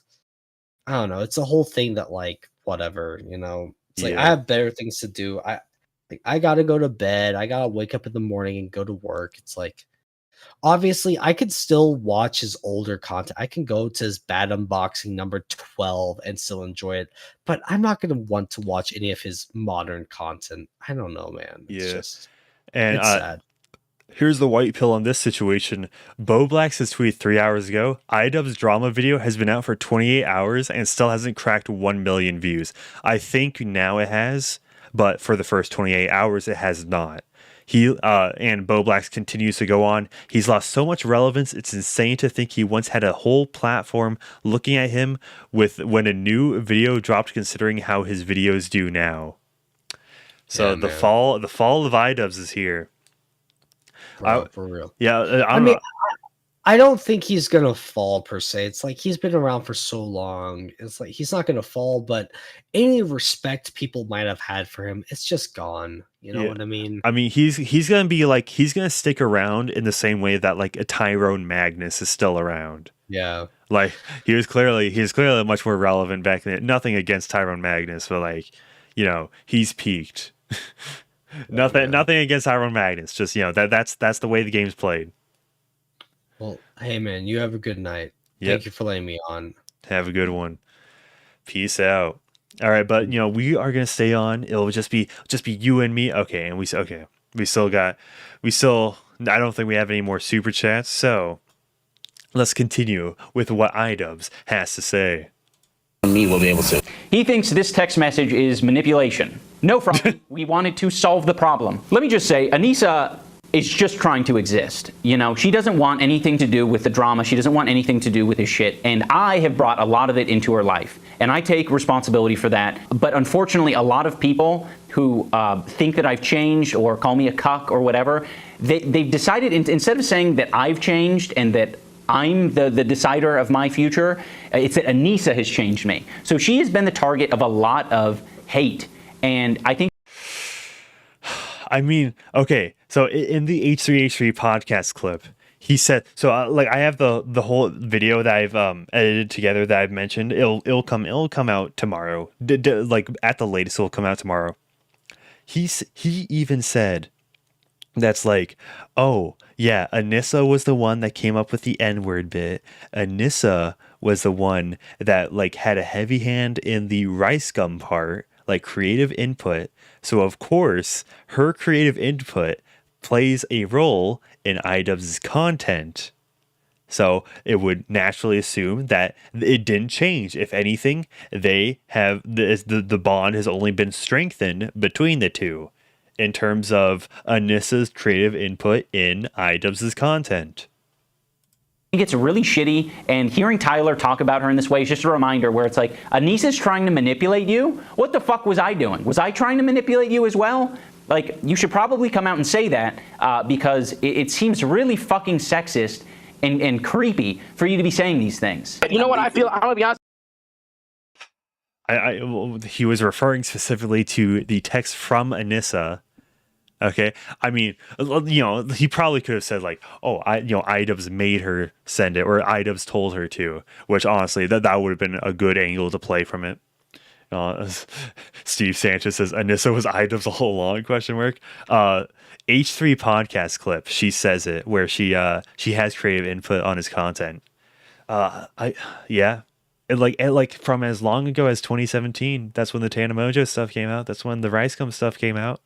I don't know. It's a whole thing that like, whatever, it's like, I have better things to do. I got to go to bed. I got to wake up in the morning and go to work. It's like, obviously I could still watch his older content. I can go to his bad unboxing number 12 and still enjoy it, but I'm not going to want to watch any of his modern content. I don't know, man. It's it's sad. Here's the white pill on this situation. Bowblax has tweeted 3 hours ago, Idubbbz drama video has been out for 28 hours and still hasn't cracked 1 million views. I think now it has, but for the first 28 hours, it has not. And Bowblax continues to go on. He's lost so much relevance. It's insane to think he once had a whole platform looking at him when a new video dropped, considering how his videos do now. So Yeah, the man. fall of Idubbbz is here. Bro, for real. Yeah, I mean, I don't think he's gonna fall per se. It's like he's been around for so long. It's like he's not gonna fall, but any respect people might have had for him, it's just gone. You know what I mean? I mean, he's gonna be like, he's gonna stick around in the same way that like a Tyrone Magnus is still around. Yeah. Like he was clearly much more relevant back then. Nothing against Tyrone Magnus, but like, you know, he's peaked. Nothing against Tyrone Magnus. Just, you know, that's the way the game's played. Well, hey man, you have a good night. Yep. Thank you for letting me on. Have a good one. Peace out. All right, but you know, we are gonna stay on. It'll just be you and me. Okay, and we still I don't think we have any more super chats, so let's continue with what Idubbbz has to say. Me will be able to. He thinks this text message is manipulation. No, Froggy, we wanted to solve the problem. Let me just say, Anisa is just trying to exist. You know, she doesn't want anything to do with the drama. She doesn't want anything to do with his shit. And I have brought a lot of it into her life. And I take responsibility for that. But unfortunately, a lot of people who think that I've changed or call me a cuck or whatever, they've decided, instead of saying that I've changed and that I'm the decider of my future, it's that Anisa has changed me. So she has been the target of a lot of hate. And I think... I mean, okay, so in the H3H3 podcast clip, he said, so like I have the whole video that I've edited together that I've mentioned. It'll come out tomorrow. Like at the latest, it'll come out tomorrow. He even said that's like, oh yeah, Anisa was the one that came up with the N-word bit. Anisa was the one that like had a heavy hand in the rice gum part, like creative input. So of course, her creative input plays a role in Idubbbz's content. So it would naturally assume that it didn't change. If anything, they have the bond has only been strengthened between the two in terms of Anisa's creative input in Idubbbz's content. I think it's really shitty, and hearing Tyler talk about her in this way is just a reminder where it's like, Anisa's trying to manipulate you? What the fuck was I doing? Was I trying to manipulate you as well? Like, you should probably come out and say that because it seems really fucking sexist and creepy for you to be saying these things. You know what I feel? I'm gonna be honest. He was referring specifically to the text from Anisa. Okay, I mean, you know, he probably could have said like, "Oh, Idubbbz made her send it," or "Idubbbz told her to," which honestly, that would have been a good angle to play from it. Steve Sanchez says Anisa was Idubbbz all along? Question mark. H3 podcast clip. She says it where she has creative input on his content. Like from as long ago as 2017. That's when the Tana Mojo stuff came out. That's when the Rice Gum stuff came out.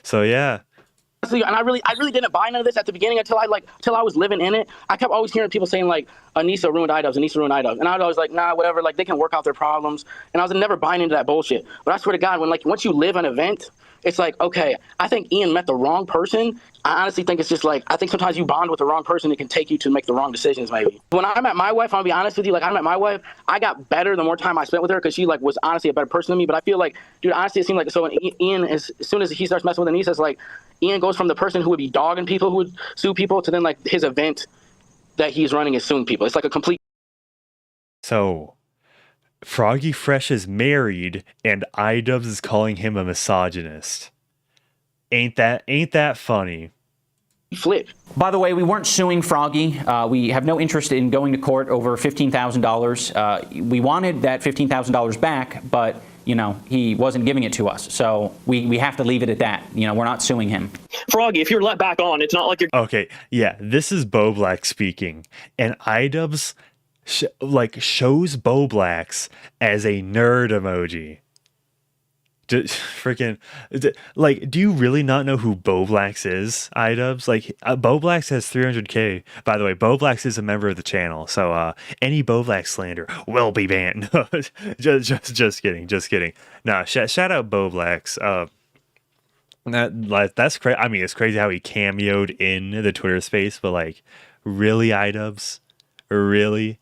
So yeah. And I really didn't buy none of this at the beginning until I was living in it. I kept always hearing people saying like, Anisa ruined Idubbbz, Anisa ruined Idubbbz. And I was always like, nah, whatever, like they can work out their problems. And I was never buying into that bullshit. But I swear to God, once you live an event, it's like, okay, I think Ian met the wrong person. I honestly think it's just like, I think sometimes you bond with the wrong person, it can take you to make the wrong decisions maybe. When I met my wife, I'll be honest with you, like I met my wife, I got better the more time I spent with her because she like was honestly a better person than me. But I feel like, dude, honestly, it seemed like, so when Ian, as soon as he starts messing with Anisa, it's like, Ian goes from the person who would be dogging people, who would sue people, to then like his event that he's running is suing people. It's like a complete. So, Froggy Fresh is married, and Idubbbz is calling him a misogynist. Ain't that funny? Flip. By the way, we weren't suing Froggy. We have no interest in going to court over $15,000. We wanted that $15,000 back, but you know, he wasn't giving it to us. So we have to leave it at that. You know, we're not suing him. Froggy, if you're let back on, it's not like you're... Okay, yeah, this is Bowblax speaking. And Idubbbz shows Bowblax as a nerd emoji. Freaking, like, do you really not know who Bowblax is, Idubbbz? Like, Bowblax has 300K. By the way, Bowblax is a member of the channel, so any Bowblax slander will be banned. just kidding. Nah, shout out Bowblax. That's crazy. I mean, it's crazy how he cameoed in the Twitter space, but like, really, Idubbbz? Really?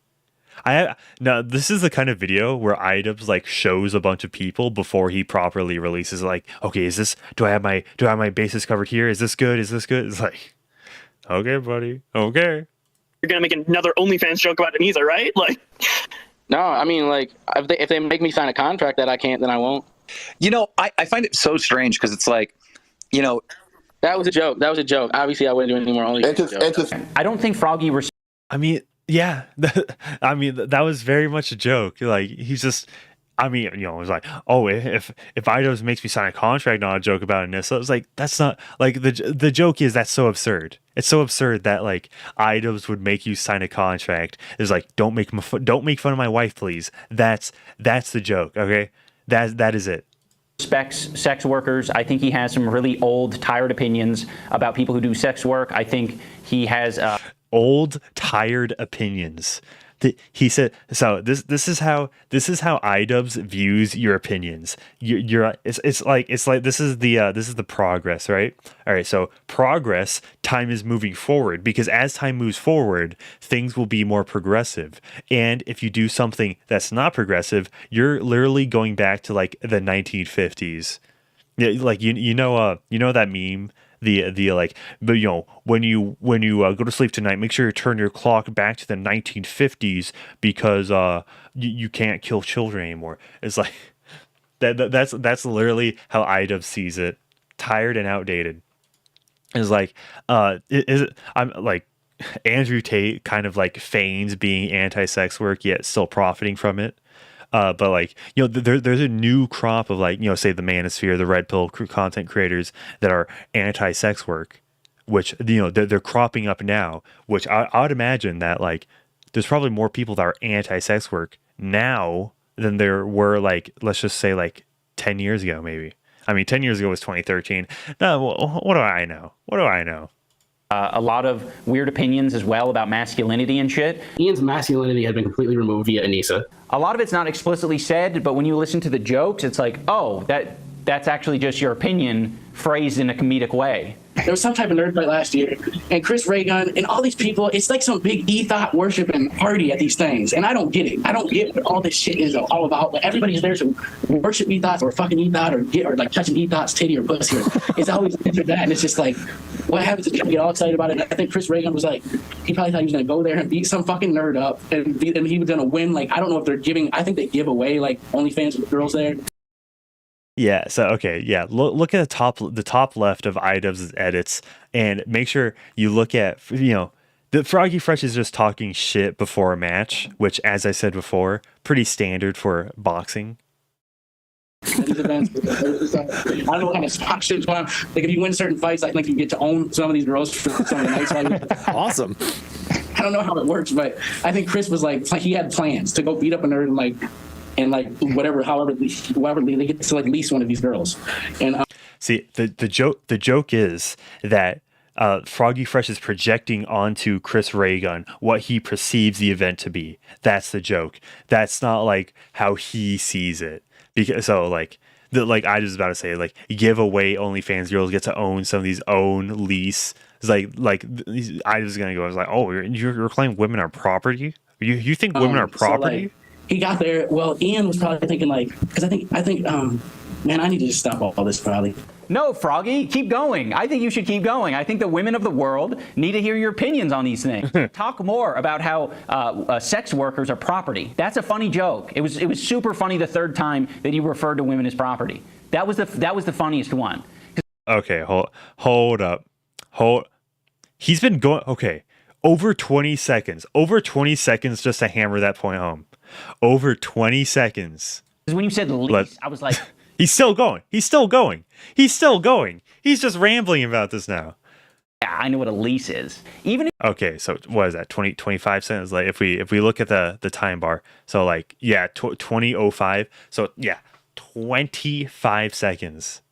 No, this is the kind of video where Idubbbz like shows a bunch of people before he properly releases. Like, okay, do I have my bases covered here? Is this good? Is this good? It's like, okay, buddy, okay. You're gonna make another OnlyFans joke about Anisa, right? Like, no, I mean, like, if they make me sign a contract that I can't, then I won't. You know, I find it so strange because it's like, you know, that was a joke. That was a joke. Obviously, I wouldn't do any more OnlyFans. I don't think Froggy. I mean, yeah. I mean, that was very much a joke. Like, he's just. I mean, you know, it was like, oh, if Idubbbz makes me sign a contract, not a joke about Anisa. It was like, that's not like the joke is that's so absurd. It's so absurd that like Idubbbz would make you sign a contract. It's like, don't make fun of my wife, please. That's the joke. Okay, that is it. Respects sex workers. I think he has some really old, tired opinions about people who do sex work. I think he has old, tired opinions. He said so. This is how Idubbbz views your opinions. It's like this is the progress, right? All right. So progress, time is moving forward, because as time moves forward, things will be more progressive. And if you do something that's not progressive, you're literally going back to like the 1950s. Yeah, like you know that meme. The like, but you know, when you go to sleep tonight, make sure you turn your clock back to the 1950s because you can't kill children anymore. It's like that's literally how Idubbbz sees it. Tired and outdated. It's like I'm like Andrew Tate kind of like feigns being anti-sex work yet still profiting from it. But like, you know, there's a new crop of like, you know, say the Manosphere, the Red Pill content creators that are anti-sex work, which, you know, they're cropping up now, which I'd imagine that like there's probably more people that are anti-sex work now than there were like, let's just say like 10 years ago, maybe. I mean, 10 years ago was 2013. No, what do I know? What do I know? A lot of weird opinions as well about masculinity and shit. Ian's masculinity had been completely removed via Anisa. A lot of it's not explicitly said, but when you listen to the jokes, it's like, oh, that's actually just your opinion phrased in a comedic way. There was some type of nerd fight last year, and Chris Raygun and all these people, it's like some big ethot worshiping party at these things, and I don't get it. I don't get what all this shit is all about. Like, everybody's there to worship ethos or fucking ethot or like touching ethot's titty or pussy. It's always into that, and it's just like, what happens if you get all excited about it? And I think Chris Raygun was like, he probably thought he was gonna go there and beat some fucking nerd up, and he was gonna win. Like, I don't know if they're giving. I think they give away like OnlyFans with girls there. Yeah. So okay. Yeah. Look at the top left of Idubbbz's edits, and make sure you look at, you know, the Froggy Fresh is just talking shit before a match, which, as I said before, pretty standard for boxing. These events, I don't know what kind of spot shit's going on. Like, if you win certain fights, I think you get to own some of these girls for some of the nights. Like, awesome. I don't know how it works, but I think Chris was like he had plans to go beat up a nerd and however they get to like lease one of these girls. And see, the joke is that Froggy Fresh is projecting onto Chris Raygun what he perceives the event to be. That's the joke. That's not like how he sees it. Because so like I was about to say, like, give away OnlyFans girls get to own some of these own lease. It's like I was gonna go. I was like, oh, you're claiming women are property? You think women are property? So, like, he got there. Well, Ian was probably thinking like, because I think man, I need to just stop all this probably. No, Froggy, keep going. I think you should keep going. I think the women of the world need to hear your opinions on these things. Talk more about how sex workers are property. That's a funny joke. It was super funny the third time that you referred to women as property. That was the funniest one. Okay, hold up. He's been going over 20 seconds. Over 20 seconds just to hammer that point home. Over 20 seconds. Because when you said lease, I was like, He's still going. He's still going. He's still going. He's just rambling about this now. Yeah, I know what a lease is. Okay, so what is that? 25 seconds? Like if we look at the time bar, so like 20:05. So yeah, 25 seconds.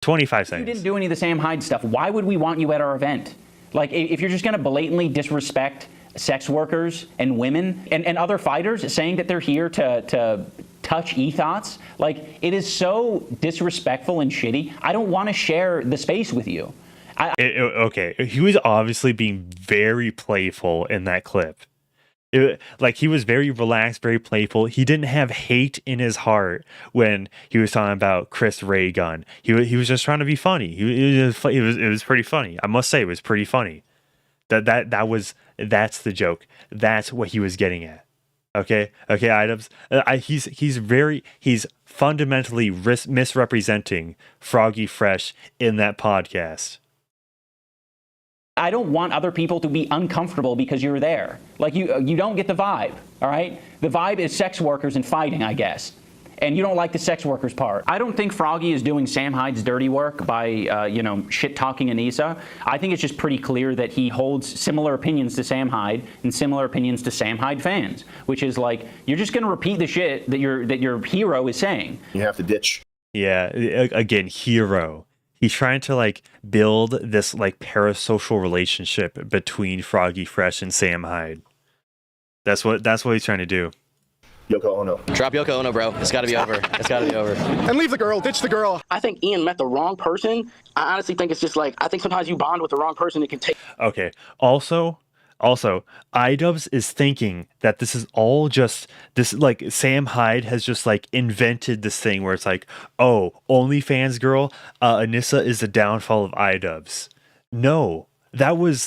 25 seconds. You didn't do any of the Sam Hyde stuff. Why would we want you at our event? Like, if you're just going to blatantly disrespect sex workers and women and other fighters, saying that they're here to touch e-thoughts. Like, it is so disrespectful and shitty. I don't want to share the space with you. Okay, he was obviously being very playful in that clip. Like, he was very relaxed, very playful. He didn't have hate in his heart when he was talking about Chris Ray Gun. He was just trying to be funny. It was pretty funny. I must say, it was pretty funny. That's the joke. That's what he was getting at. Okay, Idubbbz. He's fundamentally misrepresenting Froggy Fresh in that podcast. I don't want other people to be uncomfortable because you're there. Like, you don't get the vibe, all right? The vibe is sex workers and fighting, I guess. And you don't like the sex workers part. I don't think Froggy is doing Sam Hyde's dirty work by, shit-talking Anisa. I think it's just pretty clear that he holds similar opinions to Sam Hyde and similar opinions to Sam Hyde fans, which is like, you're just going to repeat the shit that your hero is saying. You have to ditch. Yeah, again, hero. He's trying to, like, build this, like, parasocial relationship between Froggy Fresh and Sam Hyde. That's what he's trying to do. Yoko Ono. Drop Yoko Ono, bro. It's got to be over. It's got to be over. And leave the girl. Ditch the girl. I think Ian met the wrong person. I honestly think it's just like, I think sometimes you bond with the wrong person. It can take. Okay. Also, Idubbbz is thinking that this is all just this, like, Sam Hyde has just, like, invented this thing where it's like, oh, OnlyFans girl, Anisa is the downfall of Idubbbz. No, that was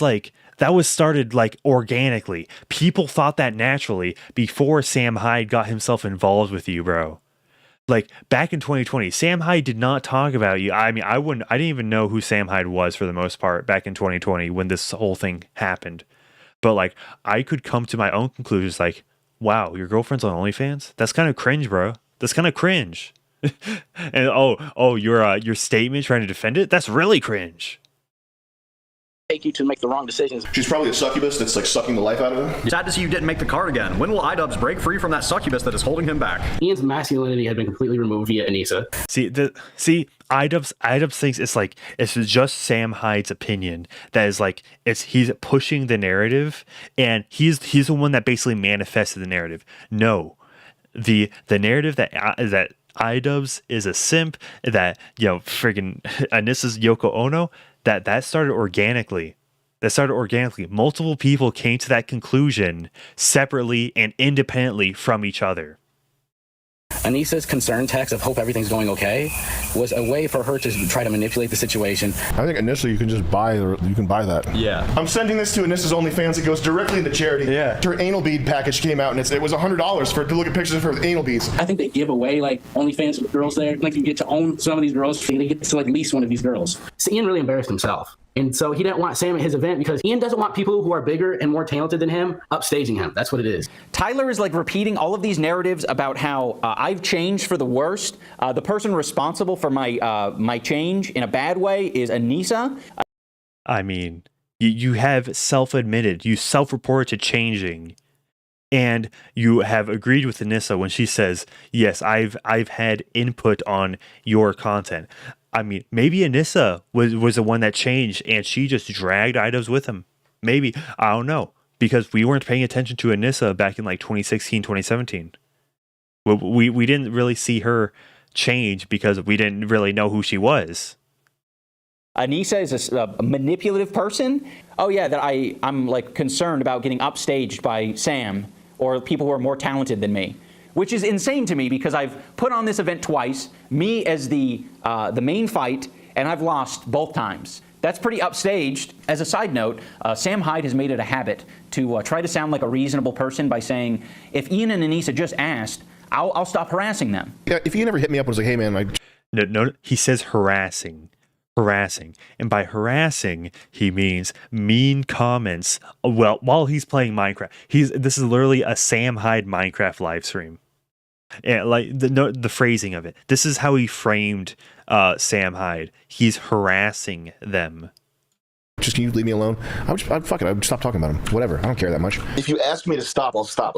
started, like, organically. People thought that naturally before Sam Hyde got himself involved with you, bro. Like, back in 2020, Sam Hyde did not talk about you. I mean, I didn't even know who Sam Hyde was for the most part back in 2020 when this whole thing happened. But, like, I could come to my own conclusions, like, wow, your girlfriend's on OnlyFans? That's kind of cringe, bro. That's kind of cringe. And your statement trying to defend it? That's really cringe. Take you to make the wrong decisions. She's probably a succubus that's, like, sucking the life out of him. Sad to see you didn't make the card again. When will Idubbbz break free from that succubus that is holding him back? Ian's masculinity had been completely removed via Anisa. Idubbbz thinks it's just Sam Hyde's opinion that is, like, he's pushing the narrative, and he's the one that basically manifested the narrative. No, the narrative that Idubbbz is a simp, that, friggin' Anisa's Yoko Ono, that started organically. Multiple people came to that conclusion separately and independently from each other. Anisa's concern text of hope everything's going okay was a way for her to try to manipulate the situation. I think initially you can just buy that. Yeah. I'm sending this to Anisa's OnlyFans. It goes directly into charity. Yeah. Her anal bead package came out, and it was $100 to look at pictures of her with anal beads. I think they give away, like, OnlyFans girls there. Like, you get to own some of these girls. They get to, like, lease one of these girls. So Ian really embarrassed himself. And so he didn't want Sam at his event because Ian doesn't want people who are bigger and more talented than him upstaging him. That's what it is. Tyler is, like, repeating all of these narratives about how I've changed for the worst. The person responsible for my change in a bad way is Anisa. I mean, you have self-admitted, you self-reported to changing, and you have agreed with Anisa when she says, yes, I've had input on your content. I mean, maybe Anisa was the one that changed, and she just dragged Idubbbz with him. Maybe. I don't know. Because we weren't paying attention to Anisa back in, like, 2016, 2017. We didn't really see her change because we didn't really know who she was. Anisa is a manipulative person. Oh, yeah, that I'm, like, concerned about getting upstaged by Sam or people who are more talented than me. Which is insane to me because I've put on this event twice, me as the main fight, and I've lost both times. That's pretty upstaged. As a side note, Sam Hyde has made it a habit to try to sound like a reasonable person by saying, if Ian and Anisa just asked, I'll stop harassing them. Yeah, if Ian ever hit me up and was like, hey, man, No, he says harassing. And by harassing, he means mean comments. Well, while he's playing Minecraft. This is literally a Sam Hyde Minecraft live stream. And, like, the phrasing of it. This is how he framed Sam Hyde. He's harassing them. Just, can you leave me alone? I would stop talking about him. Whatever. I don't care that much. If you ask me to stop, I'll stop.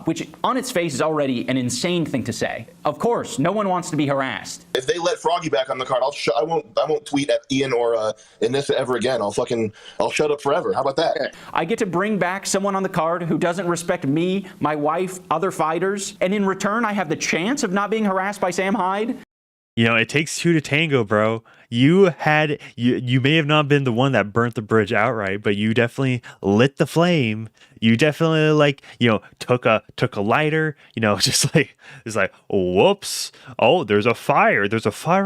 which on its face is already an insane thing to say. Of course, no one wants to be harassed. If they let Froggy back on the card, I won't tweet at Ian or Anisa ever again. I'll shut up forever. How about that? I get to bring back someone on the card who doesn't respect me, my wife, other fighters, and in return, I have the chance of not being harassed by Sam Hyde. You know, it takes two to tango, bro. You may have not been the one that burnt the bridge outright, but you definitely lit the flame. You definitely, like, you know, took a lighter, you know, just like, it's like, whoops, oh, there's a fire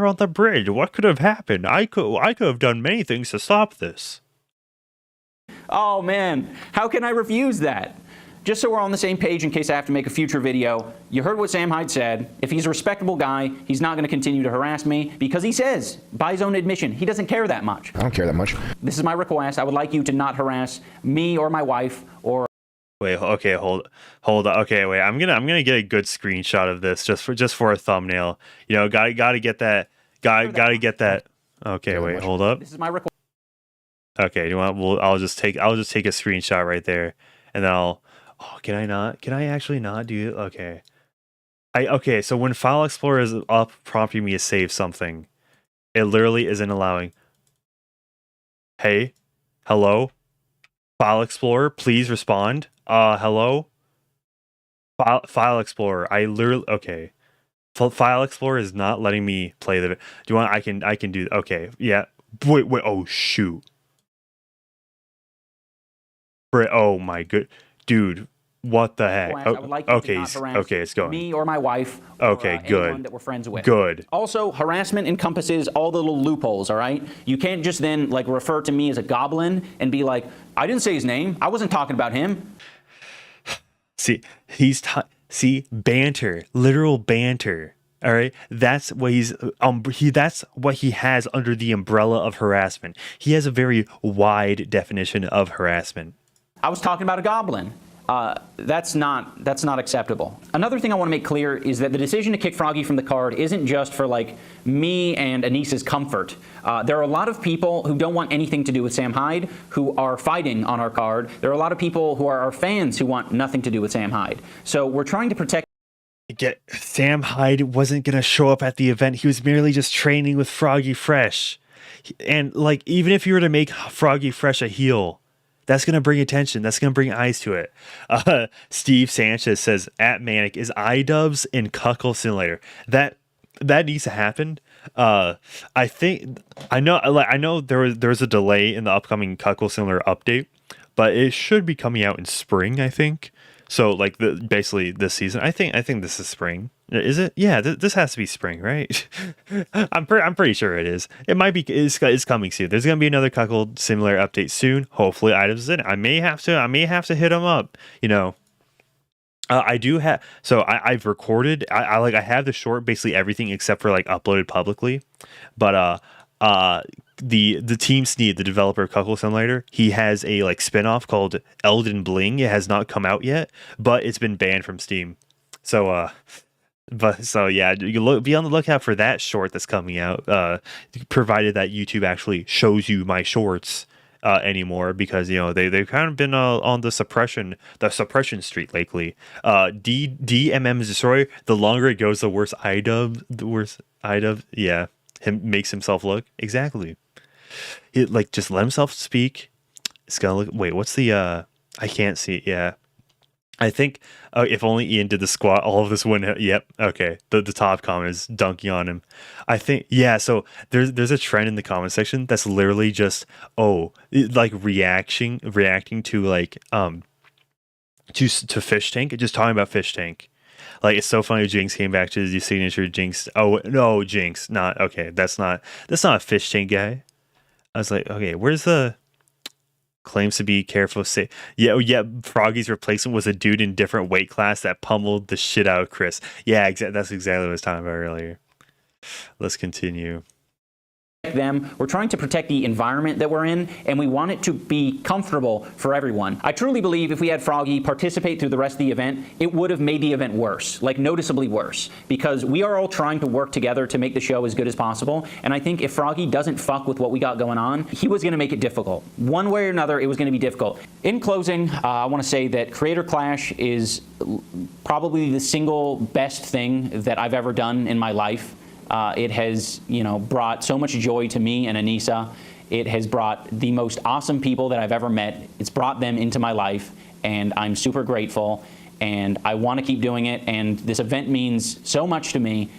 on the bridge. What could have happened? I could have done many things to stop this. Oh man, how can I refuse that? Just so we're on the same page in case I have to make a future video, you heard what Sam Hyde said. If he's a respectable guy, he's not going to continue to harass me because he says, by his own admission, he doesn't care that much. I don't care that much. This is my request. I would like you to not harass me or my wife or... Wait, okay, hold on. Okay, wait, I'm gonna get a good screenshot of this just for a thumbnail. You know, gotta get that. Gotta get that. Okay, wait, hold up. This is my request. Okay, you want? Well, I'll just take a screenshot right there, and then I'll. Oh, can I not? Can I actually not do it? Okay. Okay, so when File Explorer is up prompting me to save something, it literally isn't allowing. Hey, hello? File Explorer, please respond. Hello? File Explorer, okay. File Explorer is not letting me play the... Do you want... I can do... Okay, yeah. Wait, oh, shoot. Oh, my good... Dude, what the heck? I would like you to not harass it's going. Me or my wife. Okay, or, good. Anyone that we're friends with. Good. Also, harassment encompasses all the little loopholes. All right, you can't just then like refer to me as a goblin and be like, I didn't say his name. I wasn't talking about him. See, banter, literal banter. All right, that's what that's what he has under the umbrella of harassment. He has a very wide definition of harassment. I was talking about a goblin. That's not acceptable. Another thing I want to make clear is that the decision to kick Froggy from the card isn't just for like me and Anisa's comfort. There are a lot of people who don't want anything to do with Sam Hyde who are fighting on our card. There are a lot of people who are our fans who want nothing to do with Sam Hyde. So we're trying to protect. Sam Hyde wasn't going to show up at the event. He was merely just training with Froggy Fresh. And like, even if you were to make Froggy Fresh a heel, that's going to bring attention. That's going to bring eyes to it. Steve Sanchez says, at Manic, is IDubbbz in Cuckle Simulator? That needs to happen. I know there was a delay in the upcoming Cuckle Simulator update, but it should be coming out in spring, I think. So like basically this season. I think this is spring. Is it? Yeah, this has to be spring, right? I'm pretty sure it is. It might be. It's coming soon. There's gonna be another Cuckold Simulator update soon. Hopefully, IDubbbz is in it. I may have to hit him up. You know, I do have. So I've recorded. I have the short, basically everything except for like uploaded publicly. But the Team Sneed, the developer of Cuckold Simulator, he has a like spinoff called Elden Bling. It has not come out yet, but it's been banned from Steam. So yeah, be on the lookout for that short that's coming out. Provided that YouTube actually shows you my shorts anymore, because you know they've kind of been on the suppression street lately. DMM Destroyer. The longer it goes, the worse IDubbbz. Yeah, makes himself look exactly. It like just let himself speak. It's gonna look. Wait, what's the? I can't see. Yeah. I think if only Ian did the squat, all of this wouldn't. Yep. Okay. The top comment is dunking on him. I think, yeah. So there's a trend in the comment section that's literally just reacting to like to Fish Tank, just talking about Fish Tank. Like, it's so funny. Jinx came back to his signature. Jinx. Oh no, Jinx. Not okay. That's not a Fish Tank guy. I was like, okay, where's the claims to be careful? Say, yeah. Froggy's replacement was a dude in different weight class that pummeled the shit out of Chris. Yeah, that's exactly what I was talking about earlier. Let's continue. them. We're trying to protect the environment that we're in, and we want it to be comfortable for everyone. I truly believe if we had Froggy participate through the rest of the event, it would have made the event worse, like noticeably worse, because we are all trying to work together to make the show as good as possible. And I think if Froggy doesn't fuck with what we got going on, he was going to make it difficult. One way or another, it was going to be difficult. In closing, I want to say that Creator Clash is probably the single best thing that I've ever done in my life. It has, brought so much joy to me and Anisa. It has brought the most awesome people that I've ever met. It's brought them into my life, and I'm super grateful, and I want to keep doing it, and this event means so much to me,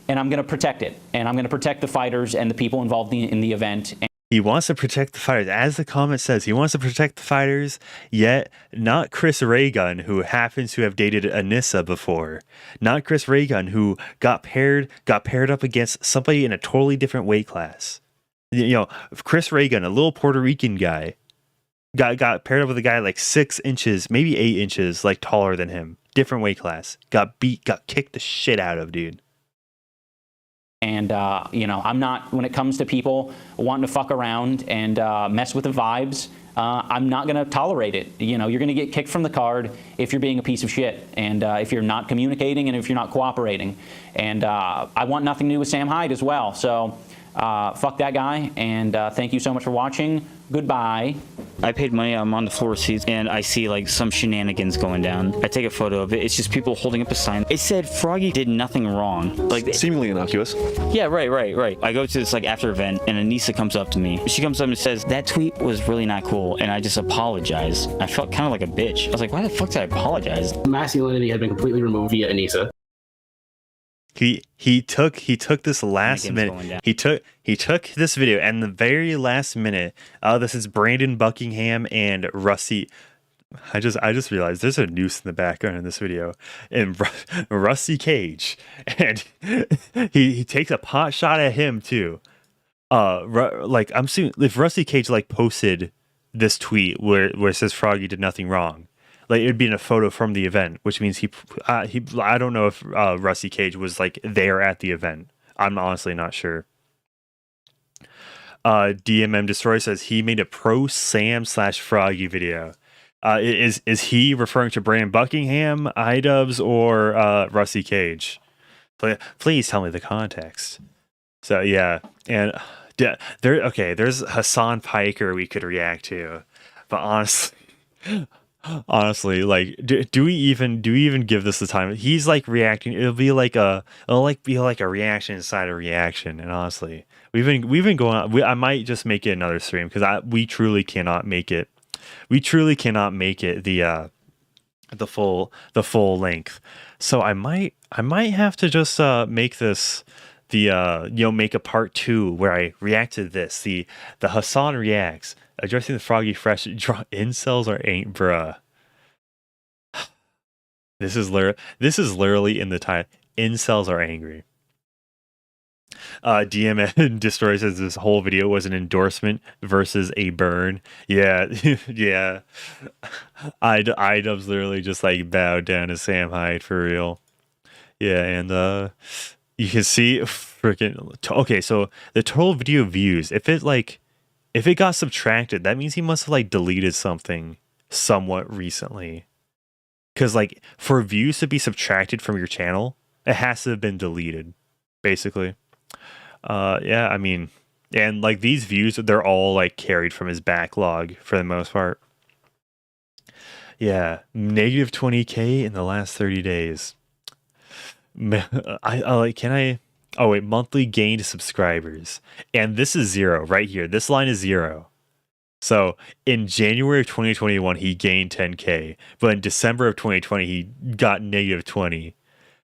and I'm going to protect it, and I'm going to protect the fighters and the people involved in the event. He wants to protect the fighters. As the comment says, he wants to protect the fighters, yet not Chris Raygun, who happens to have dated Anisa before. Not Chris Raygun, who got paired up against somebody in a totally different weight class. Chris Raygun, a little Puerto Rican guy, got paired up with a guy like 6 inches, maybe 8 inches, like taller than him. Different weight class. Got kicked the shit out of, dude. And, I'm not, when it comes to people wanting to fuck around and mess with the vibes, I'm not going to tolerate it. You're going to get kicked from the card if you're being a piece of shit, and if you're not communicating and if you're not cooperating. And I want nothing to do with Sam Hyde as well. So fuck that guy, and thank you so much for watching. Goodbye. I paid money, I'm on the floor seats, and I see like some shenanigans going down. I take a photo of it. It's just people holding up a sign. It said Froggy did nothing wrong. Like seemingly innocuous. Yeah, right. I go to this like after event, and Anisa comes up to me. She comes up and says, that tweet was really not cool, and I just apologized. I felt kind of like a bitch. I was like, why the fuck did I apologize? Masculinity had been completely removed via Anisa. He took this last minute. He took this video, and the very last minute. This is Brandon Buckingham and Rusty. I just realized there's a noose in the background in this video, and Rusty Cage, and he takes a pot shot at him too. Like I'm assuming if Rusty Cage like posted this tweet where it says Froggy did nothing wrong. Like it'd be in a photo from the event, which means I don't know if Rusty Cage was like there at the event. I'm honestly not sure. DMM Destroy says he made a pro Sam / Froggy video. Is he referring to Brandon Buckingham, IDubbbz, or Rusty Cage? Please tell me the context. So yeah, and there's Hassan Piker we could react to, but honestly, like, do we even give this the time? He's like reacting. It'll be like a reaction inside a reaction. And honestly, we've been going on. I might just make it another stream because we truly cannot make it. We truly cannot make it the full length. So I might have to just make this make a part 2 where I react to this. The Hassan reacts. Addressing the Froggy Fresh, incels or ain't, bruh. This is literally in the title. Incels are angry. DMN Destroy says this whole video was an endorsement versus a burn. Yeah, yeah. Idubbbz literally just like bowed down to Sam Hyde for real. Yeah, and you can see freaking. Okay, so the total video views, if it got subtracted, that means he must have like deleted something somewhat recently. Because like for views to be subtracted from your channel, it has to have been deleted, basically. Yeah, I mean, and like these views, they're all like carried from his backlog for the most part. Yeah, negative 20K in the last 30 days. Oh wait, monthly gained subscribers. And this is 0 right here. This line is 0. So in January of 2021, he gained 10K. But in December of 2020, he got negative 20.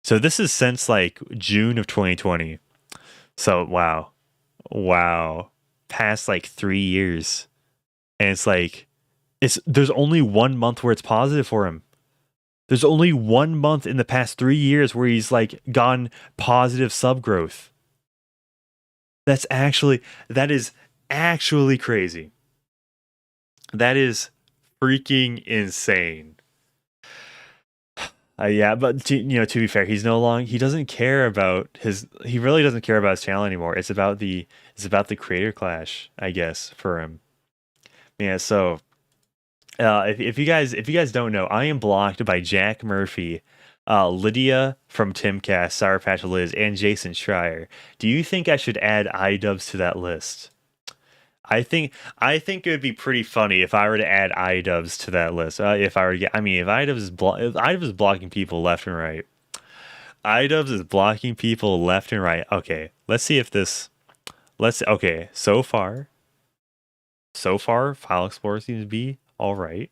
So this is since like June of 2020. So wow. Past like 3 years. And it's like, there's only 1 month where it's positive for him. There's only 1 month in the past 3 years where he's like gone positive sub growth. That is actually crazy. That is freaking insane. Yeah, but to be fair, he doesn't care about he really doesn't care about his channel anymore. It's about the creator clash, I guess, for him. Yeah, so if you guys don't know, I am blocked by Jack Murphy, Lydia from Timcast, Sour Patch Liz, and Jason Schreier. Do you think I should add Idubbbz to that list? I think it would be pretty funny if I were to add Idubbbz to that list. If Idubbbz is blocking people left and right. Idubbbz is blocking people left and right. Okay, let's see if this. Okay, so far, File Explorer seems to be all right.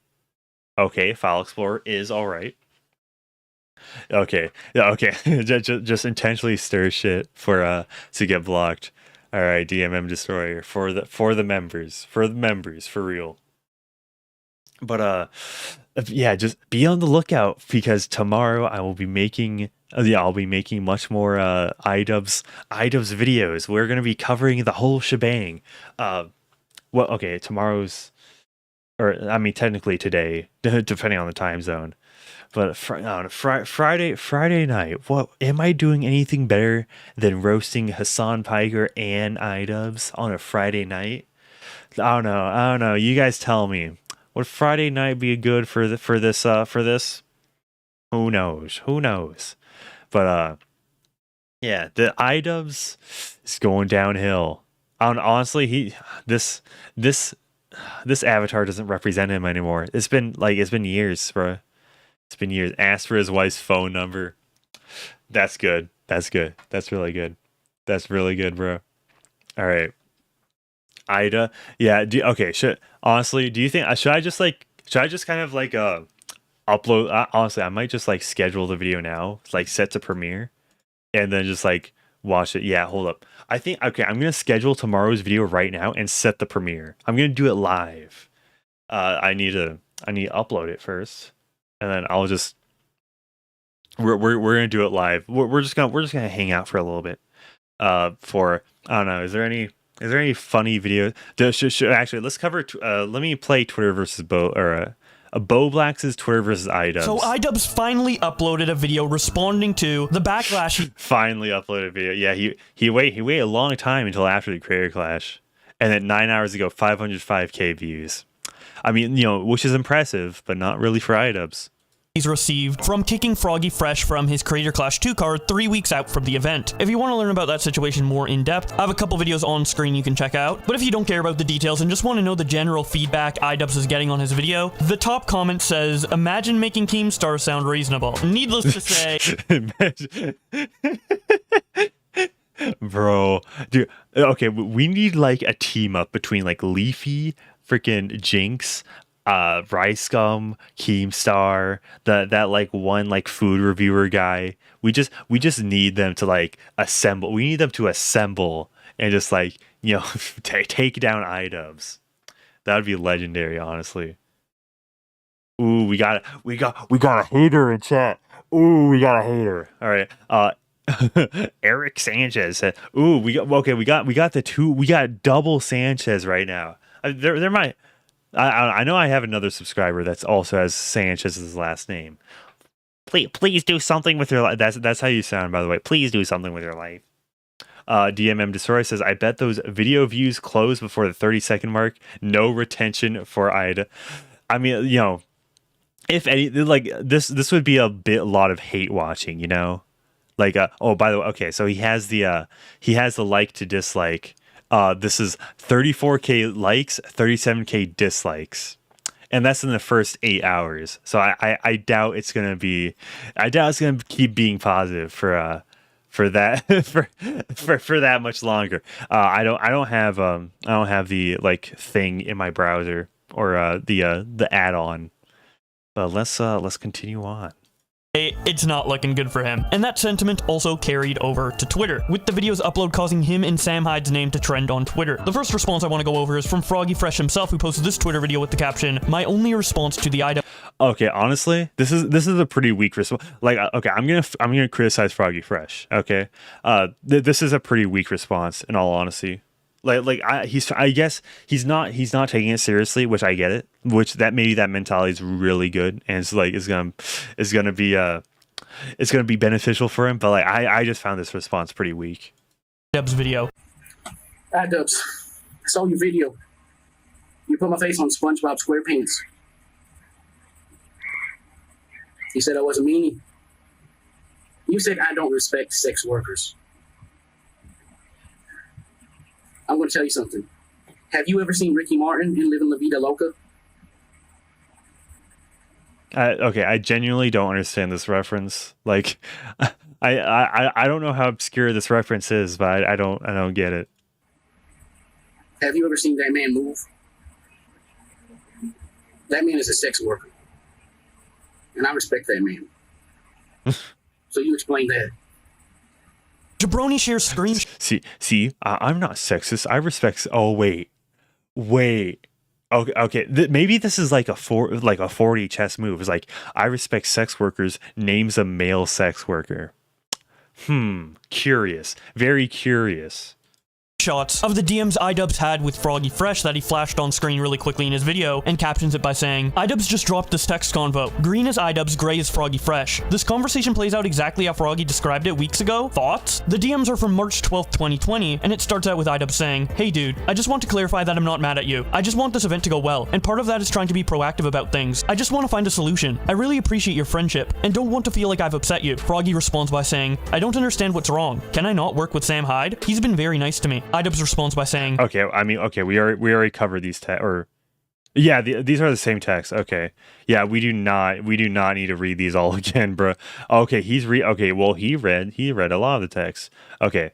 Okay, File Explorer is all right. Okay, yeah, okay. just intentionally stir shit for to get blocked. All right, DMM Destroyer for the members, for real. But yeah, just be on the lookout because tomorrow I will be making much more Idubbbz videos. We're gonna be covering the whole shebang. Tomorrow's, or I mean technically today, depending on the time zone. But Friday night, what am I doing anything better than roasting Hassan Piker and Idubbbz on a Friday night? I don't know. You guys tell me. Would Friday night be good for this? Who knows? But yeah, the Idubbbz is going downhill. Honestly, this avatar doesn't represent him anymore. It's been years, bro. It's been years. Ask for his wife's phone number. That's good. That's really good. That's really good, bro. All right. Ida. Yeah. Okay. Honestly, do you think should I just kind of upload? Honestly, I might just schedule the video now, set to premiere, and then just watch it. Yeah. Hold up. I think I'm gonna schedule tomorrow's video right now and set the premiere. I'm gonna do it live. I need to upload it first. And then I'll just we're gonna do it live. We're just gonna hang out for a little bit. For I don't know. Is there any funny video? Actually, let's cover. Let me play Twitter versus Bowblax's Twitter versus Idubbbz. So Idubbbz finally uploaded a video responding to the backlash. Finally uploaded a video. Yeah, he waited a long time until after the creator clash, and then 9 hours ago, 505K views. I mean, which is impressive, but not really for Idubbbz. He's received from kicking Froggy Fresh from his Creator Clash 2 card 3 weeks out from the event. If you want to learn about that situation more in depth, I have a couple videos on screen you can check out. But if you don't care about the details and just want to know the general feedback Idubbbz is getting on his video, the top comment says, "Imagine making Keemstar sound reasonable." Needless to say... Bro, dude, okay, we need a team up between Leafy, freaking Jinx, Ricegum, Keemstar, that one food reviewer guy. We just need them to assemble. We need them to assemble and just take down Idubbbz. That would be legendary, honestly. Ooh, we got a hater in chat. Ooh, we got a hater. All right. Eric Sanchez said, "Ooh, we got double Sanchez right now." There might. I know I have another subscriber that's also has Sanchez as his last name. Please do something with your life. That's how you sound, by the way. Please do something with your life. DMM Destroyer says, "I bet those video views close before the 30-second mark. No retention for Ida." I mean, if any, this would be a lot of hate watching, oh, by the way, okay, so he has the like to dislike. This is 34K likes, 37K dislikes, and that's in the first 8 hours. So I doubt it's gonna keep being positive for that for that much longer. I don't have the thing in my browser or the add-on. But let's continue on. It's not looking good for him. And that sentiment also carried over to Twitter, with the video's upload causing him and Sam Hyde's name to trend on Twitter. The first response I want to go over is from Froggy Fresh himself, who posted this Twitter video with the caption, "My only response to the Idubbbz." Okay, honestly, this is a pretty weak response. Okay, I'm gonna criticize Froggy Fresh. Okay, this is a pretty weak response in all honesty. I guess he's not taking it seriously, which I get it. Which maybe that mentality is really good, and it's gonna be be beneficial for him. But like, I just found this response pretty weak. Idubbbz video. Idubbbz, I saw your video. You put my face on SpongeBob SquarePants. You said I was a meanie. You said I don't respect sex workers. I'm going to tell you something. Have you ever seen Ricky Martin in Living La Vida Loca? Okay, I genuinely don't understand this reference. Like, I don't know how obscure this reference is, but I don't get it. Have you ever seen that man move? That man is a sex worker. And I respect that man. So you explain that. Jabroni shares screen. See, I'm not sexist. I respect. Oh wait. Okay. Maybe this is like a 40 chess move. It's like, I respect sex workers. Names a male sex worker. Curious. Very curious. Shots of the DMs Idubbbz had with Froggy Fresh that he flashed on screen really quickly in his video and captions it by saying, Idubbbz just dropped this text convo. Green is Idubbbz, gray is Froggy Fresh. This conversation plays out exactly how Froggy described it weeks ago. Thoughts? The DMs are from March 12th, 2020, and it starts out with Idubbbz saying, hey dude, I just want to clarify that I'm not mad at you. I just want this event to go well, and part of that is trying to be proactive about things. I just want to find a solution. I really appreciate your friendship, and don't want to feel like I've upset you. Froggy responds by saying, I don't understand what's wrong. Can I not work with Sam Hyde? He's been very nice to me. Idubbbz responds by saying, okay, I mean, okay, we already covered these yeah, these are the same texts. Okay, yeah, we do not need to read these all again, bro. Okay, well, he read a lot of the texts. Okay,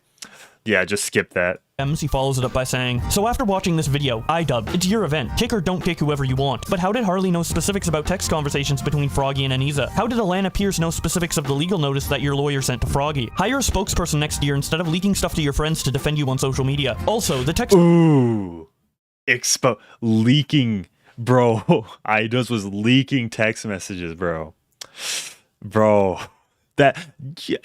yeah, just skip that. He follows it up by saying, so after watching this video, Idubbbz, it's your event. Kick or don't kick whoever you want. But how did Harley know specifics about text conversations between Froggy and Anisa? How did Alana Pierce know specifics of the legal notice that your lawyer sent to Froggy? Hire a spokesperson next year instead of leaking stuff to your friends to defend you on social media. Also, the text— Ooh. Leaking. Bro, Idubbbz was leaking text messages, bro. That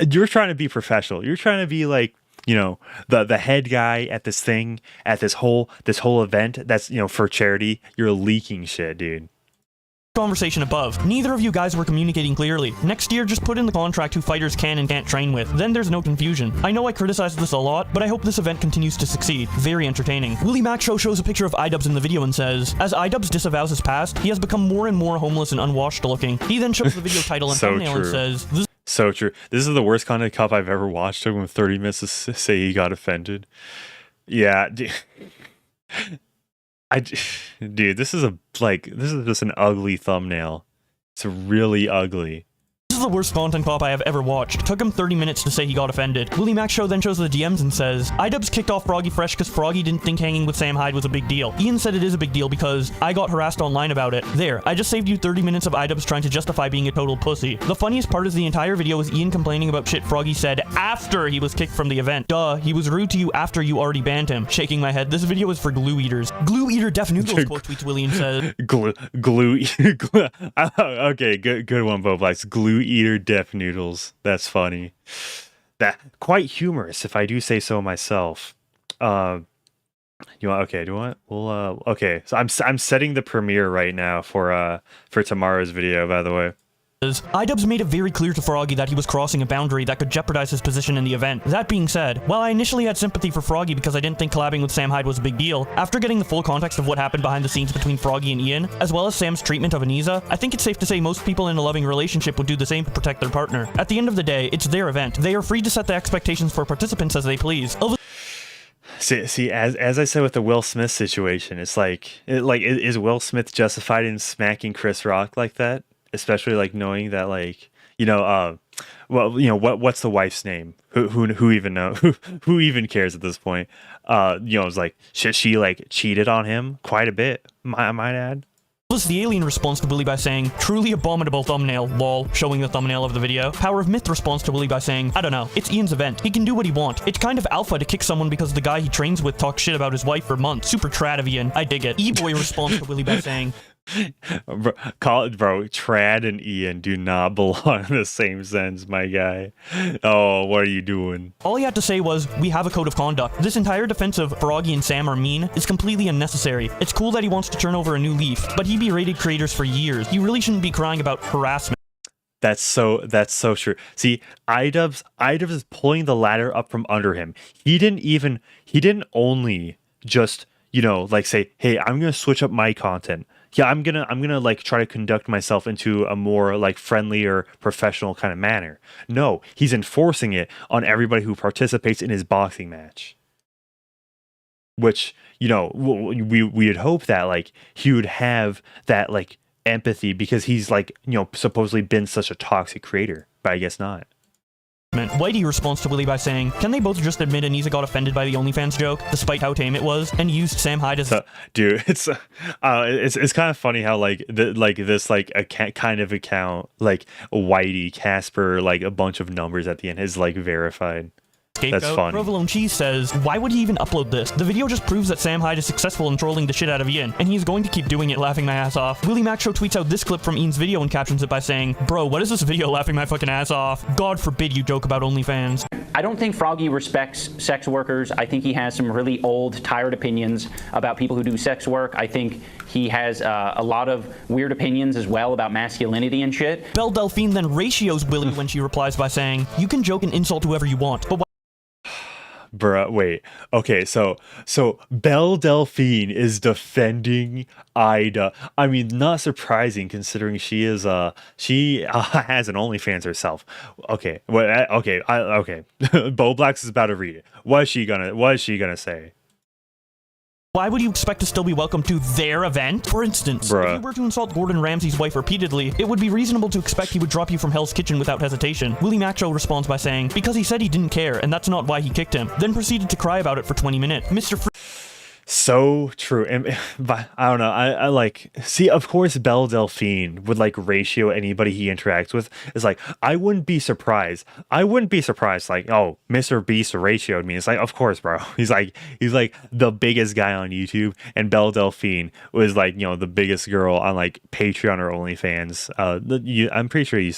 you're trying to be professional. You're trying to be like, you know, the head guy at this thing, at this whole event that's, you know, for charity. You're leaking shit, dude. Conversation above. Neither of you guys were communicating clearly. Next year, just put in the contract who fighters can and can't train with. Then there's no confusion. I know I criticized this a lot, but I hope this event continues to succeed. Very entertaining. Willie Mac shows a picture of Idubbbz in the video and says, as Idubbbz disavows his past, he has become more and more homeless and unwashed looking. He then shows the video title and thumbnail and says, so true. This is the worst content cop I've ever watched. Took him 30 minutes to say he got offended. Yeah, dude. Dude, this is just an ugly thumbnail. It's really ugly. This is the worst content cop I have ever watched. Took him 30 minutes to say he got offended. Willie Mac then shows the DMs and says, Idubbbz kicked off Froggy Fresh because Froggy didn't think hanging with Sam Hyde was a big deal. Ian said it is a big deal because I got harassed online about it. There, I just saved you 30 minutes of Idubbbz trying to justify being a total pussy. The funniest part is the entire video is Ian complaining about shit Froggy said after he was kicked from the event. Duh, he was rude to you after you already banned him. Shaking my head, this video is for glue eaters. Glue eater Def Noodles quote tweets Willie and says, glue okay, good one, Bowblax. Glue eater Def Noodles. That's funny. That quite humorous, if I do say so myself. You want? Okay. Do you want? Well, okay. So I'm setting the premiere right now for tomorrow's video. By the way. Idubbbz made it very clear to Froggy that he was crossing a boundary that could jeopardize his position in the event. That being said, while I initially had sympathy for Froggy because I didn't think collabing with Sam Hyde was a big deal, after getting the full context of what happened behind the scenes between Froggy and Ian, as well as Sam's treatment of Anisa, I think it's safe to say most people in a loving relationship would do the same to protect their partner. At the end of the day, it's their event. They are free to set the expectations for participants as they please. See, as I said with the Will Smith situation, it's is Will Smith justified in smacking Chris Rock like that? Especially like knowing that, like, you know, what's the wife's name? Who even know? Who even cares at this point? You know, it's like she like cheated on him quite a bit. I might add. The alien responds to Willie by saying, truly abominable thumbnail, lol, showing the thumbnail of the video. Power of Myth responds to Willie by saying, I don't know, it's Ian's event. He can do what he wants. It's kind of alpha to kick someone because the guy he trains with talks shit about his wife for months. Super trad of Ian. I dig it. E-Boy responds to Willie by saying, bro, Trad and Ian do not belong in the same sense, my guy. Oh, what are you doing? All he had to say was, we have a code of conduct. This entire defense of Froggy and Sam are mean is completely unnecessary. It's cool that he wants to turn over a new leaf, but he berated creators for years. You really shouldn't be crying about harassment. That's so true. See, Idubbbz is pulling the ladder up from under him. He didn't only just, like say, hey, I'm gonna switch up my content. Yeah, I'm gonna like try to conduct myself into a more like friendly or professional kind of manner. No, he's enforcing it on everybody who participates in his boxing match. Which, we'd hope that like he would have that like empathy because he's like, supposedly been such a toxic creator, but I guess not. Whitey responds to Willie by saying, can they both just admit Anisa got offended by the OnlyFans joke, despite how tame it was, and used Sam Hyde as... Dude, it's kind of funny how, like, this, like, kind of account, like, Whitey, Casper, like, a bunch of numbers at the end is, like, verified. That's funny. Provolone Cheese says, why would he even upload this? The video just proves that Sam Hyde is successful in trolling the shit out of Ian, and he's going to keep doing it, laughing my ass off. Willie Macho tweets out this clip from Ian's video and captions it by saying, bro, what is this video laughing my fucking ass off? God forbid you joke about OnlyFans. I don't think Froggy respects sex workers. I think he has some really old, tired opinions about people who do sex work. I think he has a lot of weird opinions as well about masculinity and shit. Belle Delphine then ratios Willie when she replies by saying, you can joke and insult whoever you want, but Bruh, wait. Okay, so Belle Delphine is defending Ida. I mean, not surprising considering she has an OnlyFans herself. Okay, okay. Bowblax is about to read it. What is she gonna say? Why would you expect to still be welcome to their event? For instance, if you were to insult Gordon Ramsay's wife repeatedly, it would be reasonable to expect he would drop you from Hell's Kitchen without hesitation. Willie Macho responds by saying, because he said he didn't care, and that's not why he kicked him, then proceeded to cry about it for 20 minutes. So true. And but I don't know. I like see, of course, Belle Delphine would like ratio anybody he interacts with. It's like I wouldn't be surprised. Like, oh, Mr. Beast ratioed me. It's like, of course, bro. He's like the biggest guy on YouTube, and Belle Delphine was like, the biggest girl on like Patreon or OnlyFans. I'm pretty sure she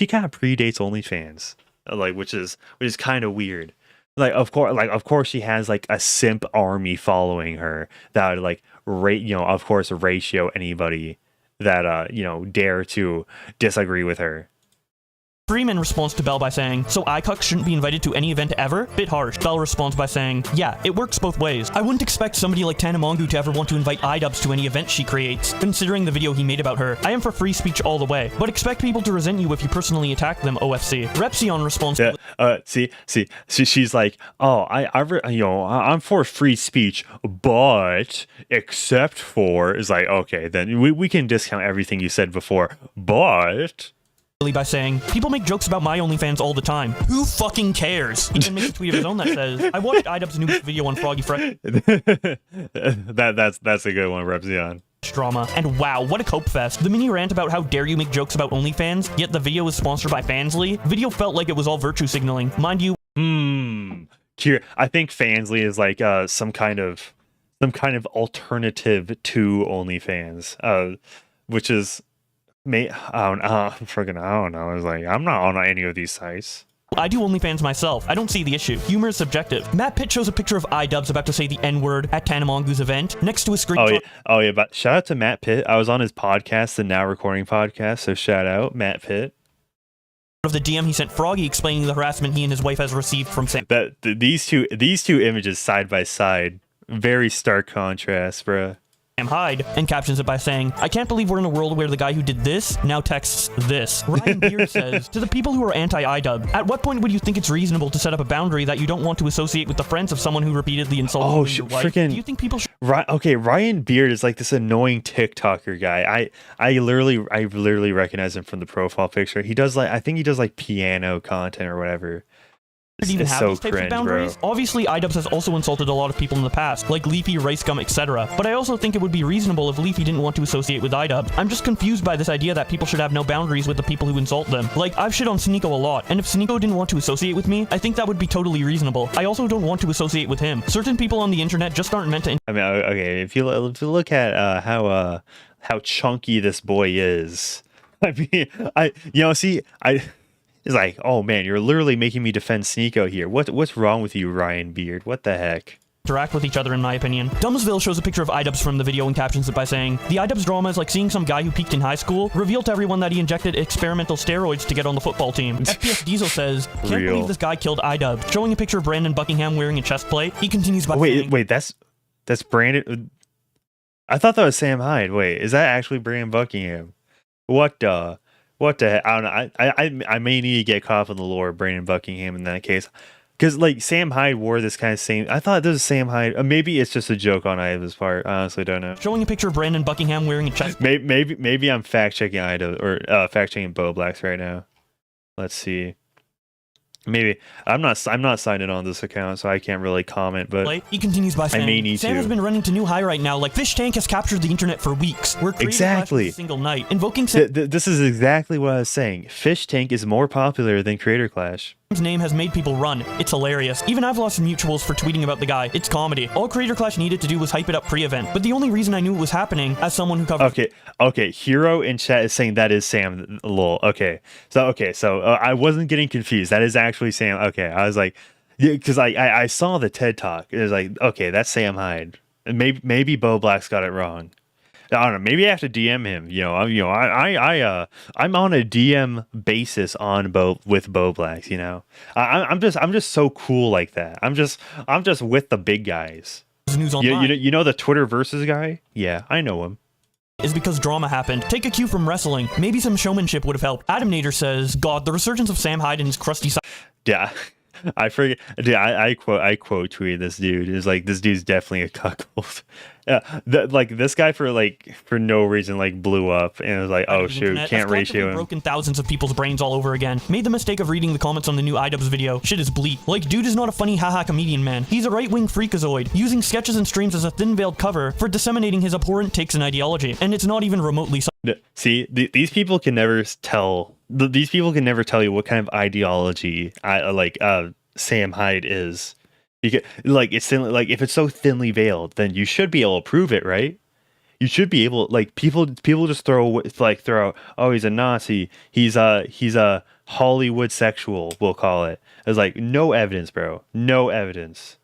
kind of predates OnlyFans, like which is kind of weird. Of course, she has like a simp army following her that would like of course, ratio anybody that dare to disagree with her. Freeman responds to Belle by saying, so iCucks shouldn't be invited to any event ever? Bit harsh. Belle responds by saying, yeah, it works both ways. I wouldn't expect somebody like Tanamongu to ever want to invite Idubbbz to any event she creates. Considering the video he made about her, I am for free speech all the way, but expect people to resent you if you personally attack them, OFC. Repsion responds she's like, oh, I'm for free speech, but except for, is like, okay, then we can discount everything you said before, but... by saying, people make jokes about my OnlyFans all the time. Who fucking cares? He then makes a tweet of his own that says, I watched Idubbbz' new video on Froggy Fresh. That's a good one, Repsion. Drama, and wow, what a cope fest. The mini rant about how dare you make jokes about OnlyFans, yet the video is sponsored by Fansly. Video felt like it was all virtue signaling. Mind you, I think Fansly is like some kind of alternative to OnlyFans, which is I don't know. I was like, I'm not on any of these sites. I do OnlyFans myself. I don't see the issue. Humor is subjective. Matt Pitt shows a picture of Idubbbz about to say the N-word at Tanamongu's event next to a screen. Oh yeah, but shout out to Matt Pitt. I was on his podcast, the Now Recording podcast, so shout out Matt Pitt. Of the DM he sent Froggy explaining the harassment he and his wife has received from Sam. These two images side by side, very stark contrast, bruh. Sam Hyde, and captions it by saying, I can't believe we're in a world where the guy who did this now texts this. Ryan Beard says, to the people who are anti-Idubbbz, at what point would you think it's reasonable to set up a boundary that you don't want to associate with the friends of someone who repeatedly insulted your wife? Do you think people should... Okay, Ryan Beard is like this annoying TikToker guy. I literally recognize him from the profile picture. He does I think he does piano content or whatever. Even have these types of boundaries? Bro. Obviously, Idubbbz has also insulted a lot of people in the past, like Leafy, Rice Gum, etc. But I also think it would be reasonable if Leafy didn't want to associate with Idubbbz. I'm just confused by this idea that people should have no boundaries with the people who insult them. Like, I've shit on Sneeko a lot, and if Sneeko didn't want to associate with me, I think that would be totally reasonable. I also don't want to associate with him. Certain people on the internet just aren't meant to... I mean, okay, if you look at how chunky this boy is, I mean, It's like, oh man, you're literally making me defend Sneeko here. What's wrong with you, Ryan Beard? What the heck? interact with each other, in my opinion. Dumbsville shows a picture of Idubbbz from the video and captions it by saying, "The Idubbbz drama is like seeing some guy who peaked in high school reveal to everyone that he injected experimental steroids to get on the football team." FPS Diesel says, "Can't believe this guy killed Idubbbz," showing a picture of Brandon Buckingham wearing a chest plate. He continues by saying, wait, that's Brandon. I thought that was Sam Hyde. Wait, is that actually Brandon Buckingham? What the heck? I don't know. I may need to get caught up in the lore of Brandon Buckingham in that case. Because, like, Sam Hyde wore this kind of same... I thought this was Sam Hyde. Maybe it's just a joke on Idubbbz' part. I honestly don't know. Showing a picture of Brandon Buckingham wearing a chest... Maybe I'm fact-checking Idubbbz, or fact-checking Bowblax right now. Let's see. Maybe. I'm not signed in on this account, so I can't really comment, but... He continues by saying, I may need Sam has been running to new high right now, like Fish Tank has captured the internet for weeks. We're exactly a single night. Invoking Sam... This is exactly what I was saying. Fish Tank is more popular than Creator Clash. Sam's name has made people run. It's hilarious. Even I've lost mutuals for tweeting about the guy. It's comedy. All Creator Clash needed to do was hype it up pre-event, but the only reason I knew it was happening, as someone who covers... Okay, Hero in chat is saying that is Sam, lol. Okay, so I wasn't getting confused. That is actually Sam. Okay, I was like, yeah, because I saw the TED Talk. It was like, okay, that's Sam Hyde. And maybe Bowblax got it wrong. I don't know. Maybe I have to DM him. I'm on a DM basis with Bowblax. I'm just so cool like that. I'm just with the big guys. News you know the Twitter versus guy? Yeah, I know him. Is because drama happened. Take a cue from wrestling. Maybe some showmanship would have helped. Adam Nader says, "God, the resurgence of Sam Hyde and his crusty side." Yeah. I forget. Dude, I quote tweeted this dude. It's like, this dude's definitely a cuckold. This guy for no reason blew up, and it was like, oh shoot, can't ratio him. Broken thousands of people's brains all over again. Made the mistake of reading the comments on the new Idubbbz video. Shit is bleak. Like, dude is not a funny haha comedian, man. He's a right-wing freakazoid, using sketches and streams as a thin-veiled cover for disseminating his abhorrent takes and ideology. And it's not even remotely. See, these people can never tell. These people can never tell you what kind of ideology Sam Hyde is, because it's if it's so thinly veiled, then you should be able to prove it, right? You should be able, people just throw out, oh, he's a Nazi, he's a Hollywood sexual, we'll call it. It's like, no evidence, bro, no evidence.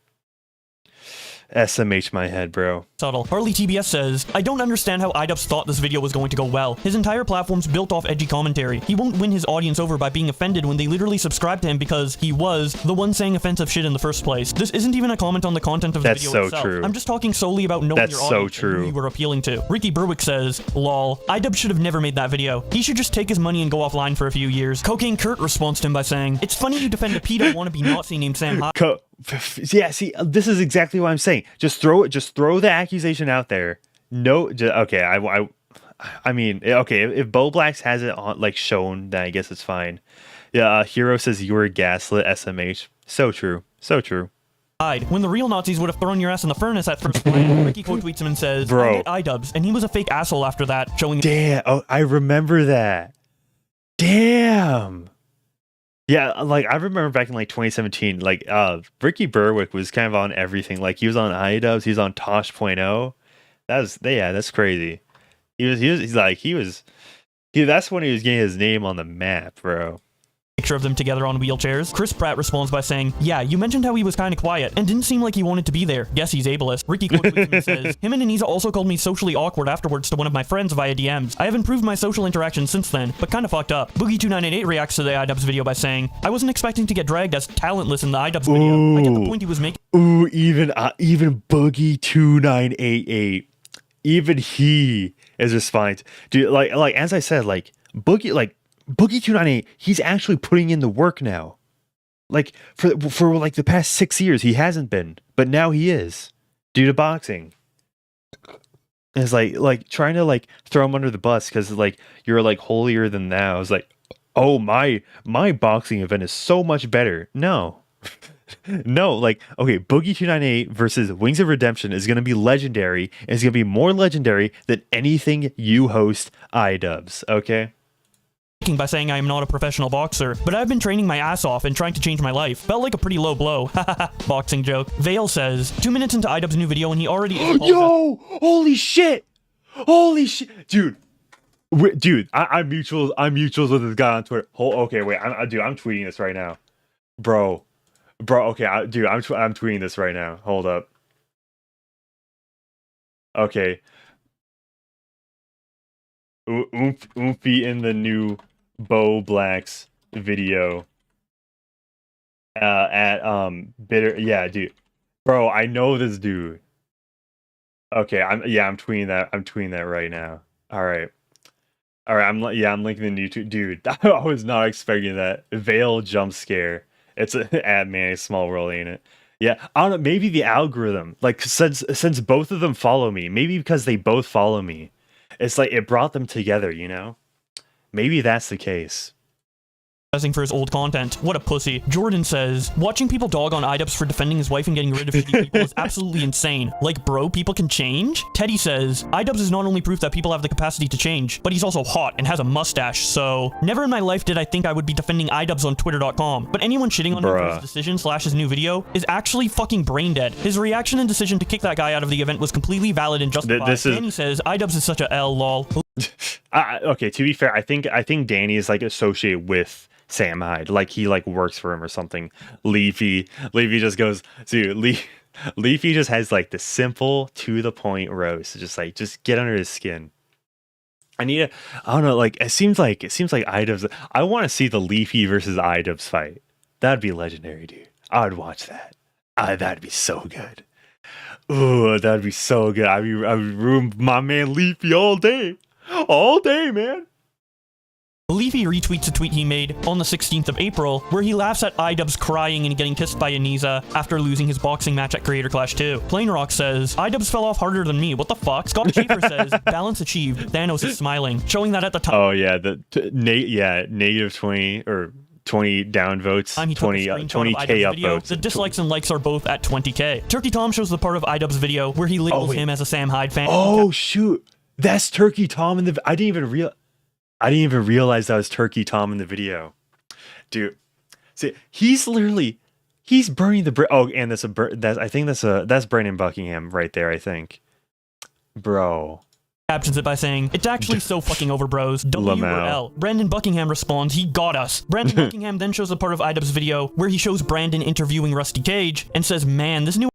SMH my head, bro. Subtle. Harley TBS says, "I don't understand how Idubbbz thought this video was going to go well. His entire platform's built off edgy commentary. He won't win his audience over by being offended when they literally subscribe to him because he was the one saying offensive shit in the first place. This isn't even a comment on the content of the video itself. That's so true. I'm just talking solely about knowing your audience and who you were appealing to." Ricky Berwick says, "Lol, Idubbbz should have never made that video. He should just take his money and go offline for a few years." Cocaine Kurt responds to him by saying, "It's funny you defend a pedo wannabe Nazi named Sam Hyde." Yeah, see, this is exactly what I'm saying. Just throw the accusation out there. No, okay, I mean, okay, if Bowblax has it on, shown, then I guess it's fine. Yeah, Hero says you were gaslit, SMH. So true, so true. When the real Nazis would have thrown your ass in the furnace at first glance. Ricky quote tweets him and says, "Bro, I met Idubbbz, and he was a fake asshole after that," showing. Damn, I remember that. Damn. Yeah, I remember back in 2017, Ricky Berwick was kind of on everything. He was on Idubbbz, he was on Tosh.0. That's crazy. That's when he was getting his name on the map, bro. Picture of them together on wheelchairs. Chris Pratt responds by saying, "Yeah, you mentioned how he was kind of quiet and didn't seem like he wanted to be there. Guess he's ableist." Ricky quote tweets him and says, "Him and Anisa also called me socially awkward afterwards to one of my friends via DMs. I have improved my social interaction since then, but kind of fucked up." Boogie2988 reacts to the Idubbbz video by saying, "I wasn't expecting to get dragged as talentless in the Idubbbz video. I get the point he was making." Ooh, even Boogie2988, even he is responding. Dude, as I said, Boogie298, he's actually putting in the work now. For the past 6 years, he hasn't been, but now he is, due to boxing. And it's trying to throw him under the bus because you're holier than thou. It's oh, my boxing event is so much better. No. No, okay, Boogie298 versus Wings of Redemption is going to be legendary, and it's going to be more legendary than anything you host, Idubbbz, okay? By saying I am not a professional boxer, but I've been training my ass off and trying to change my life. Felt like a pretty low blow. Boxing joke. Vale says, 2 minutes into Idubbbz' new video and he already is Yo! Holy shit! Dude, I'm mutuals with this guy on Twitter. Okay, wait, I'm tweeting this right now. Bro, okay, I'm tweeting this right now. Hold up. Okay. Oomphy in the new Bowblax video. At bitter. Yeah, dude. Bro, I know this dude. Okay, I'm tweeting that. I'm tweeting that right now. All right. I'm linking the new dude. I was not expecting that veil jump scare. It's an ad man, small world, ain't it? Yeah, I don't know. Maybe the algorithm, like since both of them follow me, maybe because they both follow me, it's like it brought them together. You know, maybe that's the case. For his old content. What a pussy. Jordan says, watching people dog on Idubbbz for defending his wife and getting rid of shitty people is absolutely insane. Like, bro, people can change? Teddy says, Idubbbz is not only proof that people have the capacity to change, but he's also hot and has a mustache, so never in my life did I think I would be defending Idubbbz on Twitter.com, but anyone shitting on him for his decision / his new video is actually fucking brain dead. His reaction and decision to kick that guy out of the event was completely valid and justified. Danny says, Idubbbz is such a L, lol. Okay, to be fair, I think Danny is like associated with Sam Hyde, like he like works for him or something. Leafy just goes, dude. Leafy just has like the simple to the point roast, just get under his skin. I don't know, like it seems like Idubbbz. I want to see the Leafy versus Idubbbz fight. That'd be legendary, dude. I would watch that. That'd be so good. Ooh, that'd be so good. I would room my man Leafy all day, man. Leafy retweets a tweet he made on the 16th of April where he laughs at Idubbbz crying and getting kissed by Anisa after losing his boxing match at Creator Clash 2. Plain Rock says, Idubbbz fell off harder than me. What the fuck? Scott Schaefer says, balance achieved. Thanos is smiling, showing that at the time. Oh yeah, negative 20 or 20 down votes, 20k up votes. The dislikes and likes are both at 20k. Turkey Tom shows the part of Idubbbz video where he labels him as a Sam Hyde fan. Oh shoot, that's Turkey Tom in the. I didn't even realize that was Turkey Tom in the video, dude. See, he's burning the Oh, and that's Brandon Buckingham right there. I think, bro. Captions it by saying, it's actually so fucking over, bros. W or L. Brandon Buckingham responds, he got us. Brandon Buckingham then shows a part of Idubbbz video where he shows Brandon interviewing Rusty Cage and says, man, this new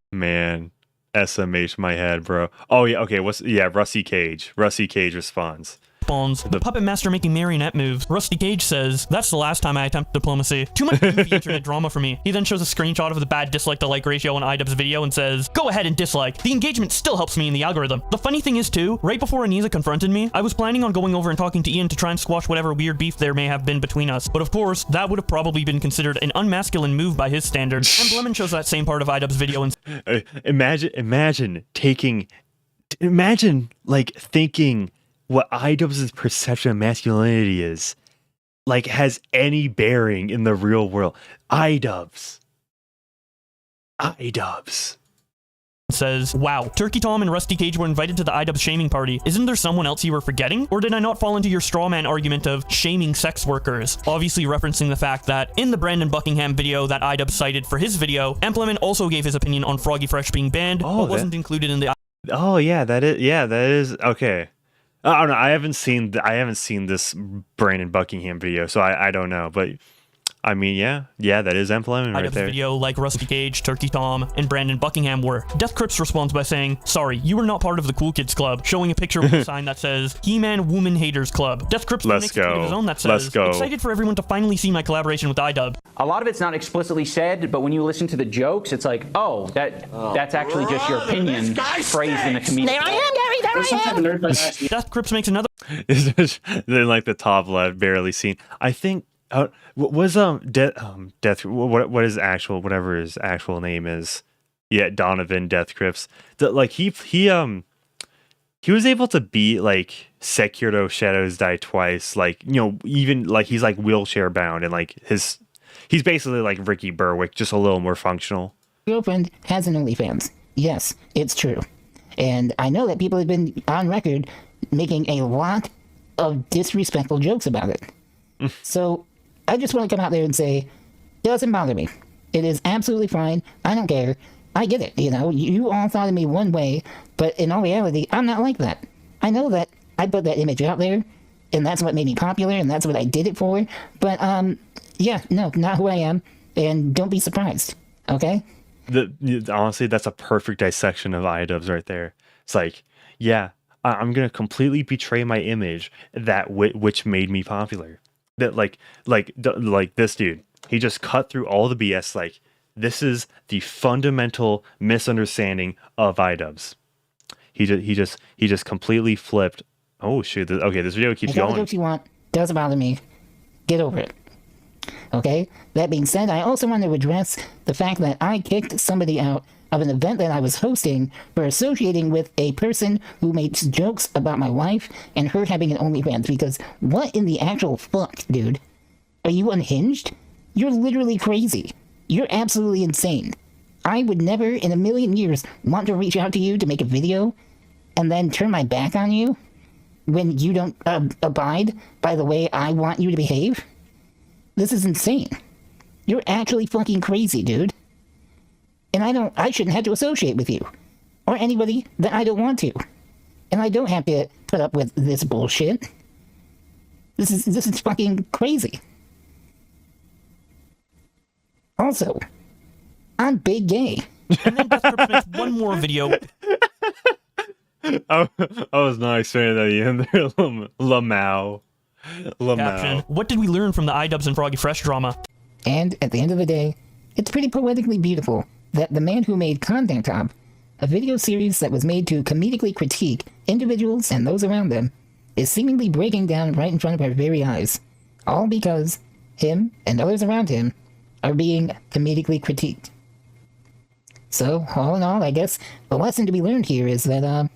SMH my head, bro. Oh yeah, okay. Rusty Cage. Rusty Cage responds. The puppet master making marionette moves. Rusty Cage says, that's the last time I attempted diplomacy. Too much goofy internet drama for me. He then shows a screenshot of the bad dislike to like ratio on Idubbbz video and says, go ahead and dislike. The engagement still helps me in the algorithm. The funny thing is too, right before Anisa confronted me, I was planning on going over and talking to Ian to try and squash whatever weird beef there may have been between us. But of course, that would have probably been considered an unmasculine move by his standards. And Blemon shows that same part of Idubbbz video and imagine thinking what Idubbbz's perception of masculinity is, like, has any bearing in the real world. Idubbbz. says, wow, Turkey Tom and Rusty Cage were invited to the Idubbbz shaming party. Isn't there someone else you were forgetting? Or did I not fall into your straw man argument of shaming sex workers? Obviously referencing the fact that in the Brandon Buckingham video that Idubbbz cited for his video, Empleman also gave his opinion on Froggy Fresh being banned, but wasn't included in the... Oh yeah, that is okay. I don't know. I haven't seen this Brandon Buckingham video, so I don't know. But I mean, yeah, that is employment right there. Video like Rusty Cage, Turkey Tom, and Brandon Buckingham were. Death Crips responds by saying, "Sorry, you were not part of the Cool Kids Club," showing a picture with a sign that says He-Man Woman Haters Club. Death Crips makes a tweet of his own that says, "Excited for everyone to finally see my collaboration with Idubbbz." A lot of it's not explicitly said, but when you listen to the jokes, it's like, oh, that's actually just your opinion phrased in a comedic. There I am, Gary. There I am. Death Crips makes another. Then like the top left, barely seen. I think was Death. What is actual, whatever his actual name is? Yeah, Donovan Death Crips. Like he was able to beat like Sekiro Shadows Die Twice. Like, you know, even like he's like wheelchair bound and like he's basically like Ricky Berwick, just a little more functional. Girlfriend has an OnlyFans. Yes, it's true. And I know that people have been on record making a lot of disrespectful jokes about it. So I just want to come out there and say, it doesn't bother me. It is absolutely fine. I don't care. I get it. You know, you all thought of me one way, but in all reality, I'm not like that. I know that I put that image out there, and that's what made me popular, and that's what I did it for. But, yeah, no, not who I am, and don't be surprised, okay? Honestly, that's a perfect dissection of Idubbbz right there. It's like, yeah, I'm gonna completely betray my image that which made me popular. That like this dude, he just cut through all the BS. Like, this is the fundamental misunderstanding of Idubbbz. He just completely flipped. Oh shoot! Okay, this video keeps going. What you want doesn't bother me. Get over it. Okay. That being said, I also want to address the fact that I kicked somebody out of an event that I was hosting for associating with a person who makes jokes about my wife and her having an OnlyFans. Because what in the actual fuck, dude? Are you unhinged? You're literally crazy. You're absolutely insane. I would never in a million years want to reach out to you to make a video and then turn my back on you when you don't abide by the way I want you to behave. This is insane. You're actually fucking crazy, dude. And I shouldn't have to associate with you. Or anybody that I don't want to. And I don't have to put up with this bullshit. This is fucking crazy. Also, I'm big gay. And then Death makes one more video. I was not expecting that in there. Lamau. Caption, what did we learn from the Idubbbz and Froggy Fresh drama? And at the end of the day, it's pretty poetically beautiful that the man who made Content Top, a video series that was made to comedically critique individuals and those around them, is seemingly breaking down right in front of our very eyes. All because him and others around him are being comedically critiqued. So, all in all, I guess the lesson to be learned here is that,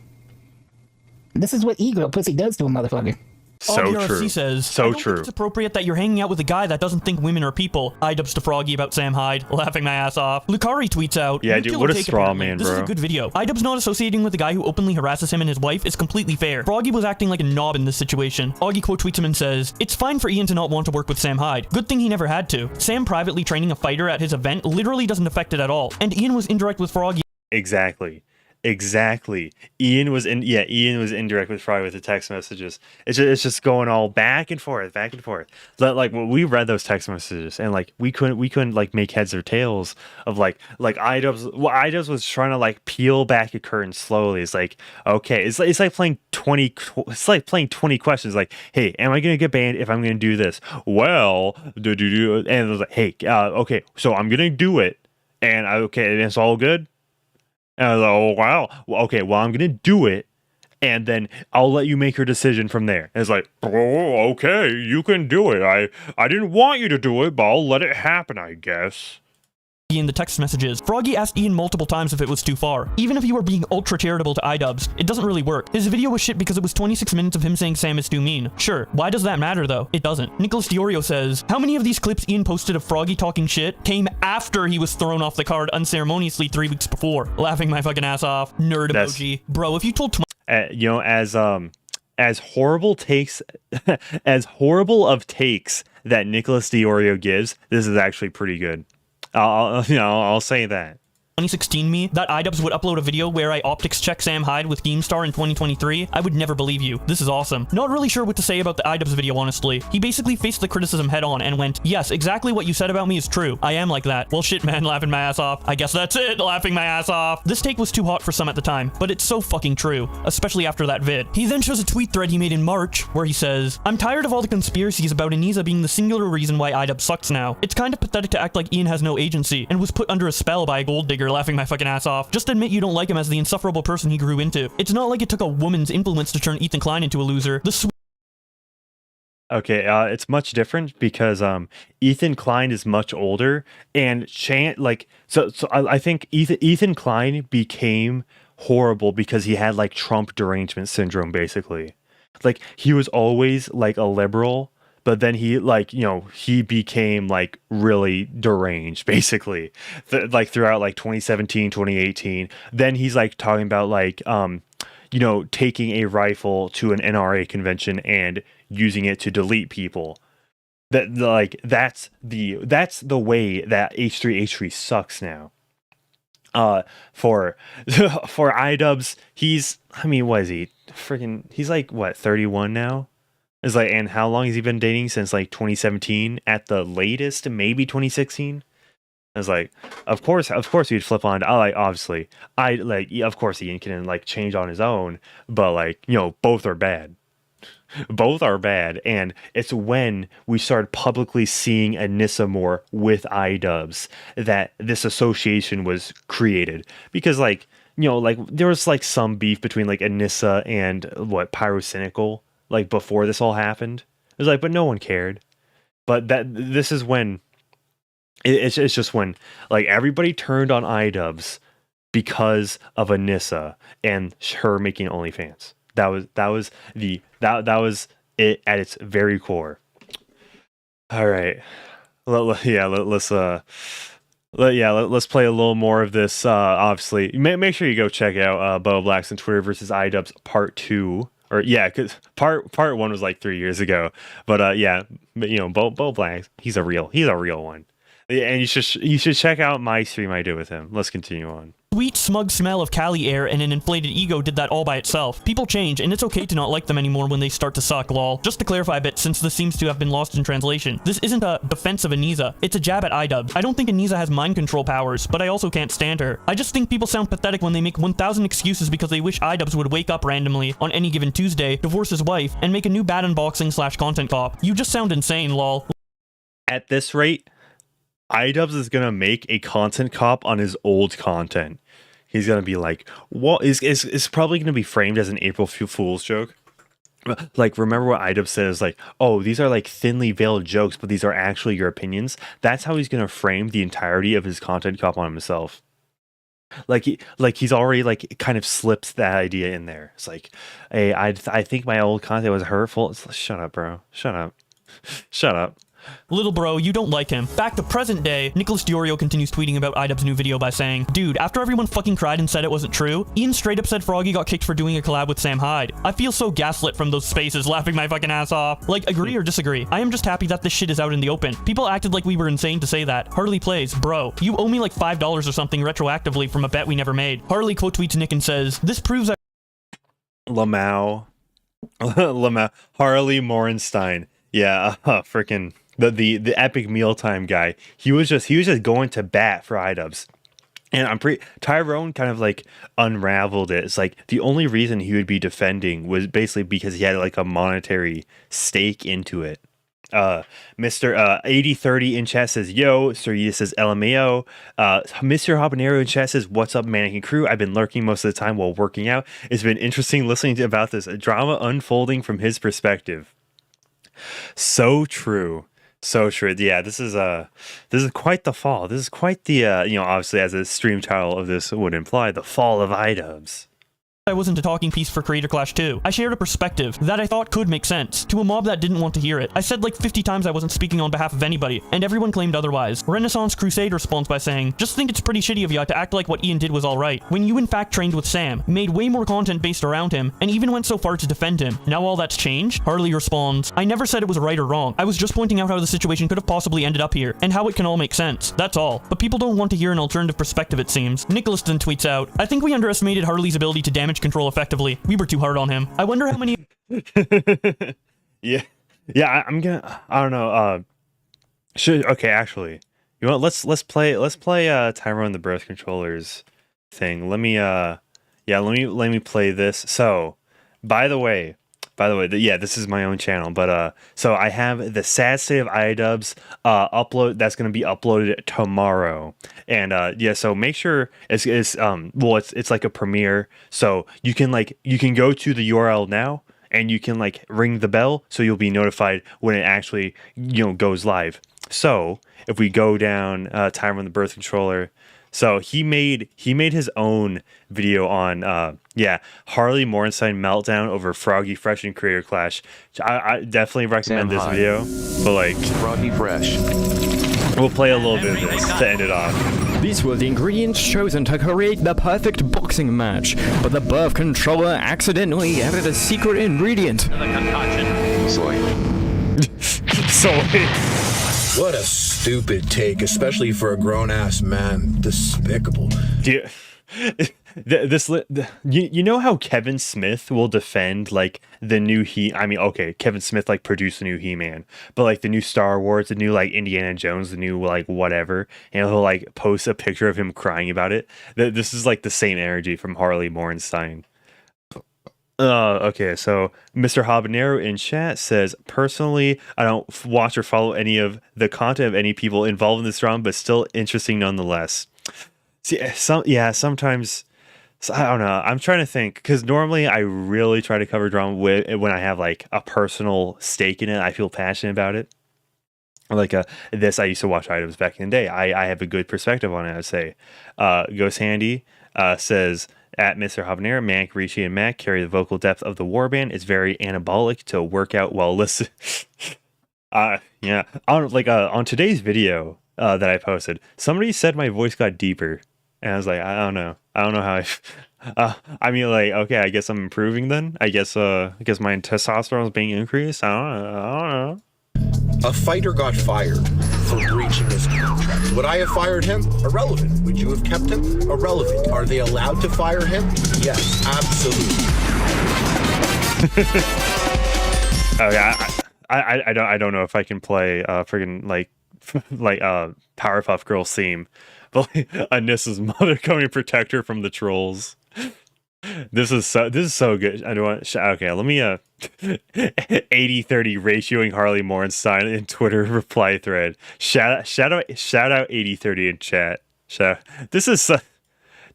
this is what ego pussy does to a motherfucker. So true. Says, so I don't true. Think it's appropriate that you're hanging out with a guy that doesn't think women are people. Idubbbz to Froggy about Sam Hyde, laughing my ass off. Lucari tweets out, yeah, dude, what a straw man, bro. This is a good video. Idubbbz not associating with the guy who openly harasses him and his wife is completely fair. Froggy was acting like a knob in this situation. Augie quote tweets him and says, it's fine for Ian to not want to work with Sam Hyde. Good thing he never had to. Sam privately training a fighter at his event literally doesn't affect it at all. And Ian was indirect with Froggy. Exactly. Ian was indirect with Froggy with the text messages. It's just going all back and forth. Like when we read those text messages and like we couldn't like make heads or tails of like Idubbbz was trying to like peel back a curtain slowly. It's like, okay, it's like playing 20 questions. Like, hey, am I gonna get banned if I'm gonna do this? Well, and it was like, hey, okay, so I'm gonna do it, and it's all good. And I was like, oh, wow. Well, okay, well, I'm going to do it, and then I'll let you make your decision from there. And it's like, oh, okay, you can do it. I didn't want you to do it, but I'll let it happen, I guess. In the text messages, Froggy asked Ian multiple times if it was too far. Even if you were being ultra charitable to Idubbbz, it doesn't really work. His video was shit because it was 26 minutes of him saying Sam is too mean. Sure, why does that matter though? It doesn't. Nicholas Diorio says, how many of these clips Ian posted of Froggy talking shit came after he was thrown off the card unceremoniously 3 weeks before? Laughing my fucking ass off. Nerd emoji. Bro, if you told as horrible of takes that Nicholas Diorio gives, this is actually pretty good. I'll say that. 2016 me, that Idubbbz would upload a video where I optics check Sam Hyde with GameStar in 2023, I would never believe you. This is awesome. Not really sure what to say about the Idubbbz video, honestly. He basically faced the criticism head on and went, yes, exactly what you said about me is true. I am like that. Well, shit, man, laughing my ass off. I guess that's it, laughing my ass off. This take was too hot for some at the time, but it's so fucking true, especially after that vid. He then shows a tweet thread he made in March, where he says, I'm tired of all the conspiracies about Anisa being the singular reason why Idubbbz sucks now. It's kind of pathetic to act like Ian has no agency and was put under a spell by a gold digger, laughing my fucking ass off. Just admit you don't like him as the insufferable person he grew into. It's not like it took a woman's influence to turn Ethan Klein into a loser. Okay, it's much different because Ethan Klein is much older, and I think Ethan Klein became horrible because he had like Trump derangement syndrome, basically. Like, he was always like a liberal, but then he he became like really deranged, basically, like throughout like 2017, 2018. Then he's like talking about like, taking a rifle to an NRA convention and using it to delete people. That's the way that H3H3 sucks now. For Idubbbz, what is he? He's like what, 31 now? Is like, and how long has he been dating? Since like 2017 at the latest, maybe 2016. I was like, of course he'd flip on. I like, obviously, of course Ian can like change on his own, but like, you know, both are bad. Both are bad, and it's when we started publicly seeing Anisa more with Idubbbz that this association was created. Because like, you know, like there was like some beef between like Anisa and Pyrocynical like before this all happened. It was like, but no one cared. But this is when it's just when like everybody turned on Idubbbz because of Anisa and her making OnlyFans. That was it at its very core. All right, let's play a little more of this. Obviously, make sure you go check out Bowblax and Twitter versus Idubbbz Part 2. Or yeah, because part 1 was like 3 years ago. But you know, Bowblax, he's a real one. And you should check out my stream I did with him. Let's continue on. Sweet, smug smell of Cali air and an inflated ego did that all by itself. People change, and it's okay to not like them anymore when they start to suck, lol. Just to clarify a bit, since this seems to have been lost in translation, this isn't a defense of Anisa, it's a jab at Idubbbz. I don't think Anisa has mind control powers, but I also can't stand her. I just think people sound pathetic when they make 1,000 excuses because they wish Idubbbz would wake up randomly on any given Tuesday, divorce his wife, and make a new bad unboxing / content cop. You just sound insane, lol. At this rate, Idubbbz is gonna make a content cop on his old content. He's gonna be like, what is probably gonna be framed as an April Fool's joke. Like, remember what Idubbbz says, like, oh, these are like thinly veiled jokes, but these are actually your opinions. That's how he's gonna frame the entirety of his content cop on himself. He's already like kind of slips that idea in there. It's like, hey, I think my old content was hurtful. It's like, shut up, bro. Shut up. Shut up. Little bro, you don't like him. Back to present day, Nicholas Diorio continues tweeting about Idubbbz' new video by saying, dude, after everyone fucking cried and said it wasn't true, Ian straight up said Froggy got kicked for doing a collab with Sam Hyde. I feel so gaslit from those spaces, laughing my fucking ass off. Like, agree or disagree? I am just happy that this shit is out in the open. People acted like we were insane to say that. Harley Plays, bro, you owe me like $5 or something retroactively from a bet we never made. Harley quote tweets Nick and says, this proves I— Lamau, Harley Morenstein. Yeah, freaking the epic mealtime guy. He was just going to bat for Idubbbz. And Tyrone kind of like unraveled it. It's like the only reason he would be defending was basically because he had like a monetary stake into it. Mr. 8030 in chat says, yo. Sirita says, LMAO. Mr. Habanero in chat says, what's up, Manic and crew? I've been lurking most of the time while working out. It's been interesting listening about this drama unfolding from his perspective. So true. So true. Yeah, this is quite the fall. This is quite the obviously, as the stream title of this would imply, the fall of Idubbbz. I wasn't a talking piece for Creator Clash 2. I shared a perspective that I thought could make sense to a mob that didn't want to hear it. I said like 50 times I wasn't speaking on behalf of anybody, and everyone claimed otherwise. Renaissance Crusade responds by saying, just think it's pretty shitty of you to act like what Ian did was alright, when you in fact trained with Sam, made way more content based around him, and even went so far to defend him. Now all that's changed? Harley responds, I never said it was right or wrong. I was just pointing out how the situation could have possibly ended up here, and how it can all make sense. That's all. But people don't want to hear an alternative perspective, it seems. Nicholas then tweets out, I think we underestimated Harley's ability to damage control effectively. We were too hard on him. I wonder how many— Yeah, I don't know. Okay, actually, you know what? Let's play Tyrone the Birth Controllers thing. Let me play this. So, by the way, this is my own channel, but so I have the Sad State of Idubbbz upload that's going to be uploaded tomorrow, and so make sure it's like a premiere, so you can go to the URL now and you can like ring the bell so you'll be notified when it actually goes live. So if we go down Tyrone the Birth Controller. So he made his own video on Harley Morenstein meltdown over Froggy Fresh and Creator Clash. I definitely recommend this video. But like Froggy Fresh. We'll play a little bit of this to end it off. These were the ingredients chosen to create the perfect boxing match, but the birth controller accidentally added a secret ingredient. Soy. What a stupid take, especially for a grown-ass man. Despicable. You know how Kevin Smith will defend like the new Kevin Smith like produced the new He-Man, but like the new Star Wars, the new like Indiana Jones, the new like whatever, and he'll like post a picture of him crying about it. This is like the same energy from Harley Morenstein. Okay, so Mr. Habanero in chat says, personally, I don't watch or follow any of the content of any people involved in this drama, but still interesting nonetheless. See, sometimes, I don't know. I'm trying to think, because normally I really try to cover drama when I have like a personal stake in it. I feel passionate about it. Like this, I used to watch Idubbbz back in the day. I have a good perspective on it, I'd say. Goes Handy says, at Mr. Habanero, Manic, Ricci, and Mac carry the vocal depth of the warband. It's very anabolic to work out while listening. On today's video that I posted, somebody said my voice got deeper, and I was like, I don't know how I mean, like, okay, I guess I'm improving then. I guess my testosterone is being increased. I don't know. A fighter got fired for breaching his contract. Would I have fired him? Irrelevant. Would you have kept him? Irrelevant. Are they allowed to fire him? Yes, absolutely. Okay, I don't know if I can play friggin' like Powerpuff Girls theme, but like, Anisa's mother coming to protect her from the trolls. This is so good. I don't want. Okay, let me 80-30 ratioing Harley Morenstein in Twitter reply thread. Shout out 80-30 in chat. This is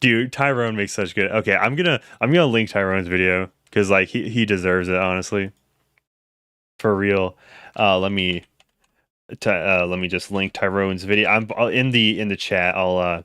dude. Tyrone makes such good. Okay, I'm gonna link Tyrone's video because like he deserves it, honestly. For real. Let me just link Tyrone's video. I'm in the chat. I'll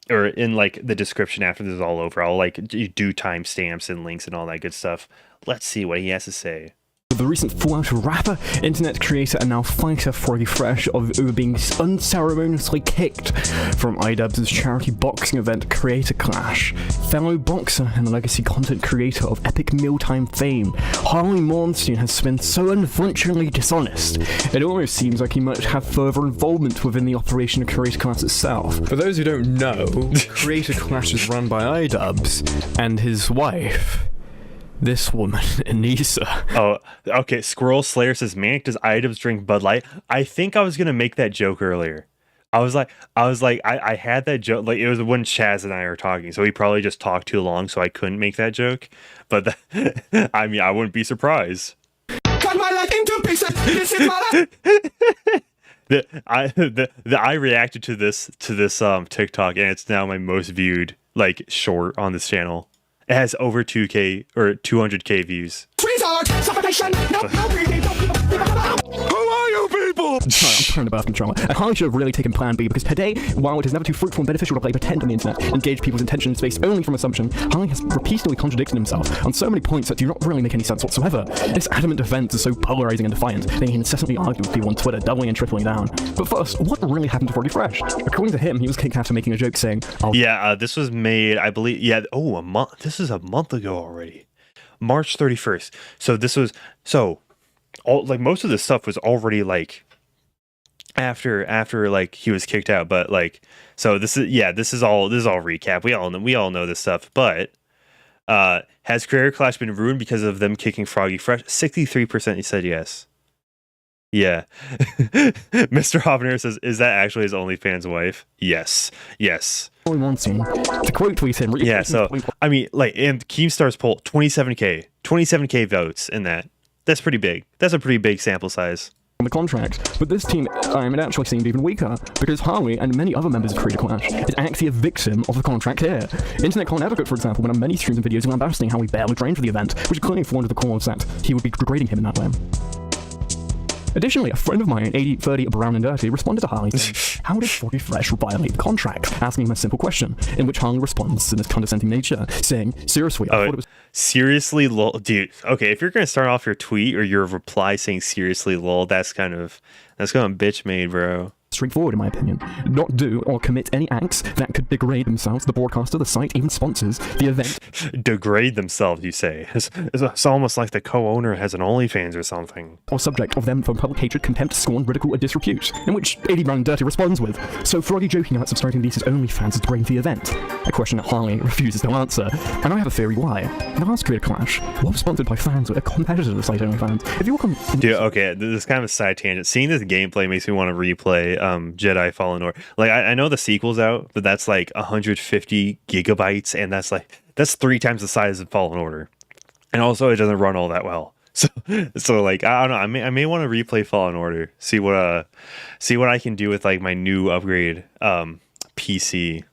or in like the description after this is all over. I'll like do timestamps and links and all that good stuff. Let's see what he has to say. The recent fallout rapper, internet creator, and now fighter Froggy Fresh of being unceremoniously kicked from Idubbbz's charity boxing event Creator Clash. Fellow boxer and legacy content creator of epic mealtime fame, Harley Morenstien has been so unfortunately dishonest. It almost seems like he might have further involvement within the operation of Creator Clash itself. For those who don't know, Creator Clash is run by Idubbbz and his wife. This woman, Anisa. Oh, okay. Squirrel Slayer says, Manic, does Idubbbz drink Bud Light? I think I was gonna make that joke earlier. I was like, I had that joke. Like, it was when Chazz and I were talking, so he probably just talked too long, so I couldn't make that joke. But I mean, I wouldn't be surprised. Cut my life into pieces. This is my life. I reacted to this TikTok, and it's now my most viewed like short on this channel. It has over 2K or 200K views. Who are you people? Sorry, I'm trying to burst from trauma. And Harley should have really taken plan B, because today, while it is never too fruitful and beneficial to play pretend on the internet and gauge people's intentions based only from assumption, Harley has repeatedly contradicted himself on so many points that do not really make any sense whatsoever. This adamant defense is so polarizing and defiant that he incessantly argues with people on Twitter, doubling and tripling down. But first, what really happened to Froggy Fresh? According to him, he was kicked after making a joke saying, this was made, I believe, a month. This is a month ago already. March 31st. So this was, like most of this stuff was already like after like he was kicked out, but like, so this is all recap. We all know this stuff, but has Creator Clash been ruined because of them kicking Froggy Fresh? 63% said yes. Yeah. Mr. Habanero says, is that actually his OnlyFans wife? Yes. To quote tweet him. Yeah, so I mean, like, and Keemstar's poll, 27k votes in that. That's pretty big. That's a pretty big sample size. On the contract, but this team, it actually seemed even weaker, because Harley and many other members of Creator Clash is actually a victim of the contract here. Internet Con Advocate, for example, went on many streams and videos lambasting how he barely trained for the event, which clearly fall under the cause that he would be degrading him in that way. Additionally, a friend of mine, 80-30 Brown and Dirty, responded to Harley saying, how did Froggy Fresh violate the contract? Asking him a simple question, in which Harley responds in his condescending nature, saying, seriously, I thought it was... Seriously, lol, dude. Okay, if you're gonna start off your tweet or your reply saying seriously, lol, that's kind of bitch made, bro. straightforward in my opinion. Not do or commit any acts that could degrade themselves, the broadcaster, the site, even sponsors, the event. Degrade themselves, you say? It's almost like the co-owner has an OnlyFans or something. Or subject of them for public hatred, contempt, scorn, ridicule, or disrepute, in which 80 Brown Dirty responds with, so Froggy joking about subscribing to Lisa's OnlyFans is degrading the event? A question that Harley refuses to answer, and I have a theory why. In the last Creator Clash, was sponsored by fans with a competitor to the site OnlyFans. If you look on... Dude, okay, this is kind of a side tangent. Seeing this gameplay makes me want to replay Jedi Fallen Order. Like, I know the sequel's out, but that's like 150 gigabytes, and that's 3 times the size of Fallen Order. And also, it doesn't run all that well. So like, I don't know. I may want to replay Fallen Order. See what I can do with like my new upgrade PC.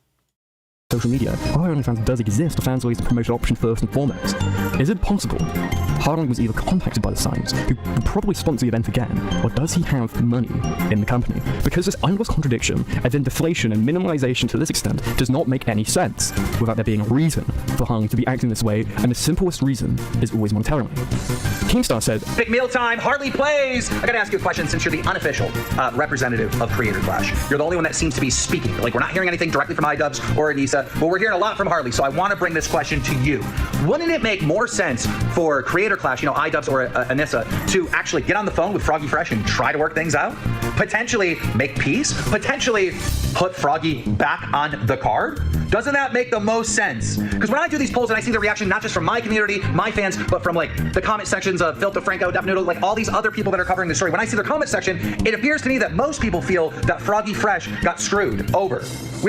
Social media, while OnlyFans does exist, the fans ways to promote an option first and foremost. Is it possible Harley was either contacted by the site, who would probably sponsor the event again, or does he have money in the company? Because this endless contradiction, and then deflation and minimalization to this extent, does not make any sense without there being a reason for Harley to be acting this way, and the simplest reason is always monetarily. Keemstar said, Big meal time, Harley Plays! I gotta ask you a question since you're the unofficial representative of Creator Clash. You're the only one that seems to be speaking. Like, we're not hearing anything directly from Idubbbz or Anisa, but we're hearing a lot from Harley, so I want to bring this question to you. Wouldn't it make more sense for Creator Clash, Idubbbz or Anisa, to actually get on the phone with Froggy Fresh and try to work things out? Potentially make peace? Potentially put Froggy back on the card? Doesn't that make the most sense? Because when I do these polls and I see the reaction not just from my community, my fans, but from like the comment sections of Phil DeFranco, Def Noodle, like all these other people that are covering the story, when I see their comment section, it appears to me that most people feel that Froggy Fresh got screwed over.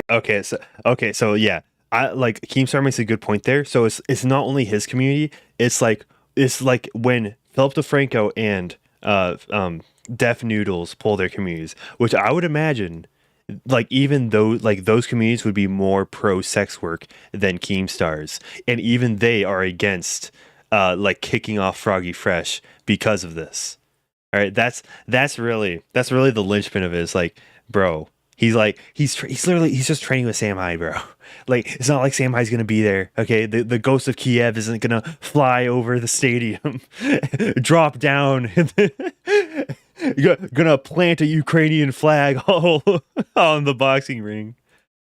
Okay, so yeah. I like Keemstar makes a good point there. So it's not only his community, it's like when Philip DeFranco and Def Noodles pull their communities, which I would imagine like even though like those communities would be more pro sex work than Keemstar's, and even they are against like kicking off Froggy Fresh because of this. All right, that's really the linchpin of it. Is like, bro, he's just training with Sam Hyde, bro. Like, it's not like Sam Hyde's gonna be there. Okay, the ghost of Kiev isn't gonna fly over the stadium, drop down, and gonna plant a Ukrainian flag all on the boxing ring.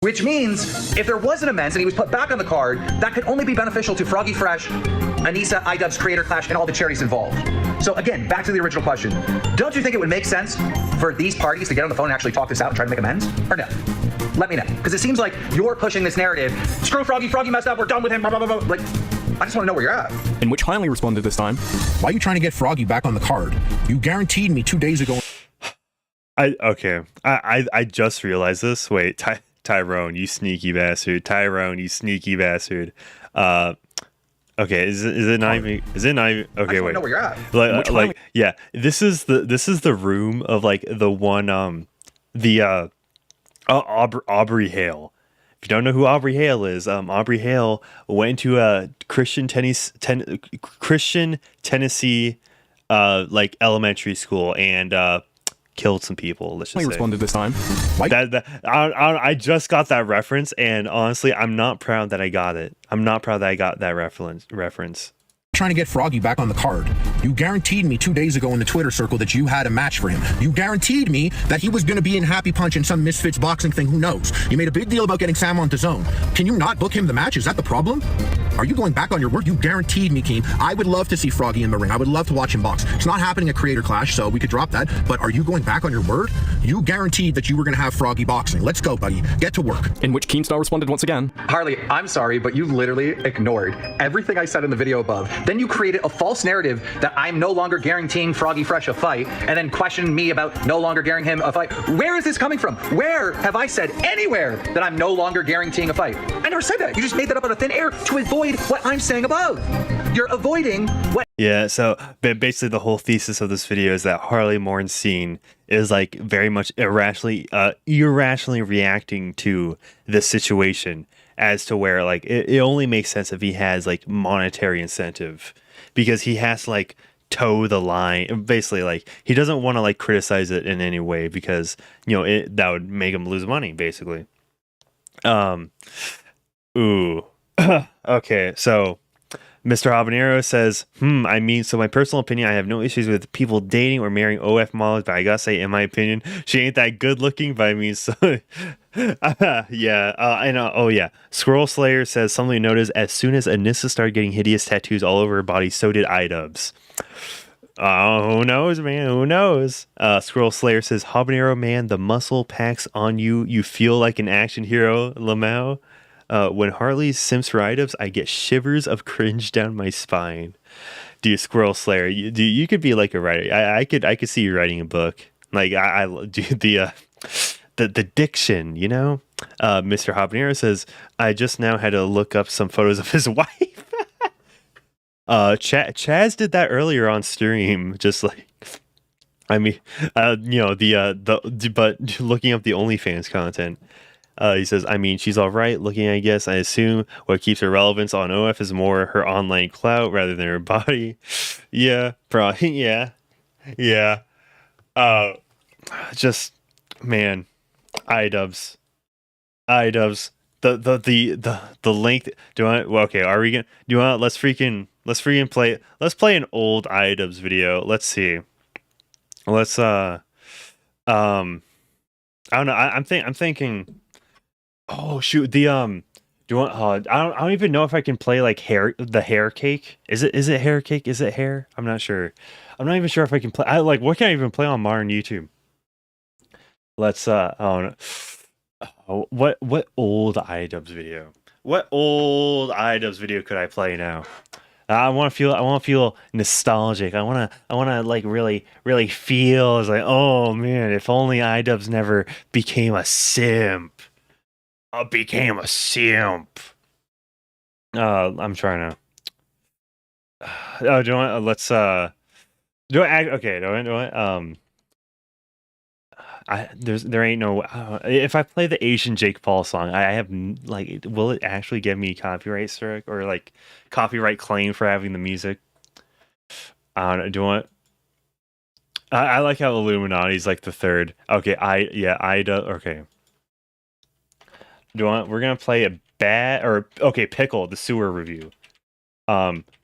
Which means if there was an amends and he was put back on the card, that could only be beneficial to Froggy Fresh, Anisa, Idubbbz, Creator Clash, and all the charities involved. So again, back to the original question. Don't you think it would make sense for these parties to get on the phone and actually talk this out and try to make amends? Or no? Let me know. Because it seems like you're pushing this narrative. Screw Froggy, Froggy messed up, we're done with him, blah, blah, blah, blah. Like, I just want to know where you're at. In which Harley responded this time, why are you trying to get Froggy back on the card? You guaranteed me 2 days ago. I just realized this. Wait, Tyrone, you sneaky bastard. Tyrone, you sneaky bastard. Okay, is it not even? Okay, wait. I know where you're at. Like, yeah. This is the room of like the one Aubrey Hale. If you don't know who Aubrey Hale is, Aubrey Hale went to a Christian Tennessee like elementary school and killed some people. Let's just say. Responded this time. I just got that reference, and honestly, I'm not proud that I got it. I'm not proud that I got that reference. Trying to get Froggy back on the card. You guaranteed me 2 days ago in the Twitter circle that you had a match for him. You guaranteed me that he was going to be in Happy Punch in some Misfits boxing thing. Who knows? You made a big deal about getting Sam on DAZN. Can you not book him the match? Is that the problem? Are you going back on your word? You guaranteed me, Keem. I would love to see Froggy in the ring. I would love to watch him box. It's not happening at Creator Clash, so we could drop that. But are you going back on your word? You guaranteed that you were going to have Froggy boxing. Let's go, buddy. Get to work. In which Keemstar responded once again. Harley, I'm sorry, but you literally ignored everything I said in the video above. Then you created a false narrative that I'm no longer guaranteeing Froggy Fresh a fight, and then questioned me about no longer guaranteeing him a fight. Where is this coming from? Where have I said anywhere that I'm no longer guaranteeing a fight? I never said that. You just made that up out of thin air to avoid what I'm saying above. You're avoiding what... Yeah, so basically the whole thesis of this video is that Harley Morenstein is like very much irrationally reacting to this situation, as to where like it only makes sense if he has like monetary incentive, because he has to like toe the line. Basically, like he doesn't want to like criticize it in any way, because that would make him lose money basically. Okay, so Mr. Habanero says, I mean, so my personal opinion, I have no issues with people dating or marrying OF models, but I gotta say, in my opinion, she ain't that good looking, but I mean, so... I know. Oh, yeah. Squirrel Slayer says, something to notice, as soon as Anisa started getting hideous tattoos all over her body, so did Idubbbz. Who knows, man? Who knows? Squirrel Slayer says, Habanero, man, the muscle packs on you. You feel like an action hero, Lamau. When Harley sims for Idubbbz, I get shivers of cringe down my spine. Dude, Squirrel Slayer, you could be like a writer. I could see you writing a book. Like I do the diction, you know. Mr. Habanero says, I just now had to look up some photos of his wife. Chazz did that earlier on stream. Just like, I mean, but looking up the OnlyFans content. He says, I mean, she's all right looking, I guess. I assume what keeps her relevance on OF is more her online clout rather than her body. Yeah, probably. Yeah. Just, man, Idubbbz. The length. Okay, are we gonna? Let's freaking play. Let's play an old Idubbbz video. Let's see. I don't know. I'm thinking. Oh shoot! Do you want? I don't even know if I can play like the hair cake. Is it hair cake? Is it hair? I'm not sure. I'm not even sure if I can play. What can I even play on modern YouTube? Let's what old Idubbbz video? What old Idubbbz video could I play now? I want to feel nostalgic. I want to like really feel. It's like, oh man, if only Idubbbz never became a simp. I'm trying to. Do you want? Let's. Do I? Okay. Do I? There ain't no. If I play the Asian Jake Paul song, I have like. Will it actually give me copyright strike or like copyright claim for having the music? I don't know. Do you want? I like how Illuminati's like the third. Okay. Okay. Do you want? We're gonna play a Pickle, the sewer review.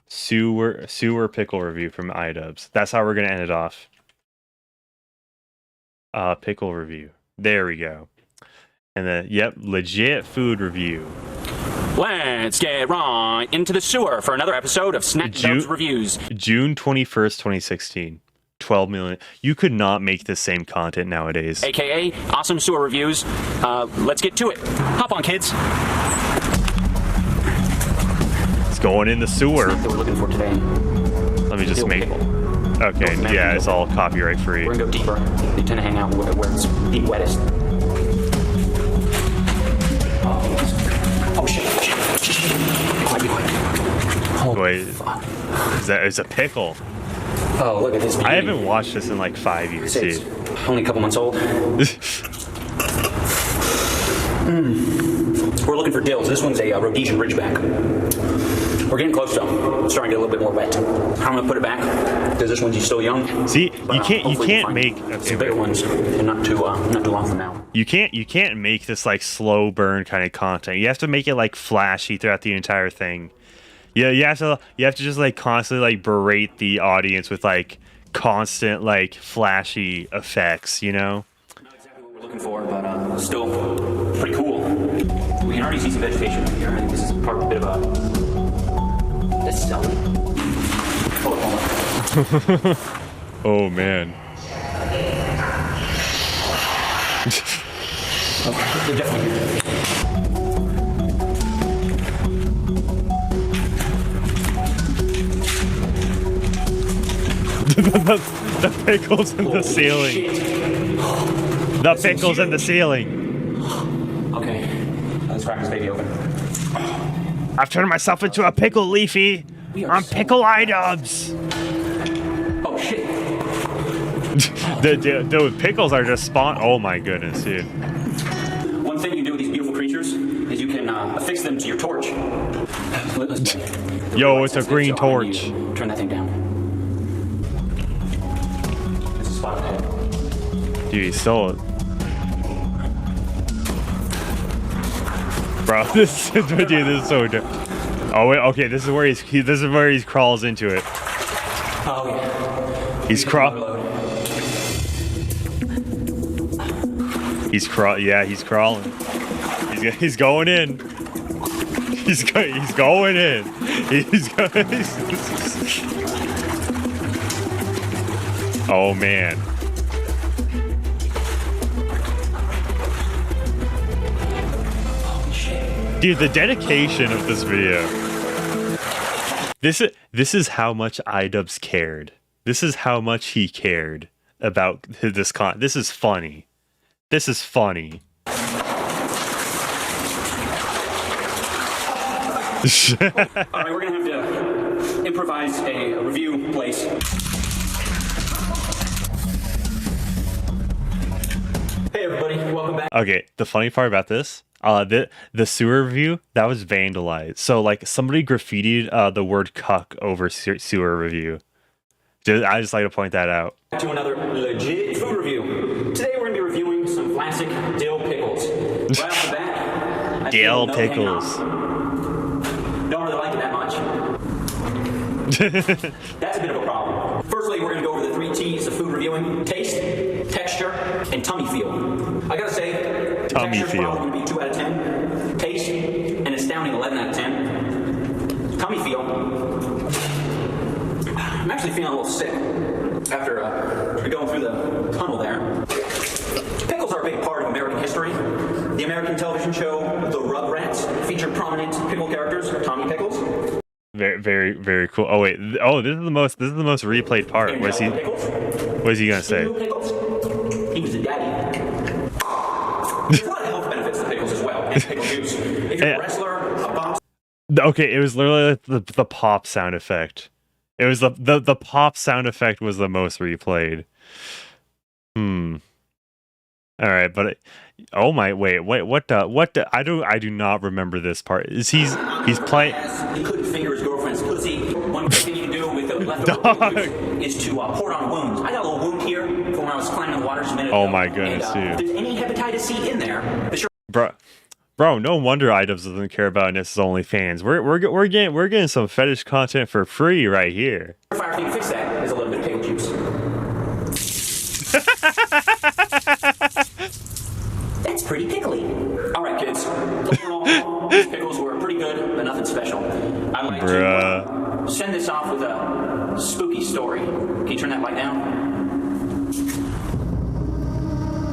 Sewer pickle review from Idubbbz. That's how we're gonna end it off. Pickle review. There we go. And then legit food review. Let's get right into the sewer for another episode of Snack Dubs Reviews. June 21st, 2016. 12 million. You could not make the same content nowadays. AKA awesome sewer reviews. Let's get to it. Hop on, kids. It's going in the sewer. That we're looking for today. Let me just make. Okay, yeah, it's all copyright free. We're gonna go deeper. They tend to hang out where it's the wettest. Oh shit! Wait, is a pickle? Oh, look at this beauty. I haven't watched this in like 5 years, dude. Only a couple months old. We're looking for dills. This one's a Rhodesian Ridgeback. We're getting close though. It's starting to get a little bit more wet. I'm gonna put it back because this one's still young. See, you can't make some bigger ones, and not too long from now. You can't make this like slow burn kind of content. You have to make it like flashy throughout the entire thing. Yeah, you have to just like constantly like berate the audience with like constant like flashy effects, you know? Not exactly what we're looking for, but still pretty cool. We can already see some vegetation here. I think this is part of a bit of a. That's selling. Hold on. Oh man. They're definitely here. The pickles in the ceiling. The pickles in the ceiling. Okay, let's crack this baby open. I've turned myself into a pickle, Leafy. I'm Pickle Idubbbz. Oh shit. the pickles are just spawn. Oh my goodness, dude. One thing you can do with these beautiful creatures is you can affix them to your torch. Yo, it's a green torch. Turn that thing down. Dude, he's still. Bro, this is so good. Oh wait, okay, this is where this is where he crawls into it. Oh yeah. He's yeah, he's crawling. He's going in. He's going in. He's going. Oh man. Dude, the dedication of this video. This is how much Idubbbz cared. This is how much he cared about this This is funny. This is funny. Alright, we're gonna have to improvise a review place. Hey everybody, welcome back. Okay, the funny part about this, the sewer review, that was vandalized. So like somebody graffitied the word cuck over sewer review. I just like to point that out. To another legit food review. Today we're gonna be reviewing some classic dill pickles. Right off the bat, dill pickles. Don't really like it that much. That's a bit of a problem. Firstly, we're gonna go over the 3 T's of food reviewing: taste, texture, and tummy feel. I gotta say, tummy texture's feel. Probably gonna be 2 out of 10. Taste, an astounding 11 out of 10. Tummy feel. I'm actually feeling a little sick after going through the tunnel there. Pickles are a big part of American history. The American television show The Rugrats featured prominent pickle characters, Tommy Pickles. Very, very, very cool. Oh wait, oh this is the most replayed part. What is he gonna say? Pickles. He was a daddy. There's a lot of health benefits to pickles as well, and pickle juice. If you're a wrestler, a boxer. Okay, it was literally like the pop sound effect. It was the pop sound effect was the most replayed. All right, but oh my, wait, what the I do not remember this part. Is he's playing? He couldn't finger his girlfriend's pussy. One thing you can do with the leftover juice is to pour it on wounds. I got a little wound here from when I was climbing the water just a minute ago. Oh my goodness, dude. If there's any hepatitis C in there, Bro, no wonder Idubbbz doesn't care about Anisa's OnlyFans. We're getting some fetish content for free right here. The fire thing to fix that is a little bit of pickle juice. That's pretty pickly. All right, kids. Overall, these pickles were pretty good, but nothing special. I'd like to send this off with a spooky story. Can you turn that light down?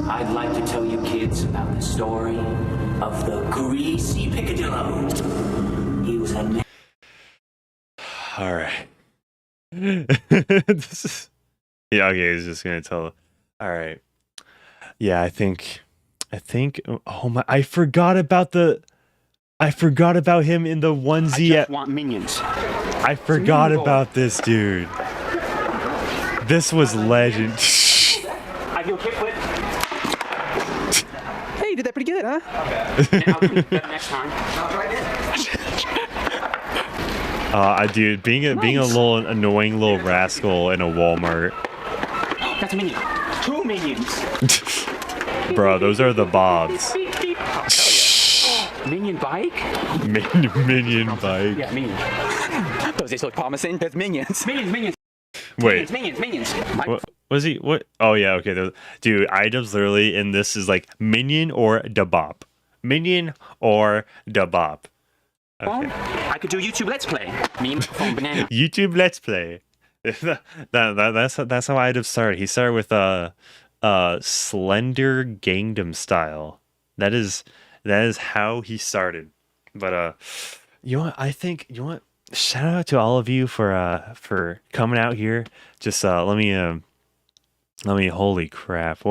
I'd like to tell you kids about the story of the greasy picadillo. He was a all right. This is yeah. Okay, he's just gonna tell. All right. Yeah, I think. Oh my! I forgot about him in the onesie. I just want minions. I forgot about this dude. This was legend. I feel kickflip. Hey, you did that pretty good, huh? Okay. I'll do that next time. I'll try again. Dude, being a little annoying little rascal in a Walmart. That's a minion. 2 minions. Bro, those are the bobs. Minion bike? Minion bike. Yeah, minion. Those days look promising. There's minions. Minions. Wait. Minions. What was he? What? Oh yeah. Okay. Dude, Idubbbz literally in this is like minion or da bop. Minion or da bop. Okay. I could do YouTube Let's Play. Meme from banana. YouTube Let's Play. that's how Idubbbz started. He started with Slender Gangnam Style. That is how he started. But you know what? I think shout out to all of you for coming out here. Just let me holy crap.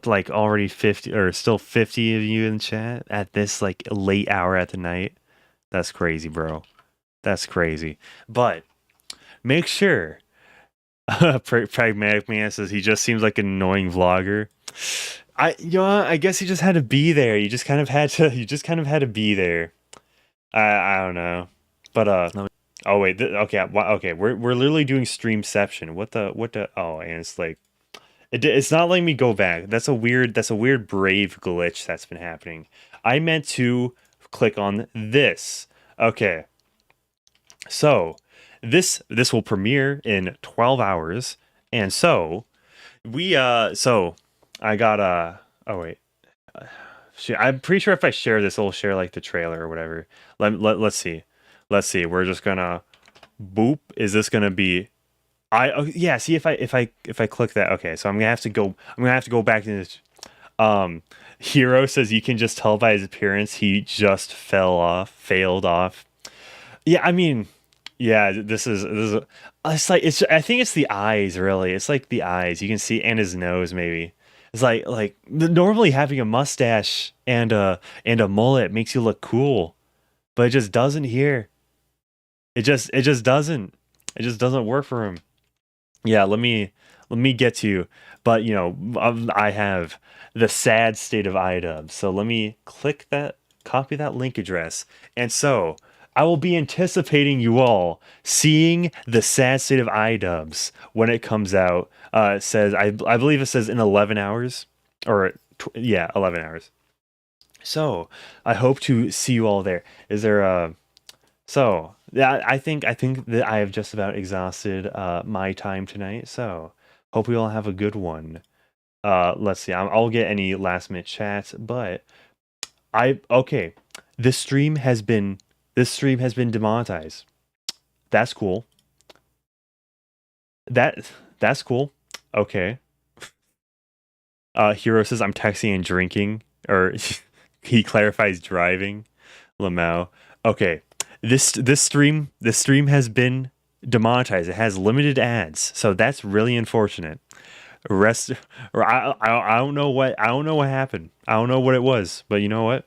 Like already 50 or still 50 of you in chat at this like late hour at the night. That's crazy, bro. That's crazy. But make sure Pragmatic Man says he just seems like an annoying vlogger. I guess he just had to be there. You just kind of had to be there. I don't know. But oh wait, okay. We're literally doing streamception. What the oh, and it's like it's not letting me go back. That's a weird Brave glitch that's been happening. I meant to click on this Okay. So this will premiere in 12 hours, and so I got oh wait. I'm pretty sure if I share this, it'll share like the trailer or whatever. Let's see. Let's see. We're just gonna boop. Is this gonna be? Yeah. See if I click that. Okay. So I'm gonna have to go back to this. Hero says you can just tell by his appearance he just failed off. Yeah. I mean, yeah. This is. It's like I think it's the eyes. Really, it's like the eyes. You can see, and his nose maybe. It's like normally having a mustache and a mullet makes you look cool, but it just doesn't here. It just doesn't work for him. Yeah, let me get to you. But you know, I have the sad state of Idubbbz. So let me click that, copy that link address, and so I will be anticipating you all seeing the sad state of Idubbbz when it comes out. It says, I believe it says in 11 hours, or 11 hours. So I hope to see you all there. Is there so yeah, I think that I have just about exhausted my time tonight. So hope we all have a good one. Let's see. I'll get any last minute chats, but okay. This stream has been demonetized. That's cool. That's cool. Okay. Hero says I'm texting and drinking, or he clarifies driving. Lamau. Okay. This stream has been demonetized. It has limited ads, so that's really unfortunate. I don't know what happened. I don't know what it was, but you know what?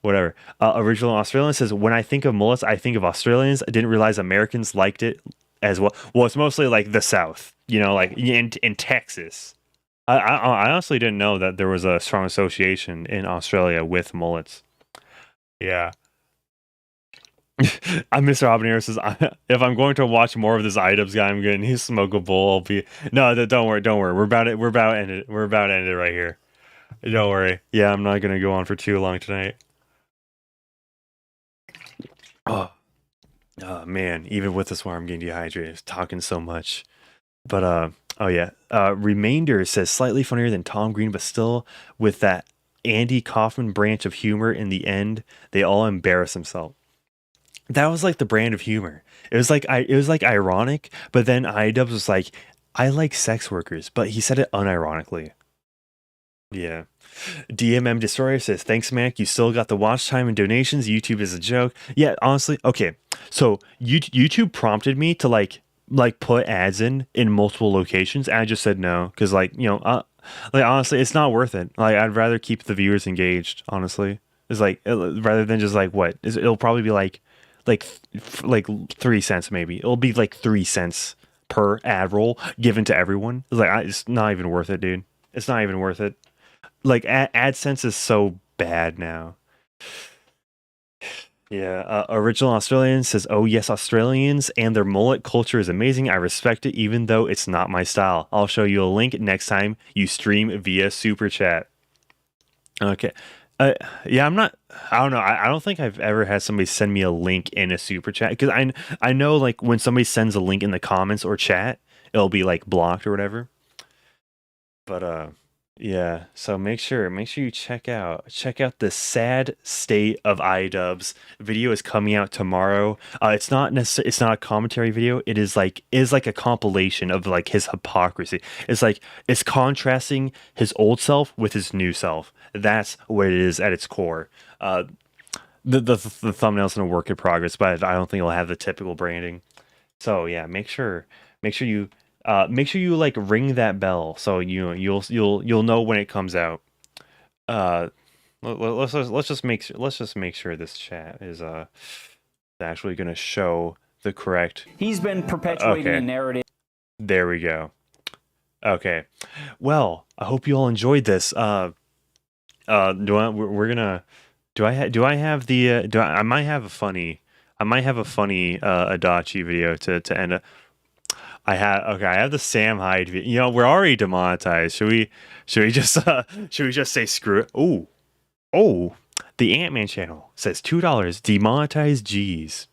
Whatever. Original Australian says, when I think of mullets, I think of Australians. I didn't realize Americans liked it as well. Well, it's mostly like the South, you know, like in Texas. I honestly didn't know that there was a strong association in Australia with mullets. Yeah. Mr. Habanero says, if I'm going to watch more of this Idubbbz guy, I'm going to smoke a bowl. Don't worry. We're about to end it. We're about to end it right here. Don't worry. Yeah, I'm not going to go on for too long tonight. Oh man, even with this one, I'm getting dehydrated, talking so much. But oh yeah, Remainder says slightly funnier than Tom Green, but still with that Andy Kaufman branch of humor in the end. They all embarrass themselves. That was like the brand of humor. It was like ironic, but then Idubbbz was like, I like sex workers, but he said it unironically. Yeah. DMM Destroyer says, thanks, Manic. You still got the watch time and donations. YouTube is a joke. Yeah, honestly. Okay. So YouTube prompted me to like put ads in multiple locations. And I just said no. Cause like honestly, it's not worth it. Like I'd rather keep the viewers engaged. Honestly, it's like, rather than just like it'll probably be like 3 cents. Maybe it'll be like 3 cents per ad roll given to everyone. It's like, it's not even worth it, dude. It's not even worth it. Like AdSense is so bad now. Yeah, Original Australian says, oh yes, Australians and their mullet culture is amazing. I respect it even though it's not my style. I'll show you a link next time you stream via Super Chat. Okay. Yeah, I don't know. I don't think I've ever had somebody send me a link in a Super Chat, because I know like when somebody sends a link in the comments or chat, it'll be like blocked or whatever. But yeah, so make sure you check out the sad state of Idubbbz. Video is coming out tomorrow. It's not a commentary video. It is like a compilation of like his hypocrisy. It's contrasting his old self with his new self. That's what it is at its core. The thumbnail's in a work in progress, but I don't think it'll have the typical branding. So yeah, make sure you like ring that bell so you'll know when it comes out. Let's just make sure this chat is actually going to show the correct. He's been perpetuating a narrative. There we go. Okay. Well, I hope you all enjoyed this. I might have a funny Adachi video to end up. I have the Sam Hyde video. You know, we're already demonetized. Should we just say screw it? Oh, The Ant-Man channel says $2 demonetize G's.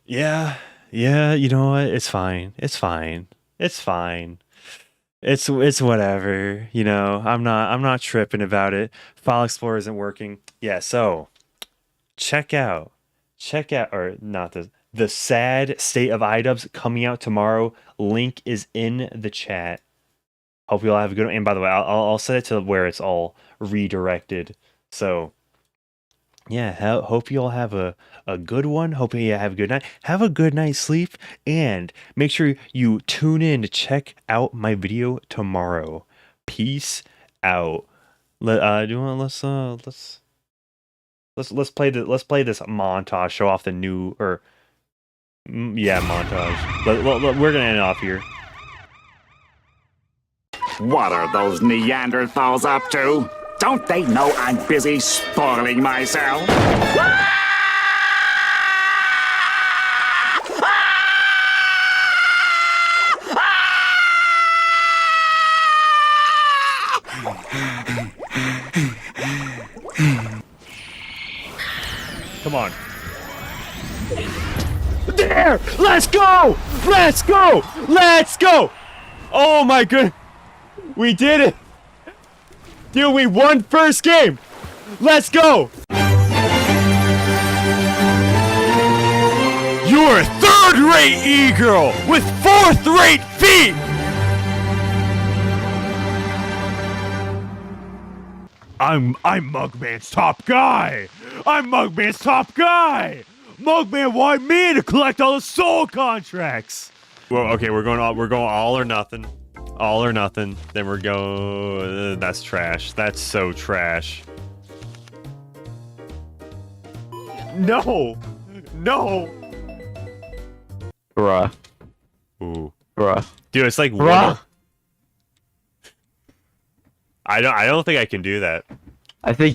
Yeah, you know what? It's fine. It's fine. It's fine. It's whatever, you know. I'm not tripping about it. File Explorer isn't working. Yeah, so check out or not the Sad State of Idubbbz coming out tomorrow. Link is in the chat. Hope you all have a good one. And by the way, I'll set it to where it's all redirected. So yeah, hope you all have a good one. Hope you have a good night. Have a good night's sleep, and make sure you tune in to check out my video tomorrow. Peace out. Let's play this montage. Show off the new montage. We're gonna end off here. What are those Neanderthals up to? Don't they know I'm busy spoiling myself? Come on. There! Let's go! Let's go! Let's go! Oh my goodness! We did it! Dude, we won first game! Let's go! You're a third-rate e-girl with fourth-rate feet! I'm Mugman's top guy! I'm Mugman's top guy! Mugman wanted me to collect all the soul contracts! Well, okay, we're going all or nothing. All or nothing. Then we're going... that's trash. That's so trash. No! No! Bruh. Ooh. Bruh. Dude, it's like... Bruh. I don't think I can do that. I think